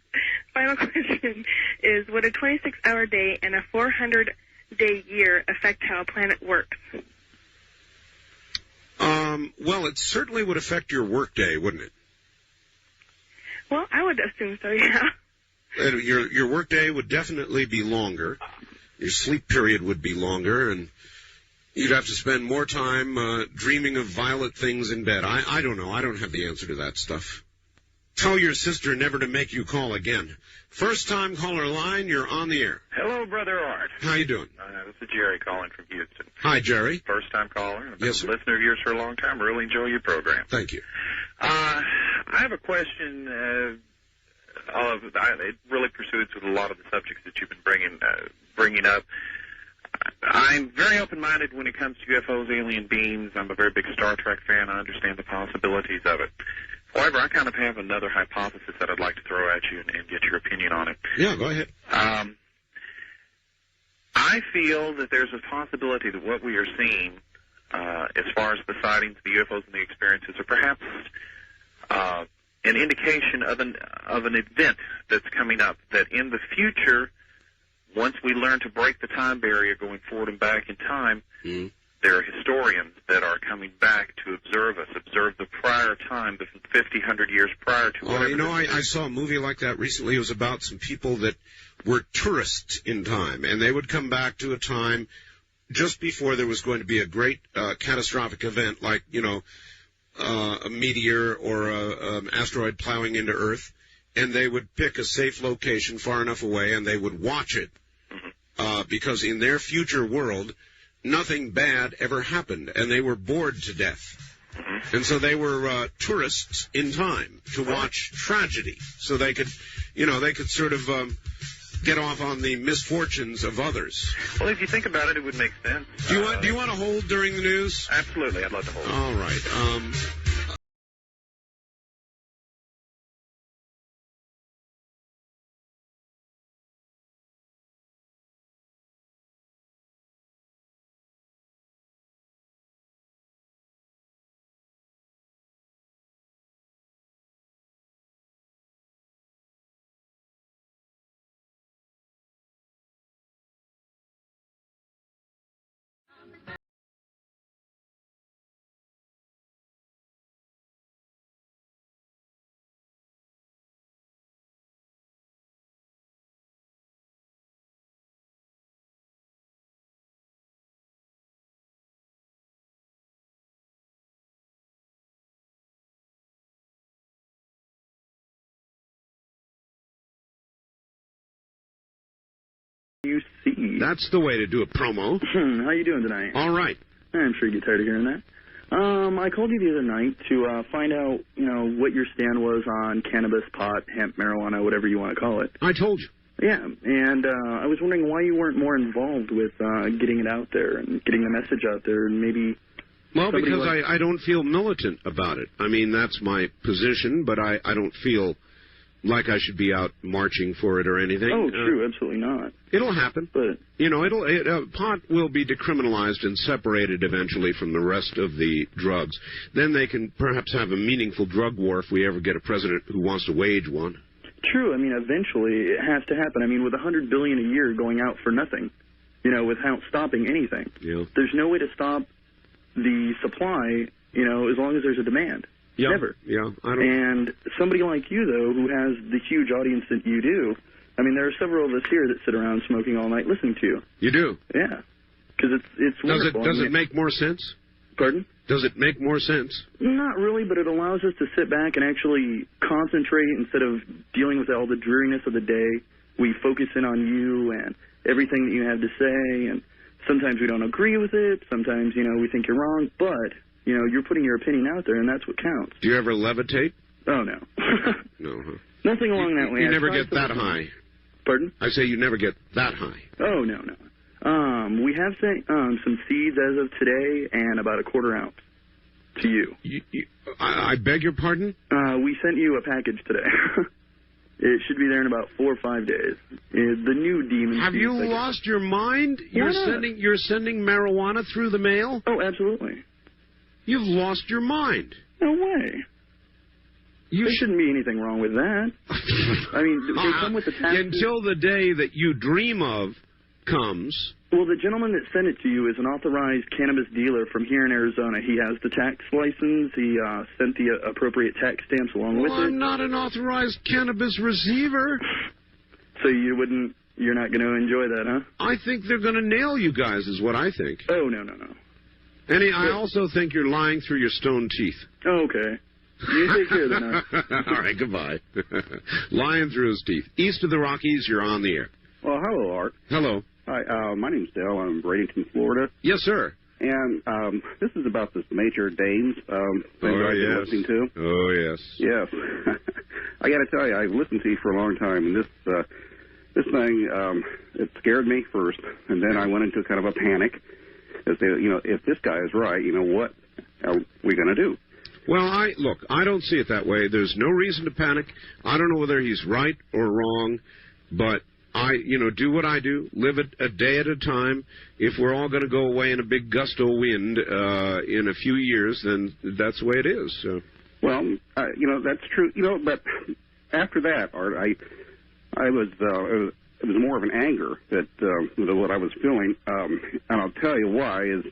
Final question is, would a 26-hour day and a 400-day year affect how a planet works? Well, it certainly would affect your workday, wouldn't it? Well, I would assume so, yeah. Your workday would definitely be longer. Your sleep period would be longer, and you'd have to spend more time dreaming of violet things in bed. I don't know. I don't have the answer to that stuff. Tell your sister never to make you call again. First-time caller line, you're on the air. Hello, Brother Art. How you doing? This is Jerry calling from Houston. Hi, Jerry. First-time caller. I've been Yes, sir. a listener of yours for a long time. I really enjoy your program. Thank you. I have a question. It really pursues with a lot of the subjects that you've been bringing up. I'm very open-minded when it comes to UFOs, alien beings. I'm a very big Star Trek fan. I understand the possibilities of it. However, I kind of have another hypothesis that I'd like to throw at you and get your opinion on it. Yeah, go ahead. I feel that there's a possibility that what we are seeing, as far as the sightings, the UFOs, and the experiences, are perhaps an indication of an event that's coming up. That in the future, once we learn to break the time barrier going forward and back in time, there are historians that are coming back to observe the prior time, the 50, 100 years prior to whatever. Oh, you know, I saw a movie like that recently. It was about some people that were tourists in time, and they would come back to a time just before there was going to be a great catastrophic event, like, you know, a meteor or an asteroid plowing into Earth, and they would pick a safe location far enough away, and they would watch it, because in their future world, nothing bad ever happened, and they were bored to death. And so they were tourists in time to watch tragedy, so they could, you know, they could sort of get off on the misfortunes of others. Well, if you think about it, it would make sense. Do you want to hold during the news? Absolutely, I'd love to hold. All right. You see. That's the way to do a promo. How you doing tonight? All right. I'm sure you get tired of hearing that. I called you the other night to find out, you know, what your stand was on cannabis, pot, hemp, marijuana, whatever you want to call it. I told you. Yeah, and I was wondering why you weren't more involved with getting it out there and getting the message out there, and maybe... Well, because I don't feel militant about it. I mean, that's my position, but I don't feel like I should be out marching for it or anything. Oh, true, absolutely not. It'll happen. But you know, pot will be decriminalized and separated eventually from the rest of the drugs. Then they can perhaps have a meaningful drug war if we ever get a president who wants to wage one. True. I mean, eventually it has to happen. I mean, with $100 billion a year going out for nothing, you know, without stopping anything, there's no way to stop the supply, you know, as long as there's a demand. Yeah. Never. Yeah. And somebody like you, though, who has the huge audience that you do, I mean, there are several of us here that sit around smoking all night listening to you. You do? Yeah. Because it's wonderful. Does it make more sense? Pardon? Does it make more sense? Not really, but it allows us to sit back and actually concentrate instead of dealing with all the dreariness of the day. We focus in on you and everything that you have to say, and sometimes we don't agree with it. Sometimes, you know, we think you're wrong, but... you know, you're putting your opinion out there, and that's what counts. Do you ever levitate? Oh, no. No, huh? Nothing along that way. You never get that high. Pardon? I say you never get that high. Oh, no. We have sent some seeds as of today and about a quarter ounce to you. I beg your pardon? We sent you a package today. It should be there in about 4 or 5 days. The new demon. Have you lost your mind? You're sending marijuana through the mail? Oh, absolutely. You've lost your mind. No way. There shouldn't be anything wrong with that. I mean, they come with the tax. Until the day that you dream of comes. Well, the gentleman that sent it to you is an authorized cannabis dealer from here in Arizona. He has the tax license. He sent the appropriate tax stamps along with it. I'm not an authorized cannabis receiver. So you're not going to enjoy that, huh? I think they're going to nail you guys, is what I think. Oh, no. I also think you're lying through your stone teeth. Oh, okay. You take care then. All right, goodbye. Lying through his teeth. East of the Rockies, you're on the air. Well, hello, Art. Hello. Hi, my name's Dale. I'm in Bradenton, Florida. Yes, sir. And this is about this Major Dames thing that I've been listening to. Oh, yes. Yes. I got to tell you, I've listened to you for a long time, and this thing, it scared me first, and then I went into kind of a panic. As they, if this guy is right, what are we going to do? Well, I don't see it that way. There's no reason to panic. I don't know whether he's right or wrong, but I do what I do, live it a day at a time. If we're all going to go away in a big gust of wind in a few years, then that's the way it is. So. Well, that's true. But after that, Art, it was more of an anger that what I was feeling, and I'll tell you why is.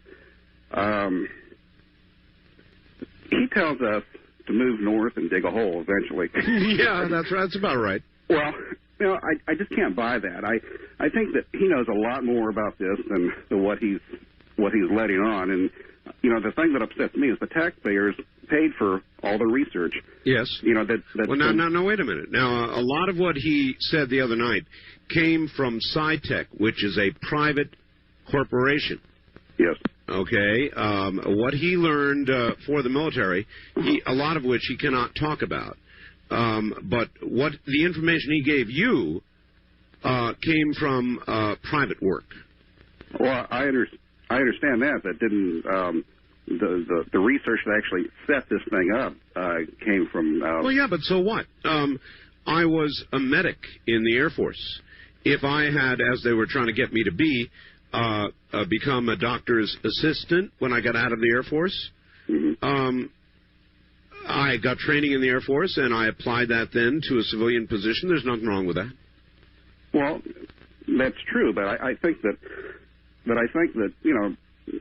He tells us to move north and dig a hole eventually. Yeah, that's right. That's about right. Well, I just can't buy that. I think that he knows a lot more about this than what he's letting on. And the thing that upsets me is the taxpayers paid for all the research. Yes. Well, now, wait a minute. Now, a lot of what he said the other night came from SciTech, which is a private corporation. Yes. Okay. What he learned for the military, a lot of which he cannot talk about. But what the information he gave you came from private work. Well, I understand that. That didn't. The research that actually set this thing up came from. Well, yeah, but so what? I was a medic in the Air Force. If I had, as they were trying to get me to be, become a doctor's assistant when I got out of the Air Force. I got training in the Air Force, and I applied that then to a civilian position. There's nothing wrong with that. Well, that's true, but I think that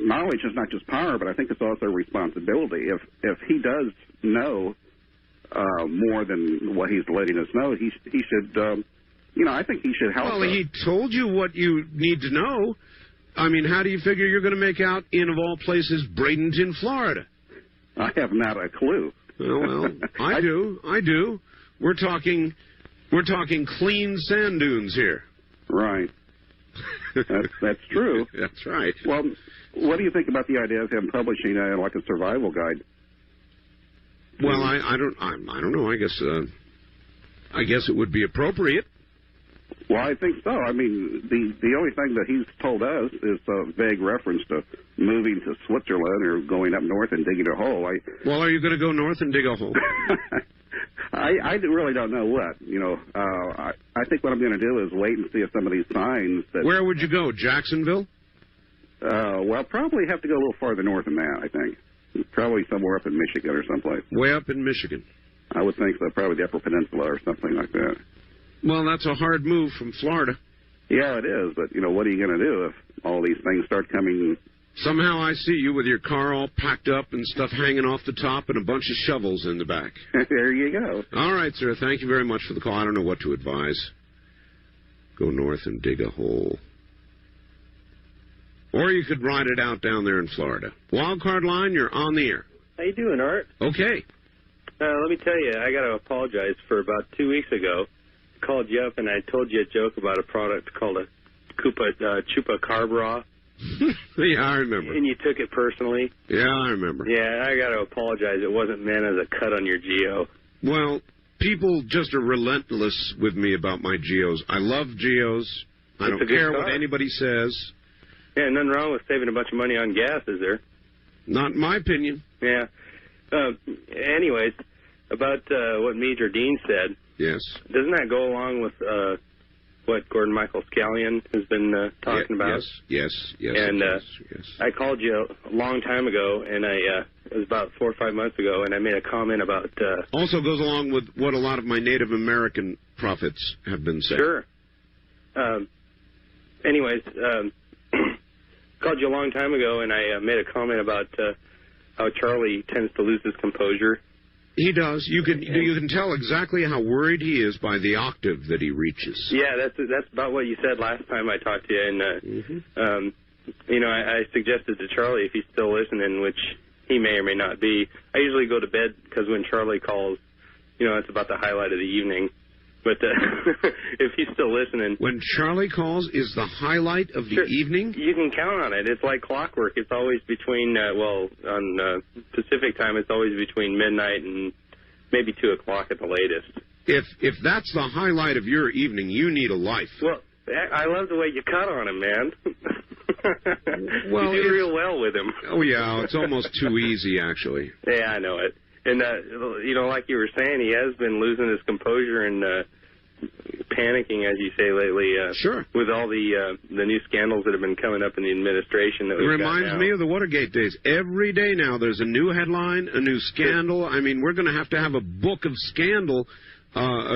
knowledge is not just power, but I think it's also responsibility. If he does know more than what he's letting us know, he should. I think he should help. Well, he told you what you need to know. I mean, how do you figure you're going to make out in, of all places, Bradenton, Florida? I have not a clue. Well, I do. We're talking clean sand dunes here. Right. That's true. That's right. Well, what do you think about the idea of him publishing like a survival guide? Well, I don't know. I guess it would be appropriate. Well, I think so. I mean, the only thing that he's told us is a vague reference to moving to Switzerland or going up north and digging a hole. Well, are you going to go north and dig a hole? I really don't know what. I think what I'm going to do is wait and see if some of these signs that... Where would you go, Jacksonville? Well, probably have to go a little farther north than that, I think. Probably somewhere up in Michigan or someplace. Way up in Michigan? I would think so. Probably the Upper Peninsula or something like that. Well, that's a hard move from Florida. Yeah, it is. But, what are you going to do if all these things start coming? Somehow I see you with your car all packed up and stuff hanging off the top and a bunch of shovels in the back. There you go. All right, sir. Thank you very much for the call. I don't know what to advise. Go north and dig a hole. Or you could ride it out down there in Florida. Wildcard line, you're on the air. How you doing, Art? Okay. Let me tell you, I got to apologize for about 2 weeks ago. I called you up and I told you a joke about a product called a Chupa Carbra. Yeah, I remember. And you took it personally. Yeah, I remember. Yeah, I got to apologize. It wasn't meant as a cut on your Geo. Well, people just are relentless with me about my Geos. I love Geos. I don't care what anybody says. Yeah, nothing wrong with saving a bunch of money on gas, is there? Not in my opinion. Yeah. Anyways, about what Major Dean said. Yes. Doesn't that go along with what Gordon Michael Scallion has been talking about. Yes. And I called you a long time ago, and it was about 4 or 5 months ago, and I made a comment about... Also goes along with what a lot of my Native American prophets have been saying. Sure. Anyways, called you a long time ago, and I made a comment about how Charlie tends to lose his composure. He does. You can tell exactly how worried he is by the octave that he reaches. Yeah, that's about what you said last time I talked to you. And I suggested to Charlie, if he's still listening, which he may or may not be. I usually go to bed because when Charlie calls, it's about the highlight of the evening. But if he's still listening, when Charlie calls, is the highlight of the evening? You can count on it. It's like clockwork. It's always between on Pacific time, it's always between midnight and maybe 2 o'clock at the latest. If that's the highlight of your evening, you need a life. Well, I love the way you cut on him, man. Well, you do real well with him. Oh yeah, it's almost too easy, actually. Yeah, I know it. And, like you were saying, he has been losing his composure and panicking, as you say, lately. Sure. With all the new scandals that have been coming up in the administration. That it reminds me of the Watergate days. Every day now there's a new headline, a new scandal. I mean, we're going to have a book of scandal,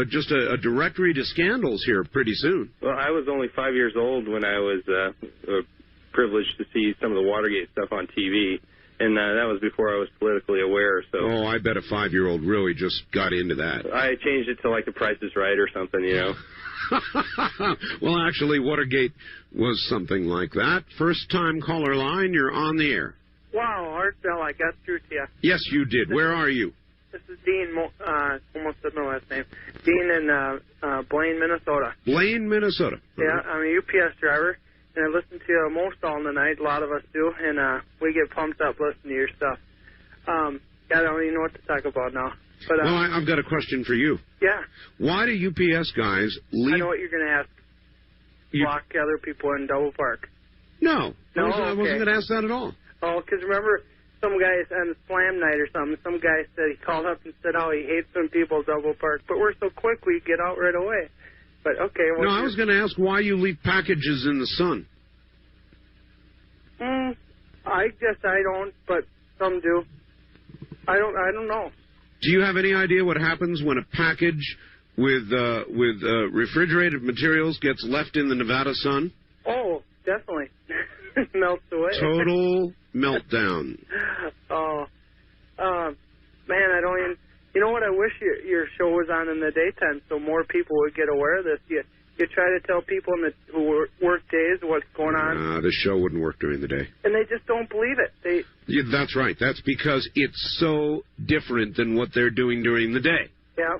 just a directory to scandals here pretty soon. Well, I was only 5 years old when I was privileged to see some of the Watergate stuff on TV. And that was before I was politically aware. So. Oh, I bet a 5-year-old really just got into that. I changed it to like The Price is Right or something, Well, actually, Watergate was something like that. First-time caller line, you're on the air. Wow, Art Bell, I got through to you. Yes, you did. Where are you? This is Dean, almost said my last name. Dean in Blaine, Minnesota. Blaine, Minnesota. Yeah, I'm a UPS driver. And I listen to you most all the night. A lot of us do, and we get pumped up listening to your stuff. I don't even know what to talk about now. But well, I've got a question for you. Yeah. Why do UPS guys leave? I know what you're going to ask. Block other people in Double Park. No, I wasn't going to ask that at all. Oh, because remember, some guys on the Slam night or something, some guy said he called up and said how he hates when people Double Park, but we're so quick we get out right away. But okay. No, I was going to ask why you leave packages in the sun. I guess I don't, but some do. I don't know. Do you have any idea what happens when a package with refrigerated materials gets left in the Nevada sun? Oh, definitely. Melts away. Total meltdown. Oh, man, I don't even. You know what? I wish your show was on in the daytime so more people would get aware of this. You try to tell people who work days what's going on. The show wouldn't work during the day. And they just don't believe it. Yeah, that's right. That's because it's so different than what they're doing during the day. Yeah.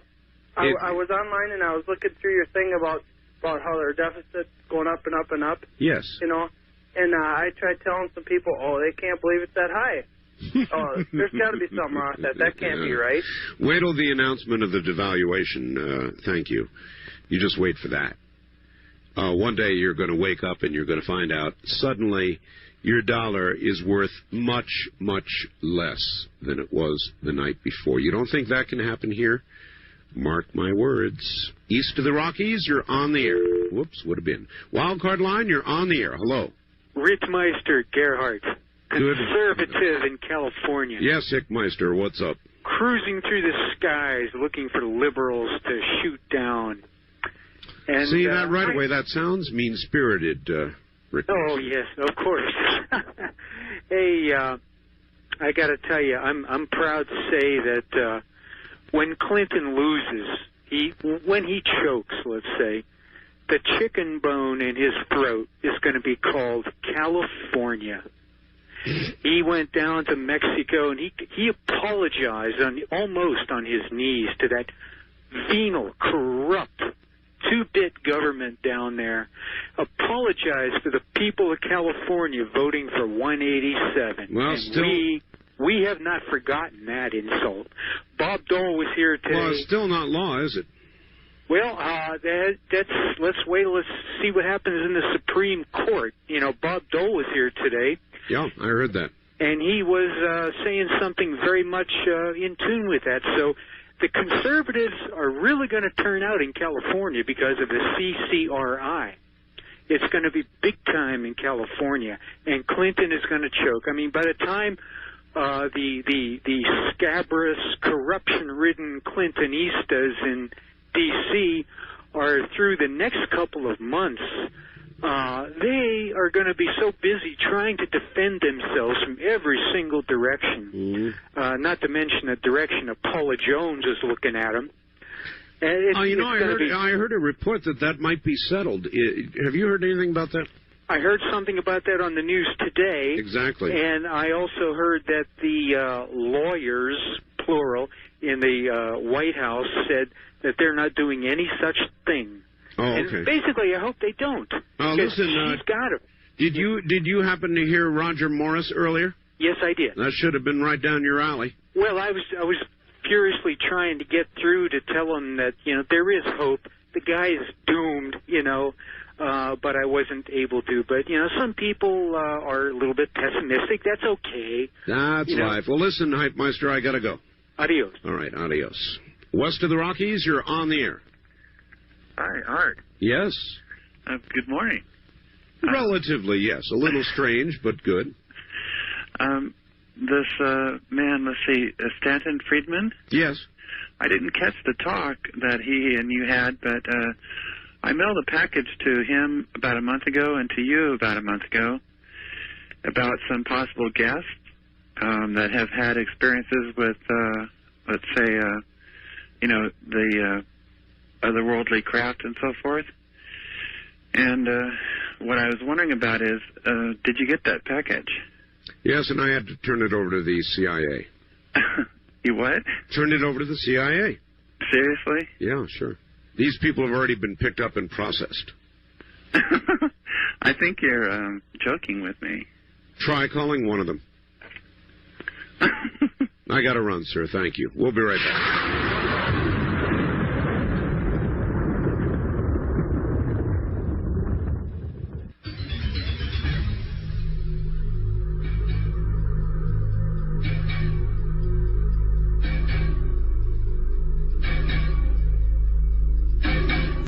I was online and I was looking through your thing about how their deficit's going up and up and up. Yes. And I tried telling some people, they can't believe it's that high. There's got to be something wrong with that. That can't be right. Wait till the announcement of the devaluation. Thank you. You just wait for that. One day you're going to wake up and you're going to find out suddenly your dollar is worth much, much less than it was the night before. You don't think that can happen here? Mark my words. East of the Rockies, you're on the air. Whoops, would have been. Wildcard line, you're on the air. Hello. Rittmeister Gerhardt, conservative in California. Yes, Hickmeister, what's up? Cruising through the skies looking for liberals to shoot down. And, see, that right away, that sounds mean-spirited, Rick. Oh, yes, of course. Hey, I got to tell you, I'm proud to say that when Clinton loses, when he chokes, let's say, the chicken bone in his throat is going to be called California. He went down to Mexico and he apologized almost on his knees to that venal, corrupt, two-bit government down there. Apologized to the people of California voting for 187. Well, and still, we have not forgotten that insult. Bob Dole was here today. Well, it's still not law, is it? Well, let's wait. Let's see what happens in the Supreme Court. You know, Bob Dole was here today. Yeah, I heard that. And he was saying something very much in tune with that. So the conservatives are really going to turn out in California because of the CCRI. It's going to be big time in California, and Clinton is going to choke. I mean, by the time the scabrous, corruption-ridden Clintonistas in D.C. are through the next couple of months, they are going to be so busy trying to defend themselves from every single direction, not to mention the direction of Paula Jones is looking at them. I heard a report that might be settled. Have you heard anything about that? I heard something about that on the news today. Exactly. And I also heard that the lawyers, plural, in the White House said that they're not doing any such thing. Oh, okay. And basically, I hope they don't. Listen, she's got it. Did you happen to hear Rodger Morris earlier? Yes, I did. That should have been right down your alley. Well, I was furiously trying to get through to tell him that, there is hope. The guy is doomed, but I wasn't able to. But, some people are a little bit pessimistic. That's okay. That's life. Well, listen, Hypemeister, I got to go. Adios. All right, adios. West of the Rockies, you're on the air. Hi, Art. Yes. Good morning. Relatively, yes. A little strange, but good. This man, let's see, Stanton Friedman? Yes. I didn't catch the talk that he and you had, but I mailed a package to him about a month ago and to you about a month ago about some possible guests that have had experiences with, let's say, the otherworldly craft and so forth. And what I was wondering about is, did you get that package? Yes, and I had to turn it over to the CIA. You what? Turned it over to the CIA. Seriously? Yeah, sure. These people have already been picked up and processed. I think you're joking with me. Try calling one of them. I got to run, sir. Thank you. We'll be right back.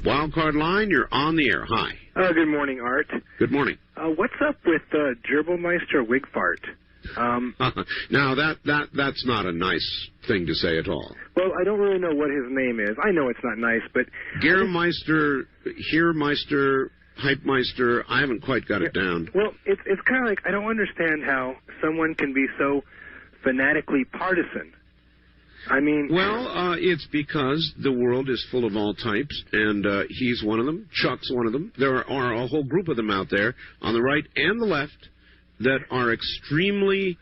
Wildcard line, you're on the air. Hi. Good morning, Art. Good morning. What's up with Gerbilmeister Wigfart? Now, that's not a nice thing to say at all. Well, I don't really know what his name is. I know it's not nice, but... Gehrmeister, Heermeister, Hypemeister, I haven't quite got it down. Well, it's kind of like, I don't understand how someone can be so fanatically partisan. I mean... Well, it's because the world is full of all types, and he's one of them. Chuck's one of them. There are a whole group of them out there, on the right and the left, that are extremely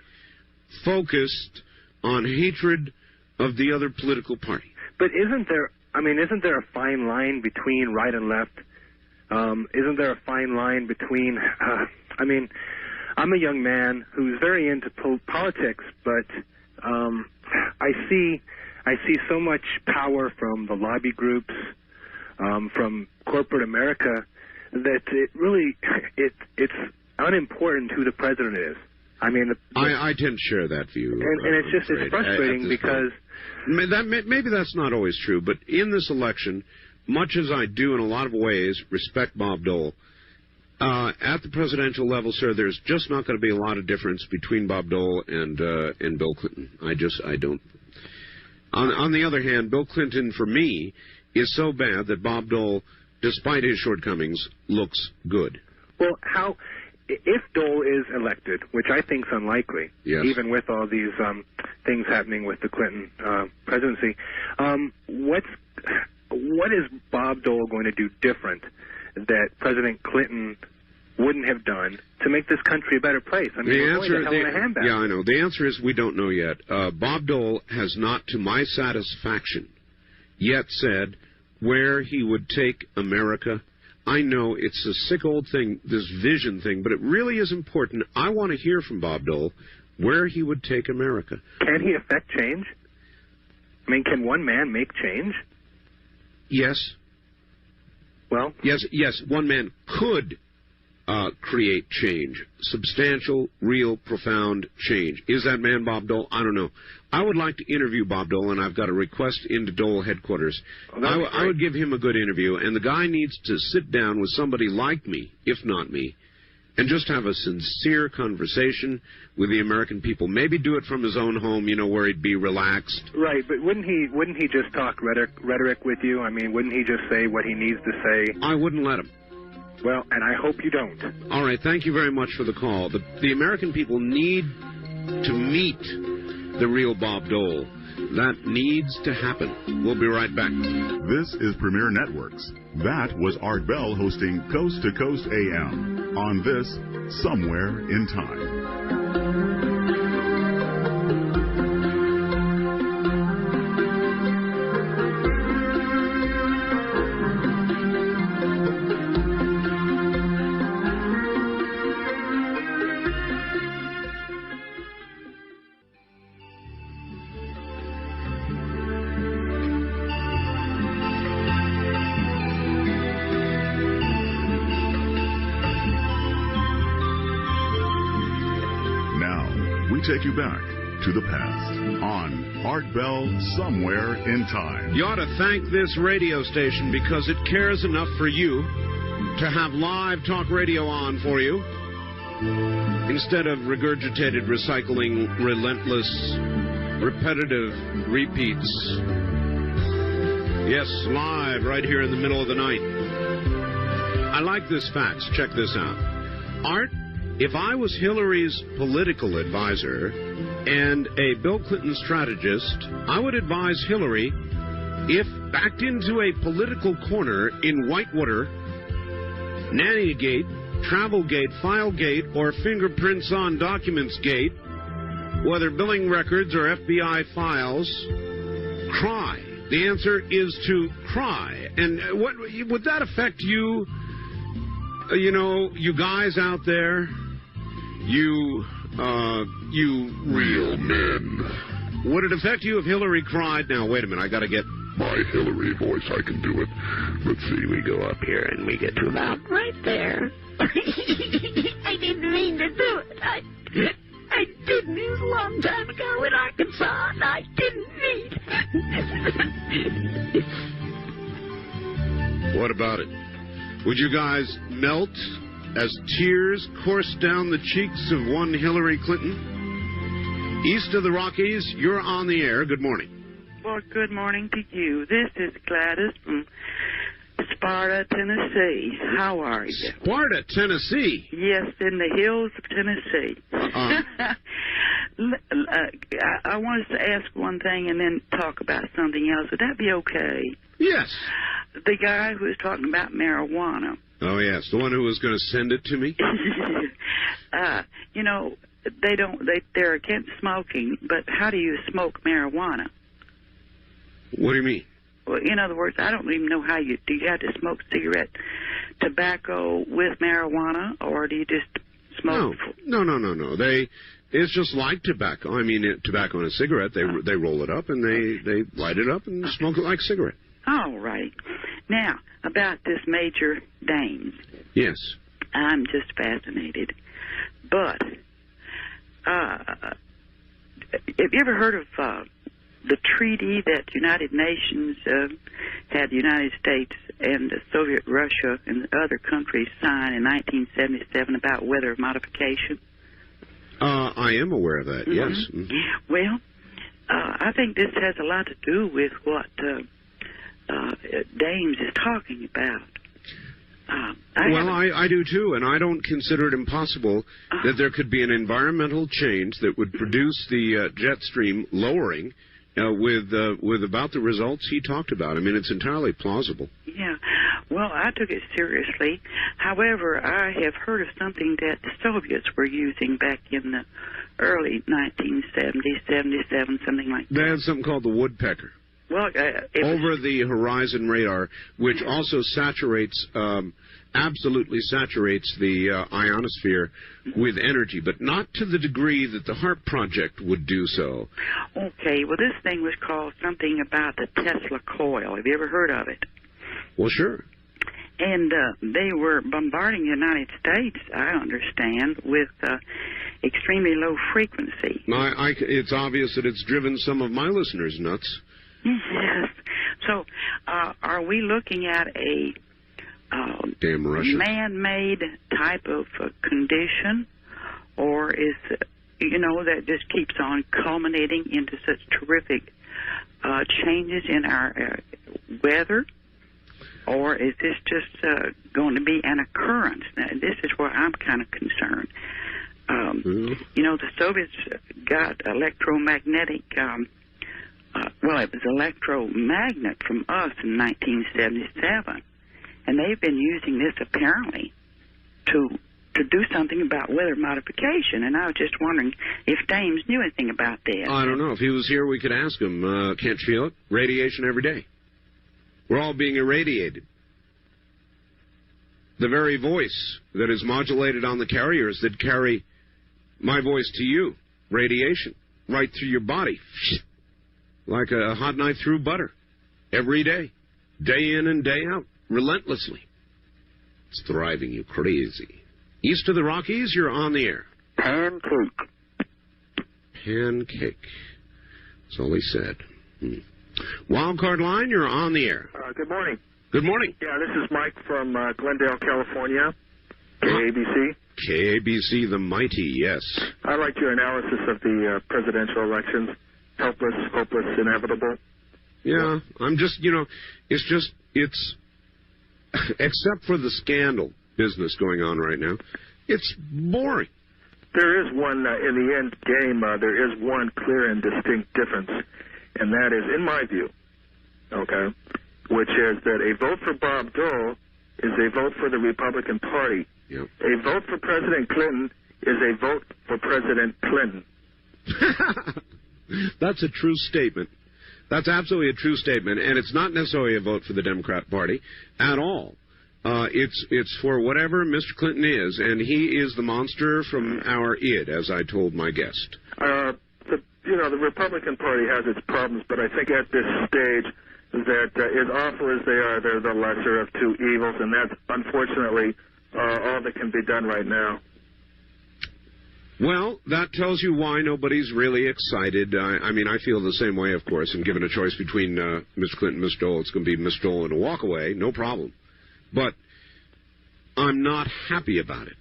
focused on hatred of the other political party. But isn't there a fine line between right and left? Isn't there a fine line between... I'm a young man who's very into politics, but... I see so much power from the lobby groups, from corporate America, that it's unimportant who the president is. I mean, I tend to share that view, and it's frustrating because maybe that's not always true. But in this election, much as I do in a lot of ways respect Bob Dole, at the presidential level, sir, there's just not going to be a lot of difference between Bob Dole and Bill Clinton. I don't. On the other hand, Bill Clinton, for me, is so bad that Bob Dole, despite his shortcomings, looks good. Well, if Dole is elected, which I think is unlikely, yes, even with all these things happening with the Clinton presidency, what is Bob Dole going to do different that President Clinton wouldn't have done to make this country a better place? I mean, we're going to hell in a handbasket. Yeah, I know. The answer is we don't know yet. Bob Dole has not, to my satisfaction, yet said where he would take America. I know it's a sick old thing, this vision thing, but it really is important. I want to hear from Bob Dole where he would take America. Can he affect change? I mean, can one man make change? Yes. Well, yes, one man could create change. Substantial, real, profound change. Is that man Bob Dole? I don't know. I would like to interview Bob Dole, and I've got a request into Dole headquarters. I would give him a good interview, and the guy needs to sit down with somebody like me, if not me, and just have a sincere conversation with the American people. Maybe do it from his own home, where he'd be relaxed. Right, but wouldn't he just talk rhetoric with you? I mean, wouldn't he just say what he needs to say? I wouldn't let him. Well, and I hope you don't. All right, thank you very much for the call. The American people need to meet the real Bob Dole. That needs to happen. We'll be right back. This is Premier Networks. That was Art Bell hosting Coast to Coast AM on this Somewhere in Time. Take you back to the past on Art Bell Somewhere in Time. You ought to thank this radio station because it cares enough for you to have live talk radio on for you instead of regurgitated, recycling, relentless, repetitive repeats. Yes, live right here in the middle of the night. I like this fax. Check this out. Art, if I was Hillary's political advisor and a Bill Clinton strategist, I would advise Hillary, if backed into a political corner in Whitewater, Nannygate, Travelgate, Filegate, or Fingerprints on Documents Gate, whether billing records or FBI files, cry. The answer is to cry. And what would that affect you? You guys out there? You real men. Would it affect you if Hillary cried? Now, wait a minute, I gotta get my Hillary voice. I can do it. Let's see, we go up here and we get to about right there. I didn't mean to do it. I didn't. It was a long time ago in Arkansas, and I didn't mean. What about it? Would you guys melt as tears coursed down the cheeks of one Hillary Clinton? East of the Rockies, you're on the air. Good morning. Well, good morning to you. This is Gladys from Sparta, Tennessee. How are you? Sparta, Tennessee? Yes, in the hills of Tennessee. I wanted to ask one thing and then talk about something else. Would that be okay? Yes. The guy who was talking about marijuana. Oh, yes, the one who was going to send it to me? They're against smoking, but how do you smoke marijuana? What do you mean? Well, in other words, I don't even know how do you have to smoke cigarette tobacco with marijuana, or do you just smoke? No. It's just like tobacco. I mean, tobacco and a cigarette, they roll it up and they light it up and smoke it like cigarette. All right. Now, about this Major Dames. Yes. I'm just fascinated. But, have you ever heard of the treaty that United Nations had the United States and Soviet Russia and other countries sign in 1977 about weather modification? I am aware of that, yes. Mm-hmm. Well, I think this has a lot to do with what Dames is talking about. I do too, and I don't consider it impossible that there could be an environmental change that would produce the jet stream lowering with about the results he talked about. I mean, it's entirely plausible. Yeah. Well, I took it seriously. However, I have heard of something that the Soviets were using back in the early 1970s, 77, something like that. They had something called the woodpecker. Well, over the horizon radar, which also saturates, absolutely saturates the ionosphere with energy, but not to the degree that the HARP project would do so. Okay, well, this thing was called something about the Tesla coil. Have you ever heard of it? Well, sure. And they were bombarding the United States, I understand, with extremely low frequency. It's obvious that it's driven some of my listeners nuts. Yes. So, are we looking at a damn Russia man-made type of condition, or is that just keeps on culminating into such terrific changes in our weather? Or is this just going to be an occurrence? Now, this is where I'm kind of concerned. The Soviets got electromagnetic, it was electromagnet from us in 1977. And they've been using this apparently to do something about weather modification. And I was just wondering if Dames knew anything about this. I don't know. If he was here, we could ask him. Can't you feel it? Radiation every day. We're all being irradiated. The very voice that is modulated on the carriers that carry my voice to you, radiation, right through your body, like a hot knife through butter, every day in and day out, relentlessly. It's driving you crazy. East of the Rockies, you're on the air. Pancake. That's all he said. Wildcard line, you're on the air. Good morning. Good morning. Yeah, this is Mike from Glendale, California, KABC. KABC, the mighty, yes. I like your analysis of the presidential elections. Helpless, hopeless, inevitable. Yeah, I'm just, it's except for the scandal business going on right now, it's boring. There is one, in the end game, there is one clear and distinct difference. And that is, in my view, okay, which is that a vote for Bob Dole is a vote for the Republican Party. Yep. A vote for President Clinton is a vote for President Clinton. That's a true statement. That's absolutely a true statement, and it's not necessarily a vote for the Democrat Party at all. It's for whatever Mr. Clinton is, and he is the monster from our id, as I told my guest. The Republican Party has its problems, but I think at this stage that as awful as they are, they're the lesser of two evils, and that's unfortunately all that can be done right now. Well, that tells you why nobody's really excited. I mean, I feel the same way, of course, and given a choice between Mr. Clinton and Miss Dole, it's going to be Miss Dole and a walk away, no problem. But I'm not happy about it.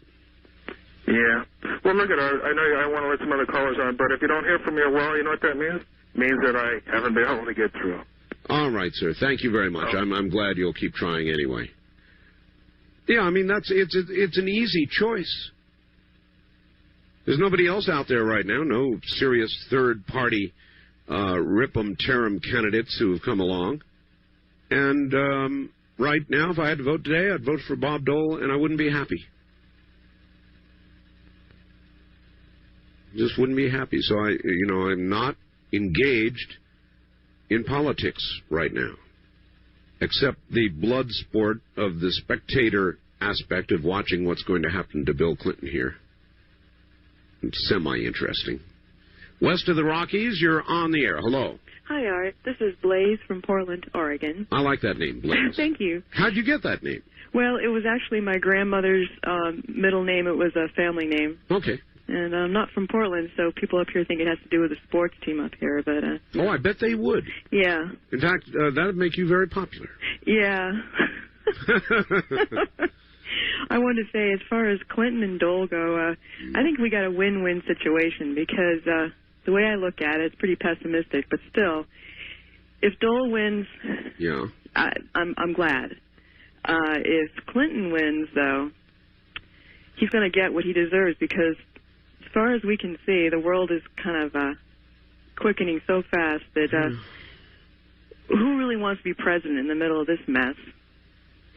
Yeah. Well, look at I know I want to let some other callers on, but if you don't hear from me a while, you know what that means? It means that I haven't been able to get through. All right, sir. Thank you very much. I'm glad you'll keep trying anyway. Yeah, I mean, it's an easy choice. There's nobody else out there right now, no serious third-party rip-em-tear-em candidates who have come along. And right now, if I had to vote today, I'd vote for Bob Dole, and I wouldn't be happy. Just wouldn't be happy. So I'm not engaged in politics right now, except the blood sport of the spectator aspect of watching what's going to happen to Bill Clinton here. It's semi-interesting. West of the Rockies, you're on the air. Hello. Hi, Art. This is Blaze from Portland, Oregon. I like that name, Blaze. Thank you. How'd you get that name? Well, it was actually my grandmother's middle name. It was a family name. Okay. And I'm not from Portland, so people up here think it has to do with the sports team up here. But oh, I bet they would. Yeah. In fact, that would make you very popular. Yeah. I wanted to say, as far as Clinton and Dole go, I think we got a win-win situation because the way I look at it, it's pretty pessimistic. But still, if Dole wins, yeah, I'm glad. If Clinton wins, though, he's going to get what he deserves because, as far as we can see, the world is kind of quickening so fast that who really wants to be president in the middle of this mess?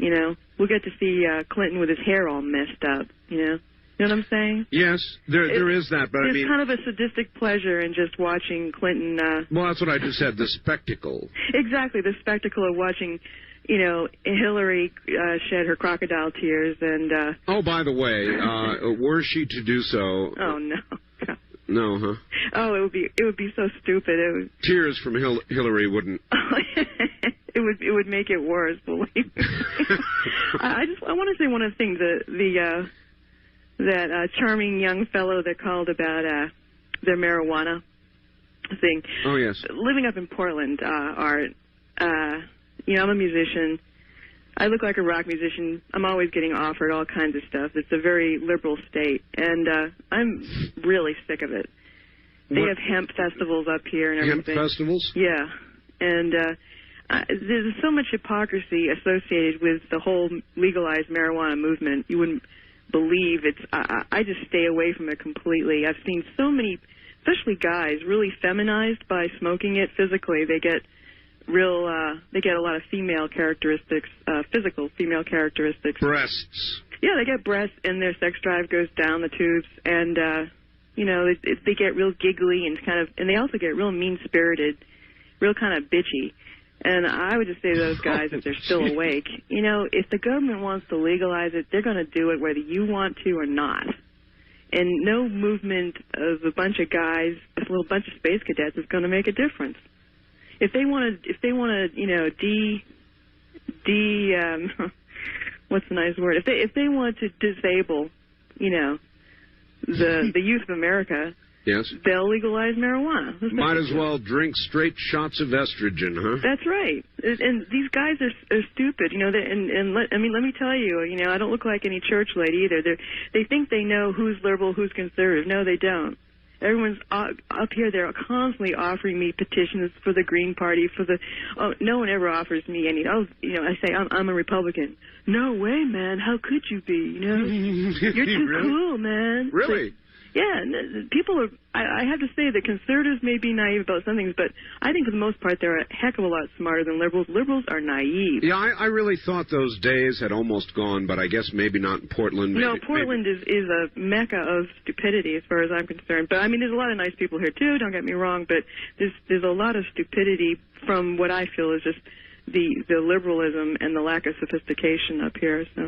You know, we'll get to see Clinton with his hair all messed up, you know? You know what I'm saying? Yes, there is that, but I mean... There's kind of a sadistic pleasure in just watching Clinton... well, that's what I just said, the spectacle. Exactly, the spectacle of watching, you know, Hillary shed her crocodile tears and... oh, by the way, were she to do so... Oh, no. No, huh? Oh, it would be so stupid. Tears from Hillary wouldn't... it would make it worse. Believe me. I want to say one of the things that charming young fellow that called about their marijuana thing. Oh yes. Living up in Portland, Art. I'm a musician. I look like a rock musician. I'm always getting offered all kinds of stuff. It's a very liberal state, and I'm really sick of it. They have hemp festivals up here and everything. Hemp festivals? Yeah. And there's so much hypocrisy associated with the whole legalized marijuana movement. You wouldn't believe it's... I just stay away from it completely. I've seen so many, especially guys, really feminized by smoking it physically. They get they get a lot of female characteristics, physical female characteristics. Breasts. Yeah, they get breasts, and their sex drive goes down the tubes, and they get real giggly and they also get real mean-spirited, real kind of bitchy. And I would just say to those guys, if they're still awake, if the government wants to legalize it, they're going to do it whether you want to or not. And no movement of a bunch of guys, a little bunch of space cadets, is going to make a difference. If they want to, what's the nice word? If they want to disable, the youth of America, yes, they'll legalize marijuana. Might as well drink straight shots of estrogen, huh? That's right. And these guys are stupid, let me tell you, I don't look like any church lady either. They think they know who's liberal, who's conservative. No, they don't. Everyone's up here. They're constantly offering me petitions for the Green Party, no one ever offers me any. I say I'm a Republican. No way, man. How could you be? You're too Really? cool, man. Really? Yeah, people are. I have to say that conservatives may be naive about some things, but I think for the most part they're a heck of a lot smarter than liberals. Liberals are naive. Yeah, I really thought those days had almost gone, but I guess maybe not in Portland. No, Portland is a mecca of stupidity as far as I'm concerned. But I mean, there's a lot of nice people here too. Don't get me wrong, but there's a lot of stupidity from what I feel is just the liberalism and the lack of sophistication up here. So.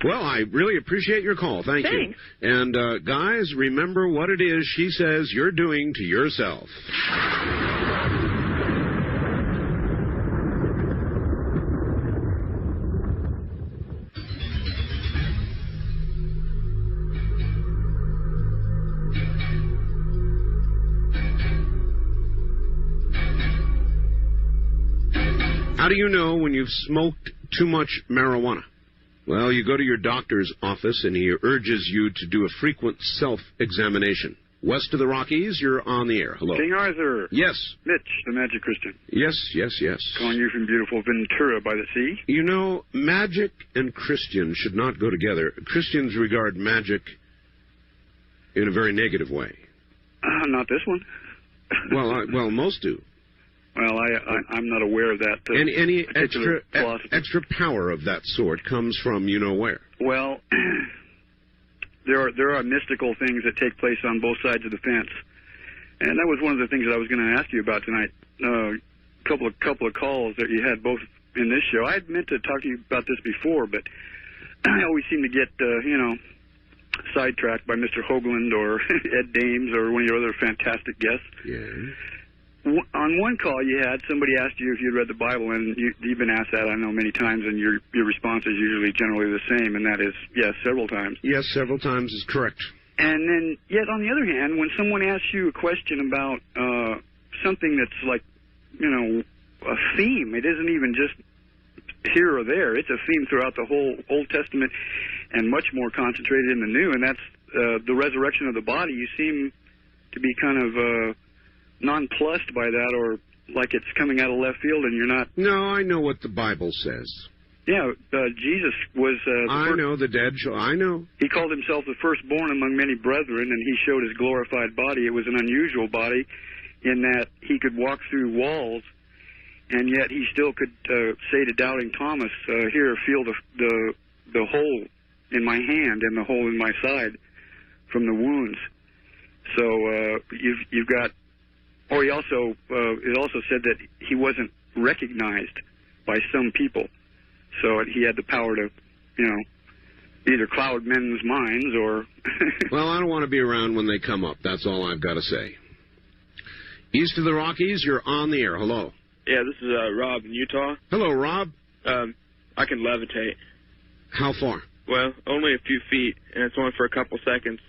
Well, I really appreciate your call. Thanks. You. And, guys, remember what it is she says you're doing to yourself. How do you know when you've smoked too much marijuana? Well, you go to your doctor's office and he urges you to do a frequent self-examination. West of the Rockies, you're on the air. Hello. King Arthur. Yes. Mitch, the Magic Christian. Yes. Calling you from beautiful Ventura by the sea. Magic and Christian should not go together. Christians regard magic in a very negative way. Not this one. Well, most do. Well, I'm not aware of that. Any extra power of that sort comes from where? Well, there are mystical things that take place on both sides of the fence, and that was one of the things that I was going to ask you about tonight. Couple of calls that you had both in this show. I had meant to talk to you about this before, but I always seem to get sidetracked by Mr. Hoagland or Ed Dames or one of your other fantastic guests. Yeah. On one call you had, somebody asked you if you'd read the Bible, and you've been asked that, I know, many times, and your response is usually generally the same, and that is, yes, several times. Yes, several times is correct. And then, yet, on the other hand, when someone asks you a question about something that's like, a theme, it isn't even just here or there, it's a theme throughout the whole Old Testament and much more concentrated in the New, and that's the resurrection of the body. You seem to be kind of nonplussed by that, or like it's coming out of left field and you're not. No, I know what the Bible says. Yeah, Jesus was I know the dead I know. He called himself the firstborn among many brethren, and he showed his glorified body. It was an unusual body in that he could walk through walls, and yet he still could say to doubting Thomas, here, feel the hole in my hand and the hole in my side from the wounds. So you've got. Or it also said that he wasn't recognized by some people. So he had the power to, either cloud men's minds or... Well, I don't want to be around when they come up. That's all I've got to say. East of the Rockies, you're on the air. Hello. Yeah, this is Rob in Utah. Hello, Rob. I can levitate. How far? Well, only a few feet, and it's only for a couple seconds.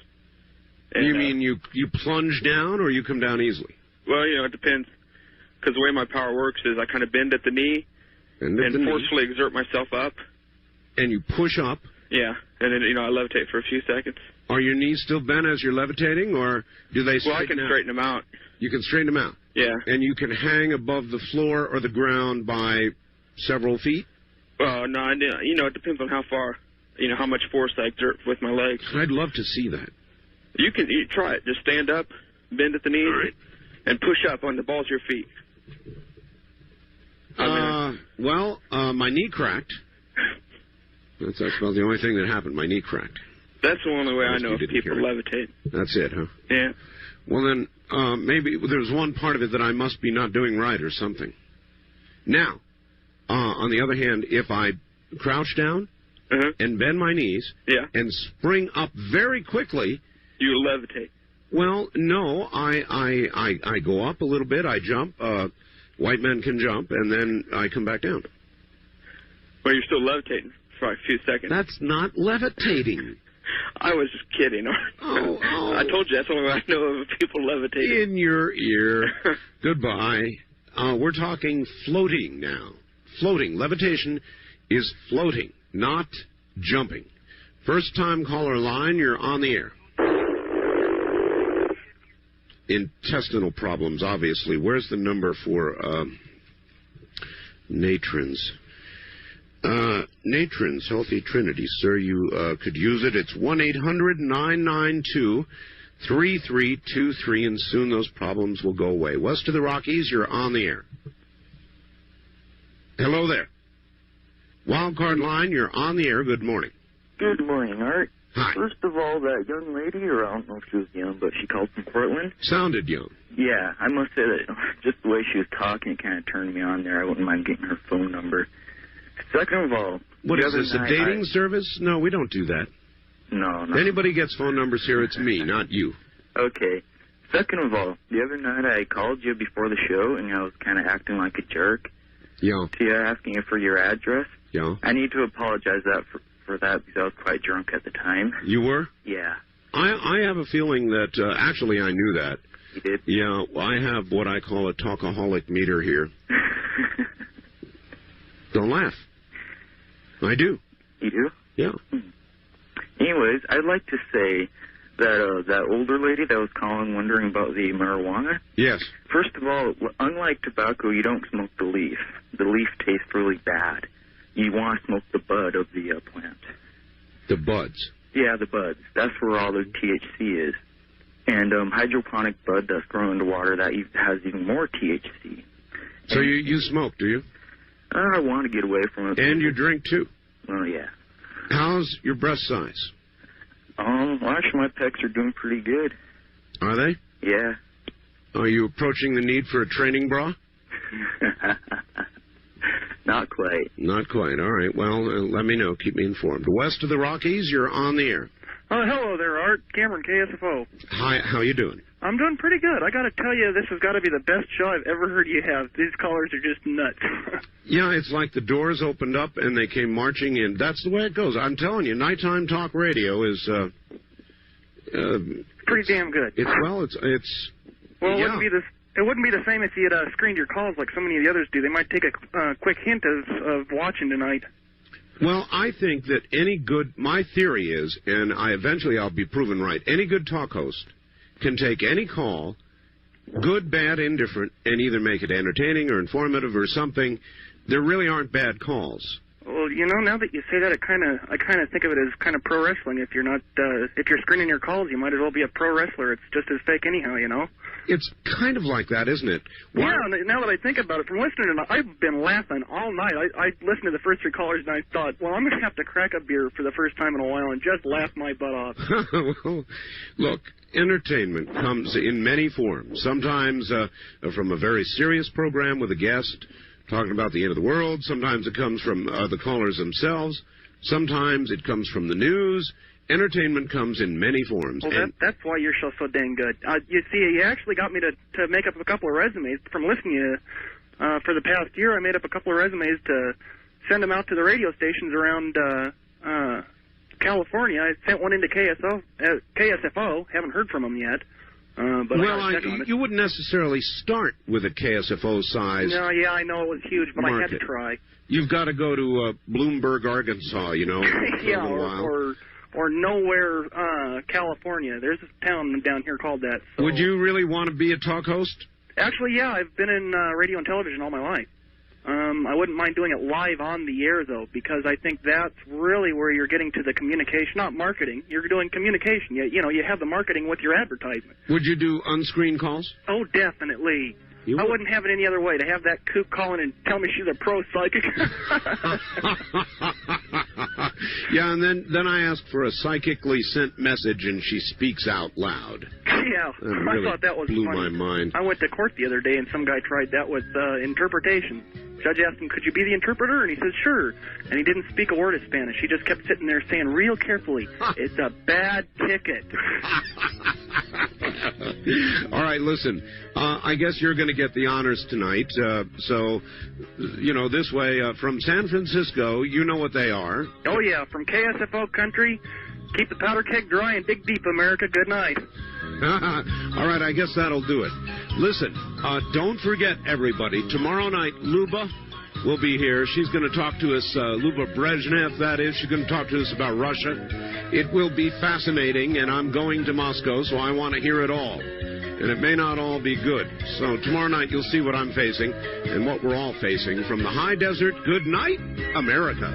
And, you mean you plunge down or you come down easily? Well, it depends. Because the way my power works is I kind of bend at the knee and forcefully exert myself up. And you push up? Yeah, and then, I levitate for a few seconds. Are your knees still bent as you're levitating, or do they straighten out? Well, I can straighten them out. You can straighten them out? Yeah. And you can hang above the floor or the ground by several feet? No, it depends on how far, how much force I exert with my legs. I'd love to see that. You try it. Just stand up, bend at the knees, and push up on the balls of your feet. My knee cracked. That's about the only thing that happened. My knee cracked. That's the only way I know if people levitate. That's it, huh? Yeah. Well, then, maybe there's one part of it that I must be not doing right or something. Now, on the other hand, if I crouch down and bend my knees and spring up very quickly... You levitate. Well, no, I go up a little bit, I jump, white men can jump, and then I come back down. Well, you're still levitating for a few seconds. That's not levitating. I was just kidding. Oh. I told you that's the only way I know of people levitating. In your ear. Goodbye. We're talking floating now. Floating. Levitation is floating, not jumping. First time caller line, you're on the air. Intestinal problems, obviously. Where's the number for Natrins? Natrins, Healthy Trinity, sir. You could use it. It's 1-800-992-3323, and soon those problems will go away. West of the Rockies, you're on the air. Hello there. Wildcard line, you're on the air. Good morning. Good morning, Art. Hi. First of all, that young lady, or I don't know if she was young, but she called from Portland. Sounded young. Yeah, I must say that just the way she was talking, it kind of turned me on there. I wouldn't mind getting her phone number. Second of all... What is this, a dating service? No, we don't do that. No. If anybody gets phone numbers here, it's me, not you. Okay. Second of all, the other night I called you before the show, and I was kind of acting like a jerk. Yeah. To you, asking you for your address. Yeah. I need to apologize for that because I was quite drunk at the time. You were? Yeah. I have a feeling that, actually I knew that. You did? Yeah, I have what I call a talkaholic meter here. Don't laugh. I do. You do? Yeah. Anyways, I'd like to say that that older lady that was calling wondering about the marijuana. Yes. First of all, unlike tobacco, you don't smoke the leaf. The leaf tastes really bad. You want to smoke the bud of the plant. The buds? Yeah, the buds. That's where all the THC is. And hydroponic bud that's grown into water, that has even more THC. So you smoke, do you? I want to get away from it. And you drink, too? Well, yeah. How's your breast size? Actually, my pecs are doing pretty good. Are they? Yeah. Are you approaching the need for a training bra? Not quite. Not quite. All right. Well, let me know. Keep me informed. West of the Rockies, you're on the air. Oh, hello there, Art. Cameron, KSFO. Hi. How you doing? I'm doing pretty good. I got to tell you, this has got to be the best show I've ever heard you have. These callers are just nuts. Yeah, it's like the doors opened up and they came marching in. That's the way it goes. I'm telling you, nighttime talk radio is pretty damn good. It's well, it wouldn't be this. It wouldn't be the same if you had screened your calls like so many of the others do. They might take a quick hint of watching tonight. Well, I think that my theory is, and I'll be proven right, any good talk host can take any call, good, bad, indifferent, and either make it entertaining or informative or something. There really aren't bad calls. Well, now that you say that, I kind of think of it as kind of pro wrestling. If you're screening your calls, you might as well be a pro wrestler. It's just as fake anyhow, It's kind of like that, isn't it? Why? Yeah, now that I think about it, from listening to it, I've been laughing all night. I listened to the first three callers, and I thought, well, I'm going to have to crack a beer for the first time in a while and just laugh my butt off. Well, look, entertainment comes in many forms. Sometimes from a very serious program with a guest talking about the end of the world. Sometimes it comes from the callers themselves. Sometimes it comes from the news. Entertainment comes in many forms. Well, that's why your show's so dang good. You see, you actually got me to make up a couple of resumes from listening to you For the past year, I made up a couple of resumes to send them out to the radio stations around California. I sent one into KSFO. Haven't heard from them yet. But you wouldn't necessarily start with a KSFO size. No, yeah, I know it was huge, but I had to try. You've got to go to Bloomberg, Arkansas, you know. Yeah, or nowhere, California. There's a town down here called that. So. Would you really want to be a talk host? Actually, yeah, I've been in radio and television all my life. I wouldn't mind doing it live on the air, though, because I think that's really where you're getting to the communication, not marketing. You're doing communication. You have the marketing with your advertisement. Would you do unscreened calls? Oh, definitely. I wouldn't have it any other way, to have that kook call in and tell me she's a pro psychic. Yeah, and then I ask for a psychically sent message, and she speaks out loud. Yeah, really I thought that was blew funny. my mind. I went to court the other day, and some guy tried that with interpretation. Judge asked him, could you be the interpreter? And he said, sure. And he didn't speak a word of Spanish. He just kept sitting there saying real carefully, it's a bad ticket. All right, listen, I guess you're going to get the honors tonight. So, this way, from San Francisco, you know what they are. Oh, yeah, from KSFO country, keep the powder keg dry and dig deep, America. Good night. All right, I guess that'll do it. Listen, don't forget, everybody, tomorrow night, Luba will be here. She's going to talk to us, Luba Brezhnev, that is. She's going to talk to us about Russia. It will be fascinating, and I'm going to Moscow, so I want to hear it all. And it may not all be good. So tomorrow night, you'll see what I'm facing and what we're all facing. From the high desert, good night, America.